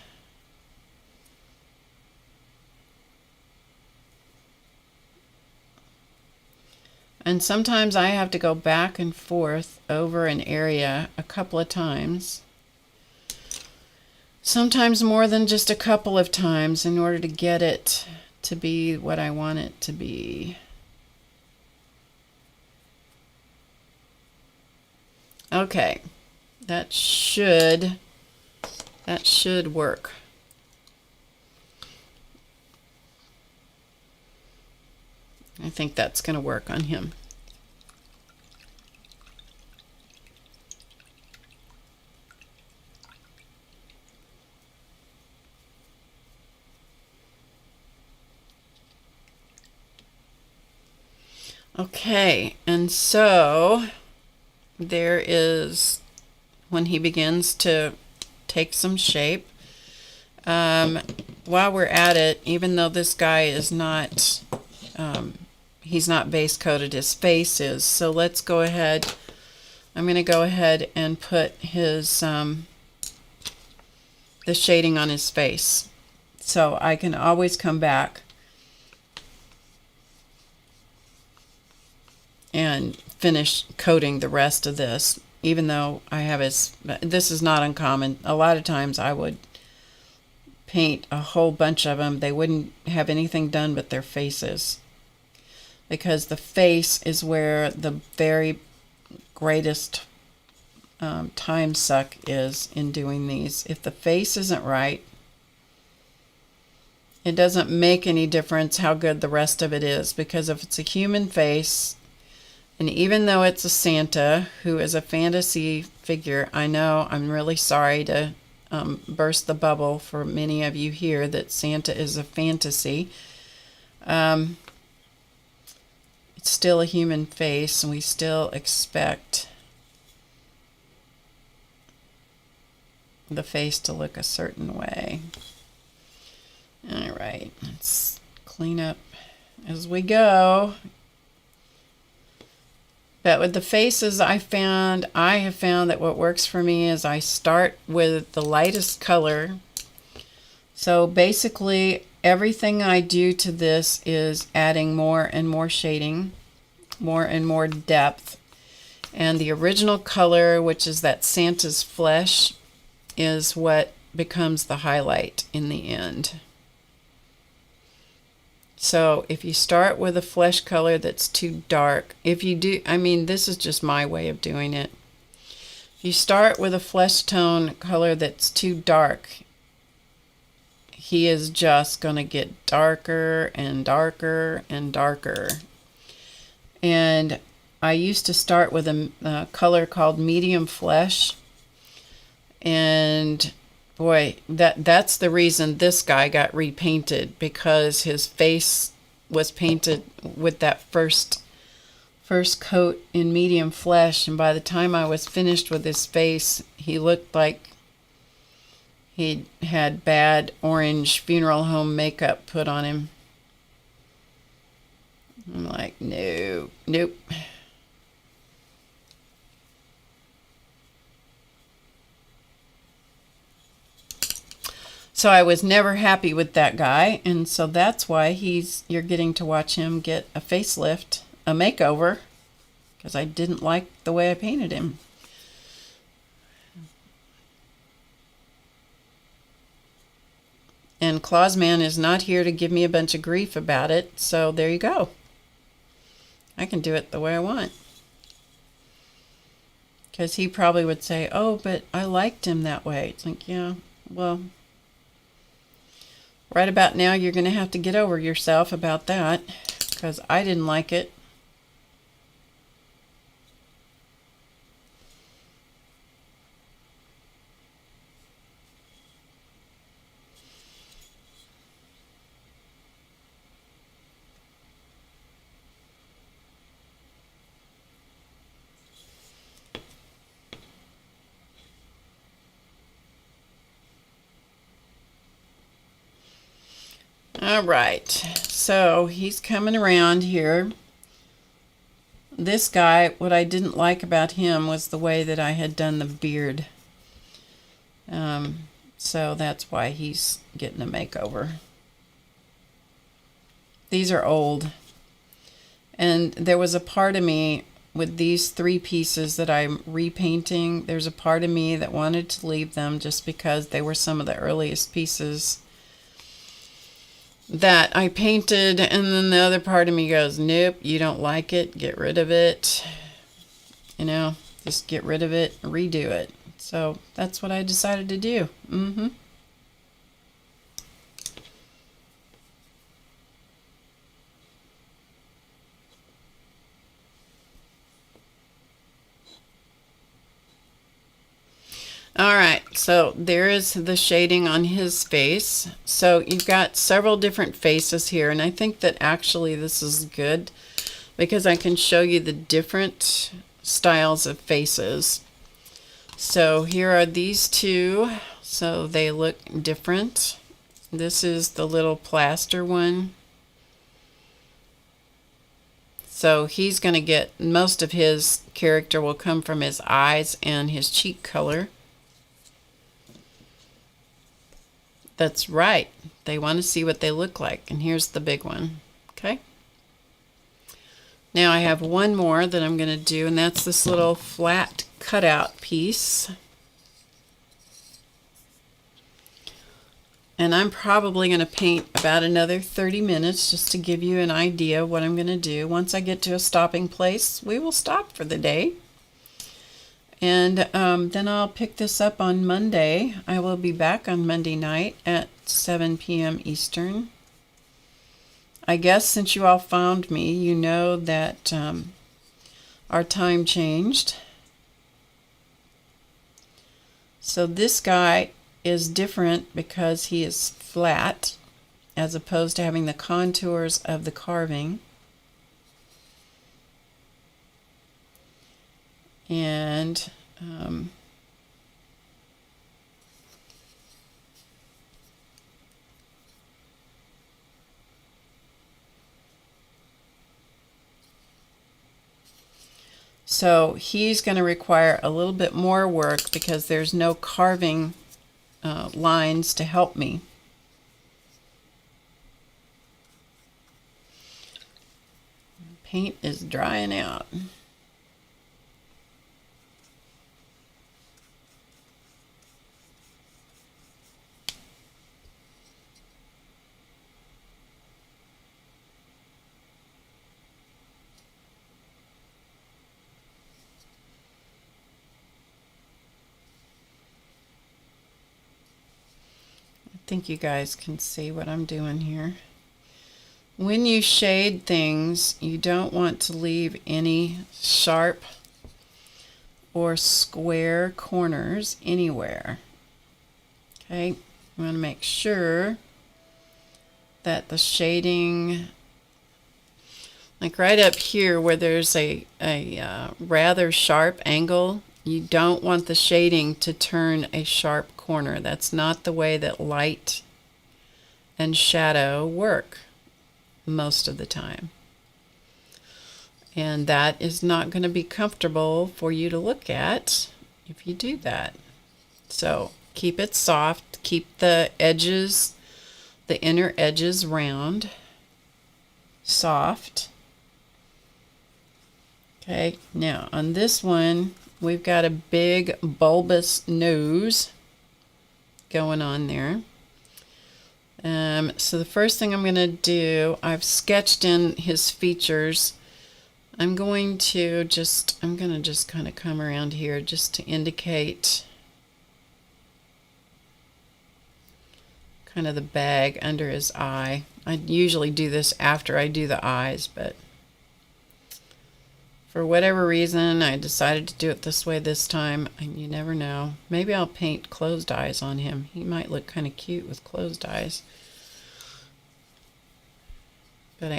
And sometimes I have to go back and forth over an area a couple of times. Sometimes more than just a couple of times in order to get it to be what I want it to be. Okay, that should work. I think that's going to work on him. Okay, and so there is when he begins to take some shape. While we're at it, even though this guy is not, he's not base coated, his face is. So let's go ahead. I'm going to go ahead and put his the shading on his face, so I can always come back and finish coating the rest of this. Even though I have this is not uncommon. A lot of times I would paint a whole bunch of them. They wouldn't have anything done but their faces, because the face is where the very greatest time suck is in doing these. If the face isn't right, it doesn't make any difference how good the rest of it is, because if it's a human face, and even though it's a Santa who is a fantasy figure, I know I'm really sorry to burst the bubble for many of you here that Santa is a fantasy. It's still a human face, and we still expect the face to look a certain way. All right, let's clean up as we go. But with the faces, I have found that what works for me is I start with the lightest color. So basically, everything I do to this is adding more and more shading, more and more depth. And the original color, which is that Santa's flesh, is what becomes the highlight in the end. So if you start with a flesh color that's too dark, if you do, I mean, this is just my way of doing it. If you start with a flesh tone color that's too dark, he is just going to get darker and darker and darker. And I used to start with a color called medium flesh. And boy, that's the reason this guy got repainted, because his face was painted with that first coat in medium flesh, and by the time I was finished with his face, he looked like he had bad orange funeral home makeup put on him. I'm like, no, nope. So I was never happy with that guy, and so that's why you're getting to watch him get a facelift, a makeover, because I didn't like the way I painted him. And Clausman is not here to give me a bunch of grief about it, so there you go. I can do it the way I want. Because he probably would say, oh, but I liked him that way. It's like, yeah, well, right about now you're going to have to get over yourself about that, because I didn't like it. All right, so he's coming around here. This guy, what I didn't like about him was the way that I had done the beard. So that's why he's getting a makeover. These are old. And there was a part of me with these three pieces that I'm repainting. There's a part of me that wanted to leave them just because they were some of the earliest pieces that I painted, and then the other part of me goes, nope, you don't like it, get rid of it. You know, just get rid of it, redo it. So that's what I decided to do. All right, so there is the shading on his face. So you've got several different faces here, and I think that actually this is good because I can show you the different styles of faces. So here are these two, so they look different. This is the little plaster one. So he's going to get, most of his character will come from his eyes and his cheek color. That's right. They want to see what they look like. And here's the big one. Okay. Now I have one more that I'm going to do, and that's this little flat cutout piece. And I'm probably going to paint about another 30 minutes just to give you an idea of what I'm going to do. Once I get to a stopping place, we will stop for the day. And then I'll pick this up on Monday. I will be back on Monday night at 7 p.m. Eastern. I guess since you all found me, you know that our time changed. So this guy is different because he is flat as opposed to having the contours of the carving. And so he's going to require a little bit more work because there's no carving lines to help me. Paint is drying out. I think you guys can see what I'm doing here. When you shade things, you don't want to leave any sharp or square corners anywhere. Okay, I'm going to make sure that the shading, like right up here where there's a rather sharp angle, you don't want the shading to turn a sharp corner. That's not the way that light and shadow work most of the time. And that is not going to be comfortable for you to look at if you do that. So keep it soft, keep the edges, the inner edges round, soft. Okay, now on this one, we've got a big bulbous nose going on there. So the first thing I'm going to do, I've sketched in his features. I'm going to just kind of come around here just to indicate kind of the bag under his eye. I usually do this after I do the eyes, but for whatever reason, I decided to do it this way this time. You never know. Maybe I'll paint closed eyes on him. He might look kind of cute with closed eyes. But I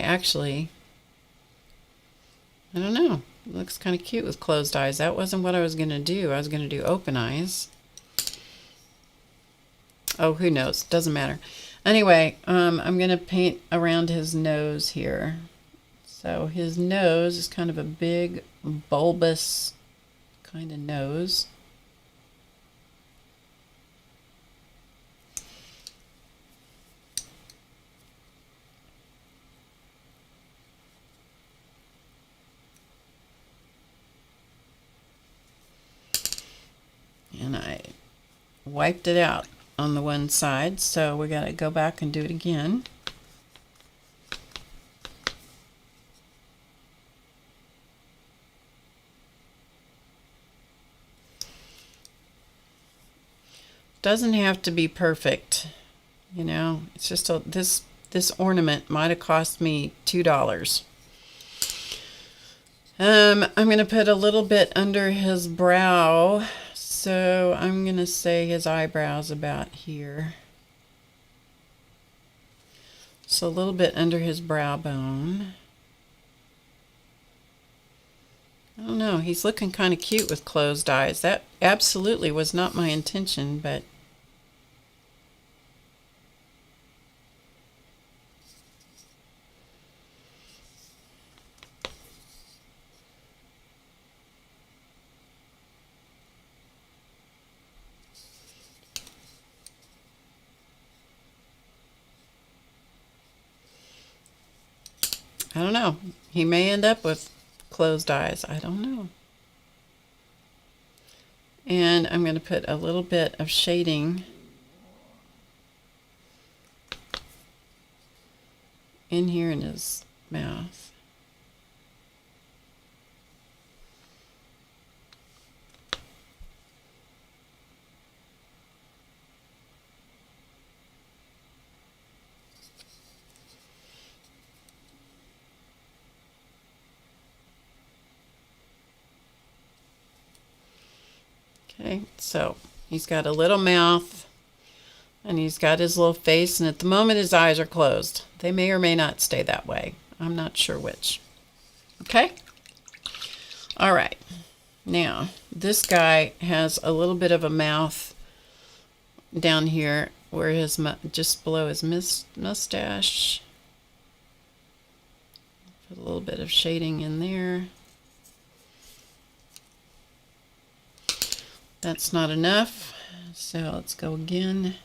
don't know. It looks kind of cute with closed eyes. That wasn't what I was going to do. I was going to do open eyes. Oh, who knows? Doesn't matter. Anyway, I'm going to paint around his nose here. So his nose is kind of a big, bulbous kind of nose. And I wiped it out on the one side, so we got to go back and do it again. Doesn't have to be perfect, you know. It's just this ornament might have cost me $2. I'm going to put a little bit under his brow. So I'm going to say his eyebrows about here. So a little bit under his brow bone. I don't know, he's looking kind of cute with closed eyes. That absolutely was not my intention, but I don't know. He may end up with closed eyes. I don't know. And I'm going to put a little bit of shading in here in his mouth. Okay, so he's got a little mouth and he's got his little face, and at the moment his eyes are closed. They may or may not stay that way. I'm not sure which. Okay? All right. Now, this guy has a little bit of a mouth down here where his just below his mustache. Put a little bit of shading in there. That's not enough, so let's go again.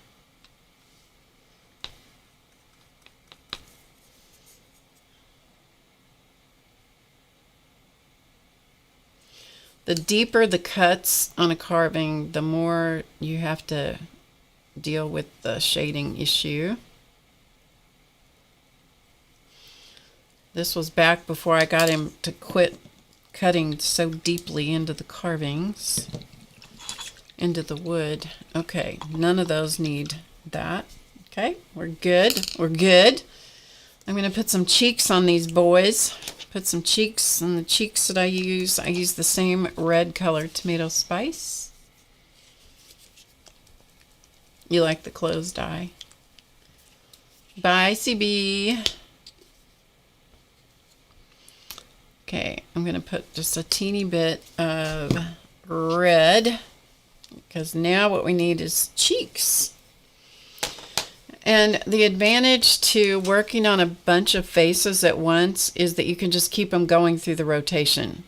The deeper the cuts on a carving, the more you have to deal with the shading issue. This was back before I got him to quit cutting so deeply into the carvings, into the wood. Okay, none of those need that. Okay, we're good. We're good. I'm going to put some cheeks on these boys. Put some cheeks on the cheeks that I use. I use the same red color tomato spice. You like the closed eye? Bye, CB. Okay, I'm going to put just a teeny bit of red, because now what we need is cheeks. And the advantage to working on a bunch of faces at once is that you can just keep them going through the rotation.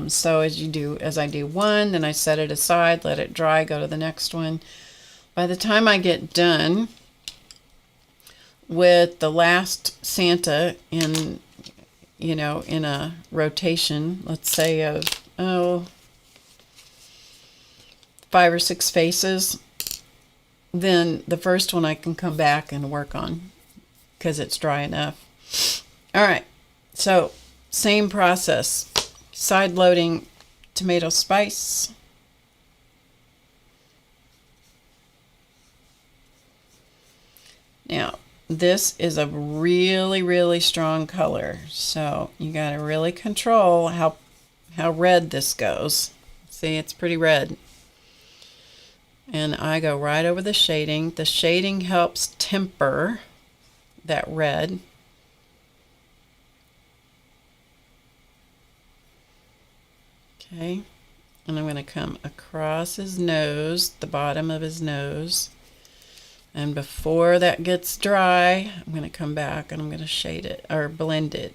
So as I do one, then I set it aside, let it dry, go to the next one. By the time I get done with the last Santa in a rotation, let's say of 5 or 6 faces, then the first one I can come back and work on because it's dry enough. All right, so same process. Side loading tomato spice. Now, this is a really, really strong color, so you got to really control how red this goes. See, it's pretty red. And I go right over the shading. The shading helps temper that red. Okay, and I'm going to come across his nose, the bottom of his nose. And before that gets dry, I'm going to come back and I'm going to shade it or blend it.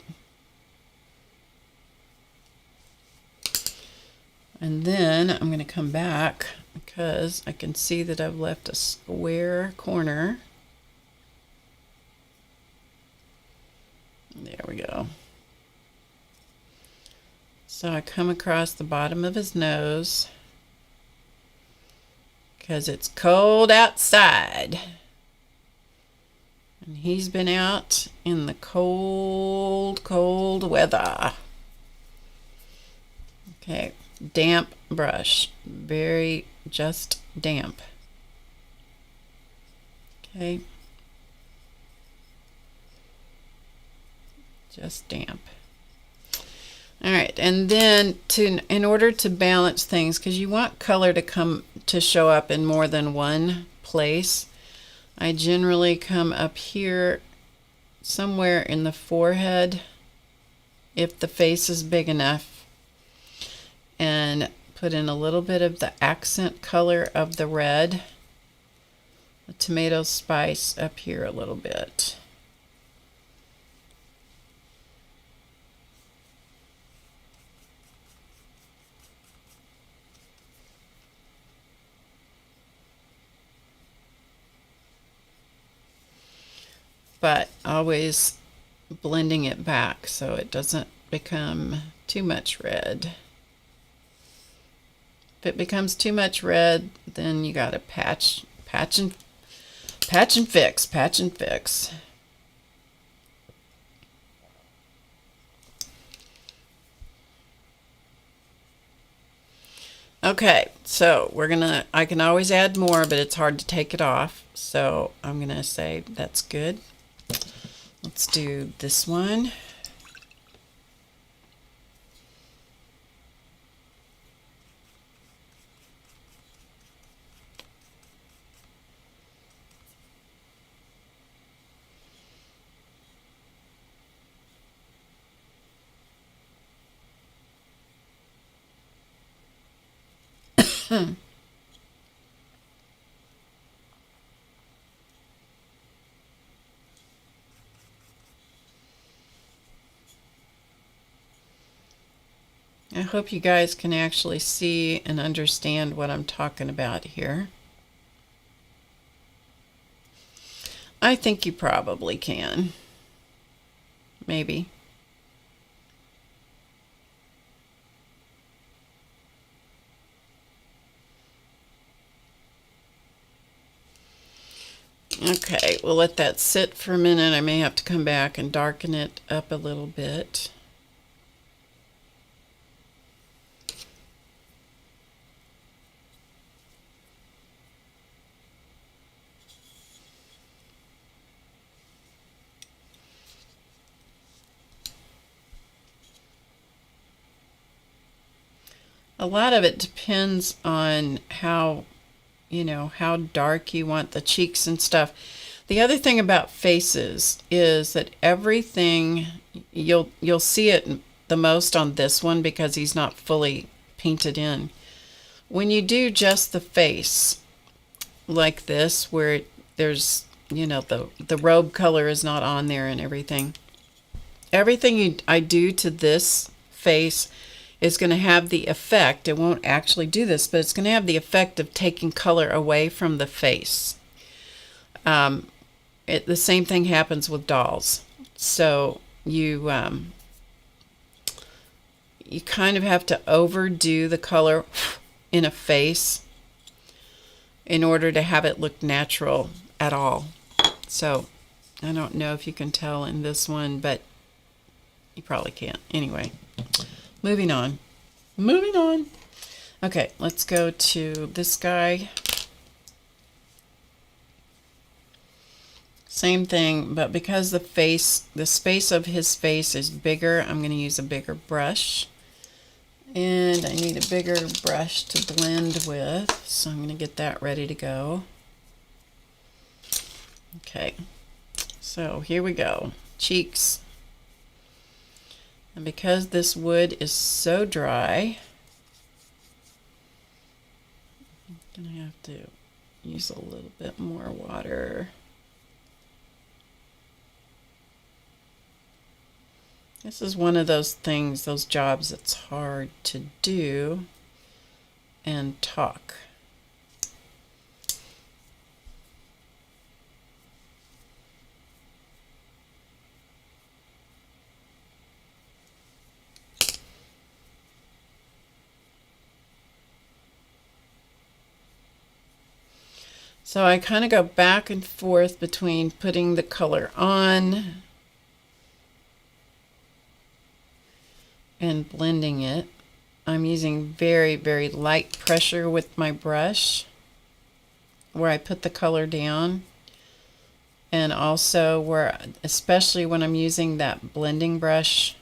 And then I'm going to come back because I can see that I've left a square corner. There we go. So I come across the bottom of his nose because it's cold outside. And he's been out in the cold, cold weather. Okay, damp brush. Very just damp. Okay. Just damp. All right, and then in order to balance things, because you want color to show up in more than one place, I generally come up here somewhere in the forehead if the face is big enough, and put in a little bit of the accent color of the red, the tomato spice up here a little bit. But always blending it back so it doesn't become too much red. If it becomes too much red, then you gotta patch and fix. Okay, so I can always add more, but it's hard to take it off. So I'm gonna say that's good. Let's do this one. I hope you guys can actually see and understand what I'm talking about here. I think you probably can. Maybe. Okay, we'll let that sit for a minute. I may have to come back and darken it up a little bit. A lot of it depends on how, how dark you want the cheeks and stuff. The other thing about faces is that everything, you'll see it the most on this one because he's not fully painted in. When you do just the face like this, where there's, the robe color is not on there and everything. Everything I do to this face is going to have the effect, it won't actually do this, but it's going to have the effect of taking color away from the face. The same thing happens with dolls. So you kind of have to overdo the color in a face in order to have it look natural at all. So I don't know if you can tell in this one, but you probably can't. Anyway. Moving on. Okay, let's go to this guy. Same thing, but because the space of his face is bigger, I'm going to use a bigger brush. And I need a bigger brush to blend with, so I'm going to get that ready to go. Okay, so here we go. Cheeks. And because this wood is so dry, I'm going to have to use a little bit more water. This is one of those things, those jobs that's hard to do and talk. So I kind of go back and forth between putting the color on and blending it. I'm using very, very light pressure with my brush where I put the color down, and also where, especially when I'm using that blending brush,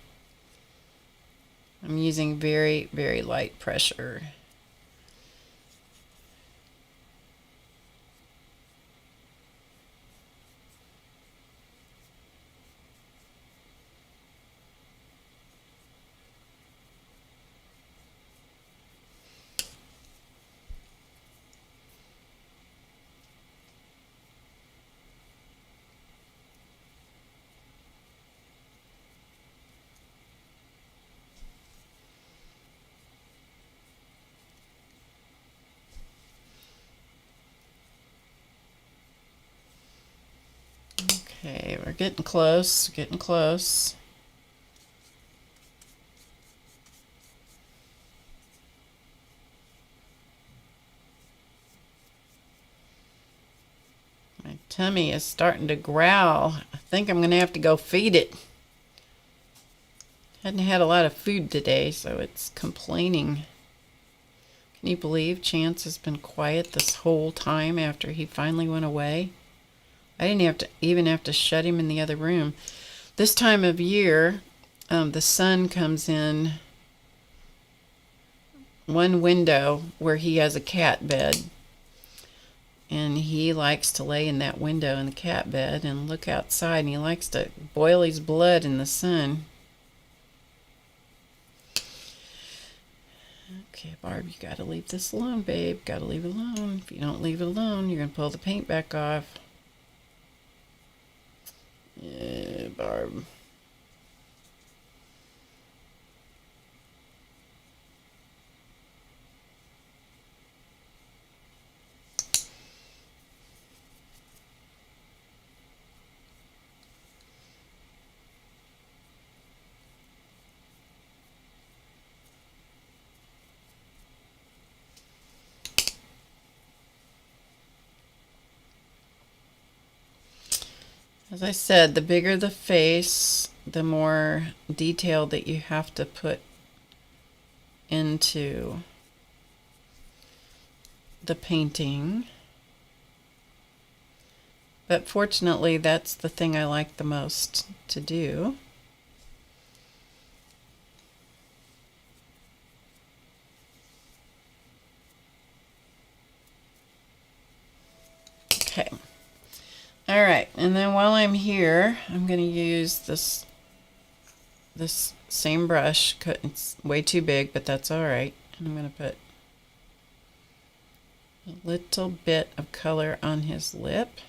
I'm using very, very light pressure. Okay, we're getting close, getting close. My tummy is starting to growl. I think I'm going to have to go feed it. Hadn't had a lot of food today, so it's complaining. Can you believe Chance has been quiet this whole time after he finally went away? I didn't even have to shut him in the other room. This time of year, the sun comes in one window where he has a cat bed. And he likes to lay in that window in the cat bed and look outside, and he likes to boil his blood in the sun. Okay, Barb, you gotta leave this alone, babe. Gotta leave it alone. If you don't leave it alone, you're gonna pull the paint back off. Yeah, Barb. As I said, the bigger the face, the more detail that you have to put into the painting. But fortunately, that's the thing I like the most to do. Okay. All right, and then while I'm here, I'm going to use this same brush. It's way too big, but that's all right. And I'm going to put a little bit of color on his lip,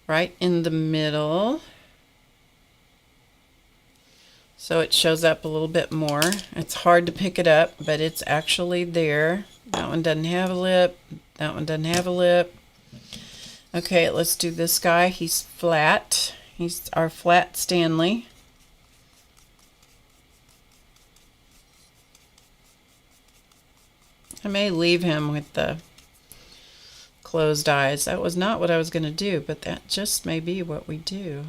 right in the middle, so it shows up a little bit more. It's hard to pick it up, but it's actually there. That one doesn't have a lip. That one doesn't have a lip. Okay, let's do this guy. He's flat. He's our flat Stanley. I may leave him with the closed eyes. That was not what I was going to do, but that just may be what we do.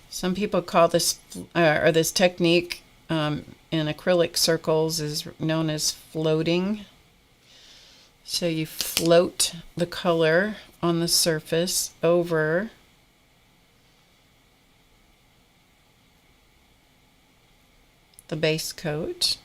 Some people call this, or this technique in acrylic circles is known as floating. So you float the color on the surface over the base coat.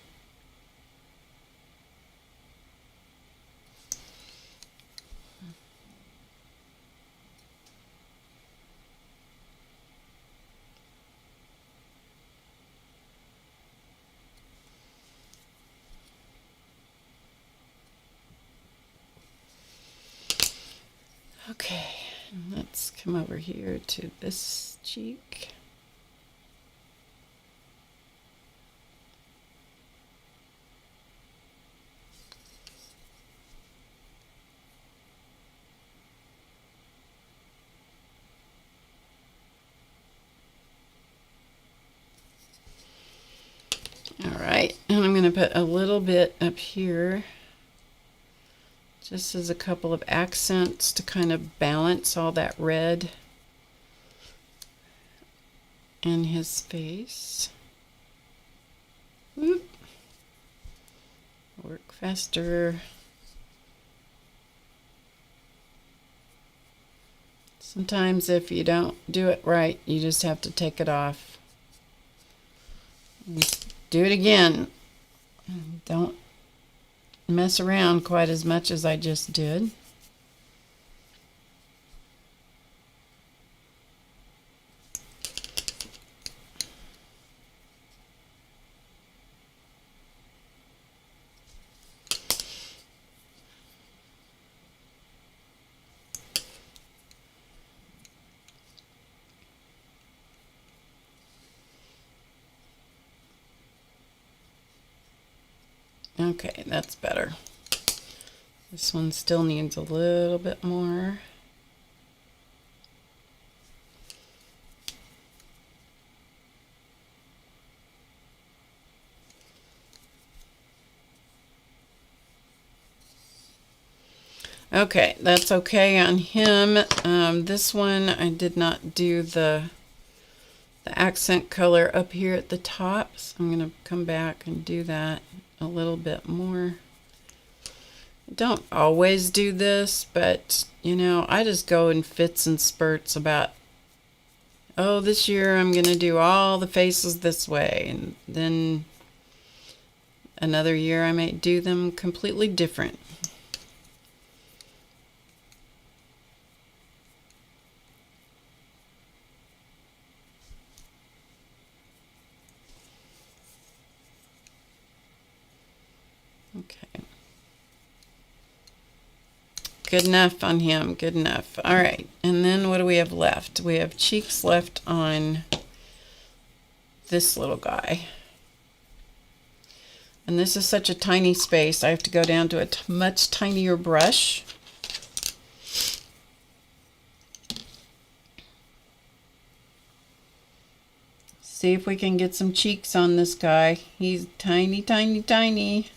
Okay, let's come over here to this cheek. All right, and I'm going to put a little bit up here, just as a couple of accents to kind of balance all that red in his face. Whoop. Work faster. Sometimes if you don't do it right, you just have to take it off. Do it again. Don't mess around quite as much as I just did. Okay, that's better. This one still needs a little bit more. Okay, that's okay on him. This one I did not do the accent color up here at the top, so I'm going to come back and do that a little bit more. I don't always do this, but you know, I just go in fits and spurts about, oh, this year I'm going to do all the faces this way, and then another year I might do them completely different. Okay. Good enough on him. Good enough. All right. And then what do we have left? We have cheeks left on this little guy. And this is such a tiny space. I have to go down to a much tinier brush. See if we can get some cheeks on this guy. He's tiny, tiny, tiny.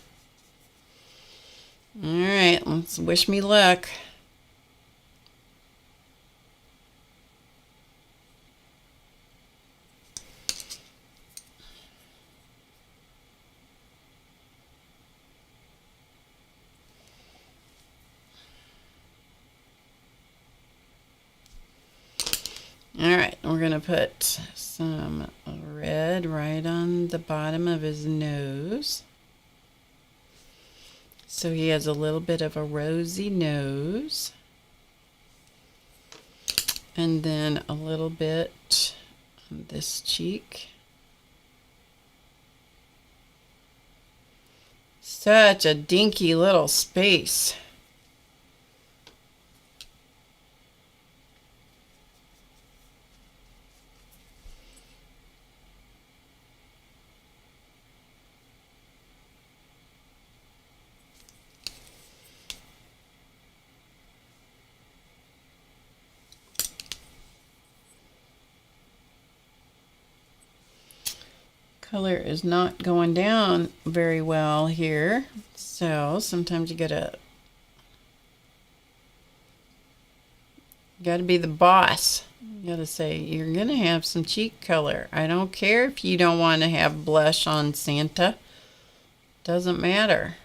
All right, let's wish me luck. All right, we're going to put some red right on the bottom of his nose. So he has a little bit of a rosy nose. And then a little bit on this cheek. Such a dinky little space. Color is not going down very well here, so sometimes you gotta be the boss. You gotta say you're gonna have some cheek color. I don't care if you don't want to have blush on Santa. Doesn't matter.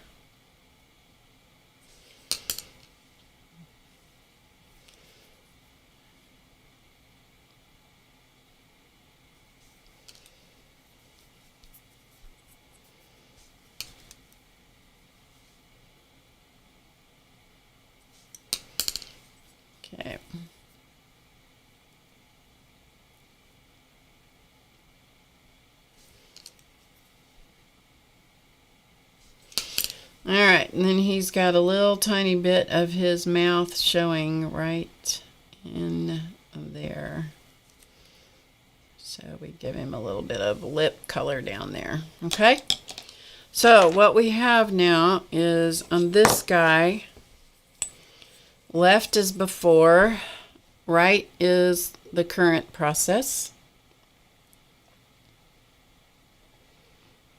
Okay. All right, and then he's got a little tiny bit of his mouth showing right in there. So we give him a little bit of lip color down there. Okay? So what we have now is on this guy, left is before, right is the current process.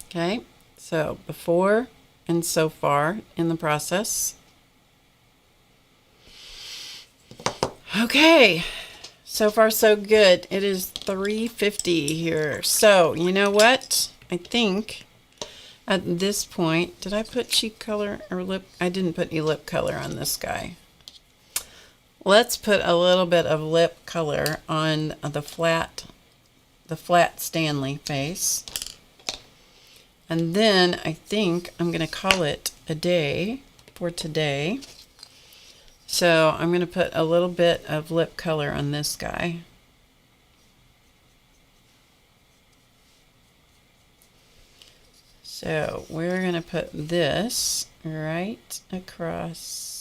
Okay, so before and so far in the process. Okay, so far so good. It is 3:50 here. So you know what? I think at this point, did I put cheek color or lip? I didn't put any lip color on this guy. Let's put a little bit of lip color on the flat Stanley face. And then I think I'm going to call it a day for today. So I'm going to put a little bit of lip color on this guy. So we're going to put this right across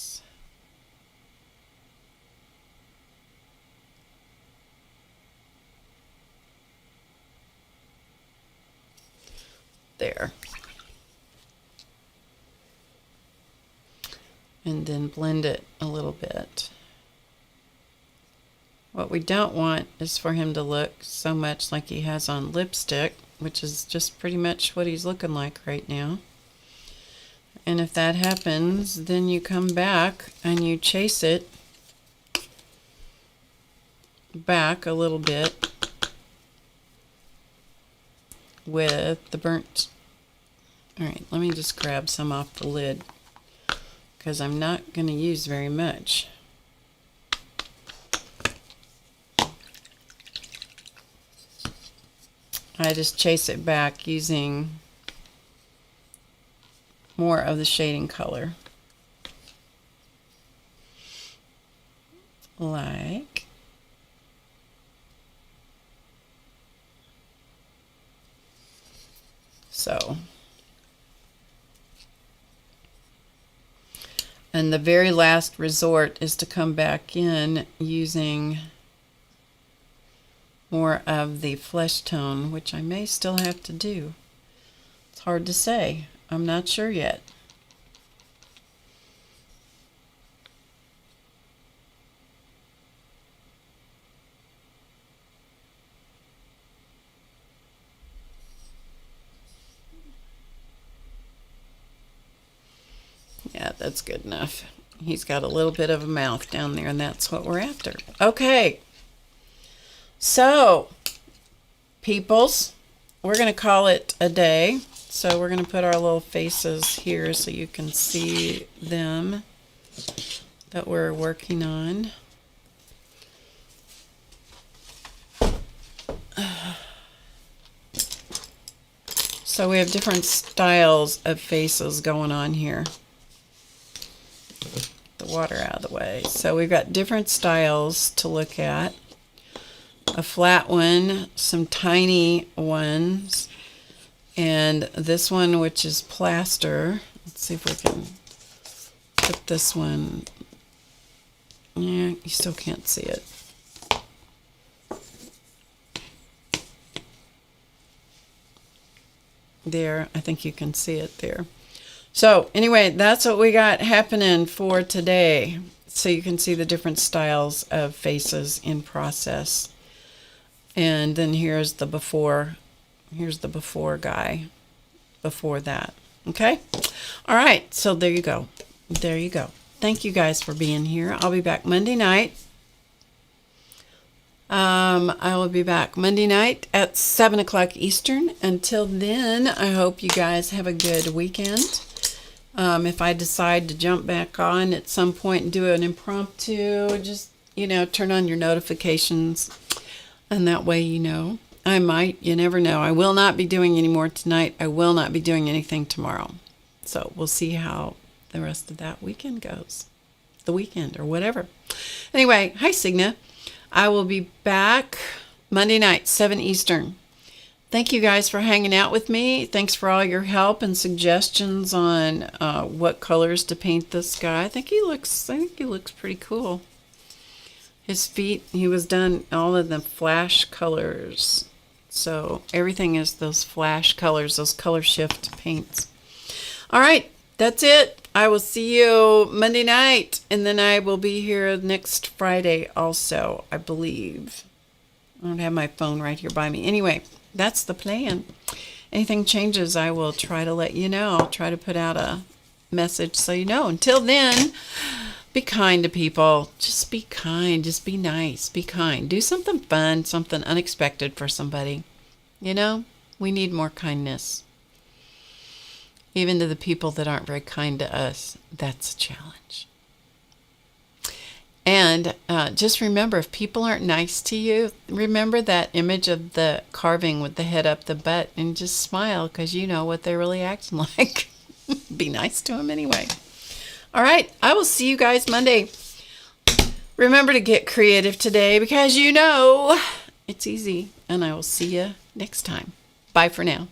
there. And then blend it a little bit. What we don't want is for him to look so much like he has on lipstick, which is just pretty much what he's looking like right now. And if that happens, then you come back and you chase it back a little bit with the burnt. All right, let me just grab some off the lid because I'm not going to use very much. I just chase it back using more of the shading color. Like so. And the very last resort is to come back in using more of the flesh tone, which I may still have to do. It's hard to say. I'm not sure yet. Yeah, that's good enough. He's got a little bit of a mouth down there, and that's what we're after. Okay. So, peoples, we're going to call it a day. So we're going to put our little faces here so you can see them that we're working on. So we have different styles of faces going on here. The water out of the way. So we've got different styles to look at. A flat one, some tiny ones, and this one, which is plaster. Let's see if we can put this one. Yeah, you still can't see it. There, I think you can see it there. So anyway, that's what we got happening for today. So you can see the different styles of faces in process. And then here's the before. Here's the before guy. Before that. Okay? All right. So there you go. There you go. Thank you guys for being here. I'll be back Monday night. I will be back Monday night at 7 o'clock Eastern. Until then, I hope you guys have a good weekend. If I decide to jump back on at some point and do an impromptu, just, turn on your notifications. And that way, I might, you never know. I will not be doing any more tonight. I will not be doing anything tomorrow. So we'll see how the rest of that weekend goes. The weekend or whatever. Anyway, hi Signa. I will be back Monday night, 7 Eastern. Thank you guys for hanging out with me. Thanks for all your help and suggestions on what colors to paint this guy. I think he looks pretty cool. His feet, he was done all of the flash colors. So everything is those flash colors, those color shift paints. All right, that's it. I will see you Monday night, and then I will be here next Friday also, I believe. I don't have my phone right here by me. Anyway, that's the plan. Anything changes, I will try to let you know. I'll try to put out a message so you know. Until then, be kind to people. Just be kind. Just be nice. Be kind. Do something fun, something unexpected for somebody. We need more kindness. Even to the people that aren't very kind to us. That's a challenge. And just remember, if people aren't nice to you, remember that image of the carving with the head up the butt and just smile because you know what they're really acting like. Be nice to them anyway. All right, I will see you guys Monday. Remember to get creative today because it's easy. And I will see you next time. Bye for now.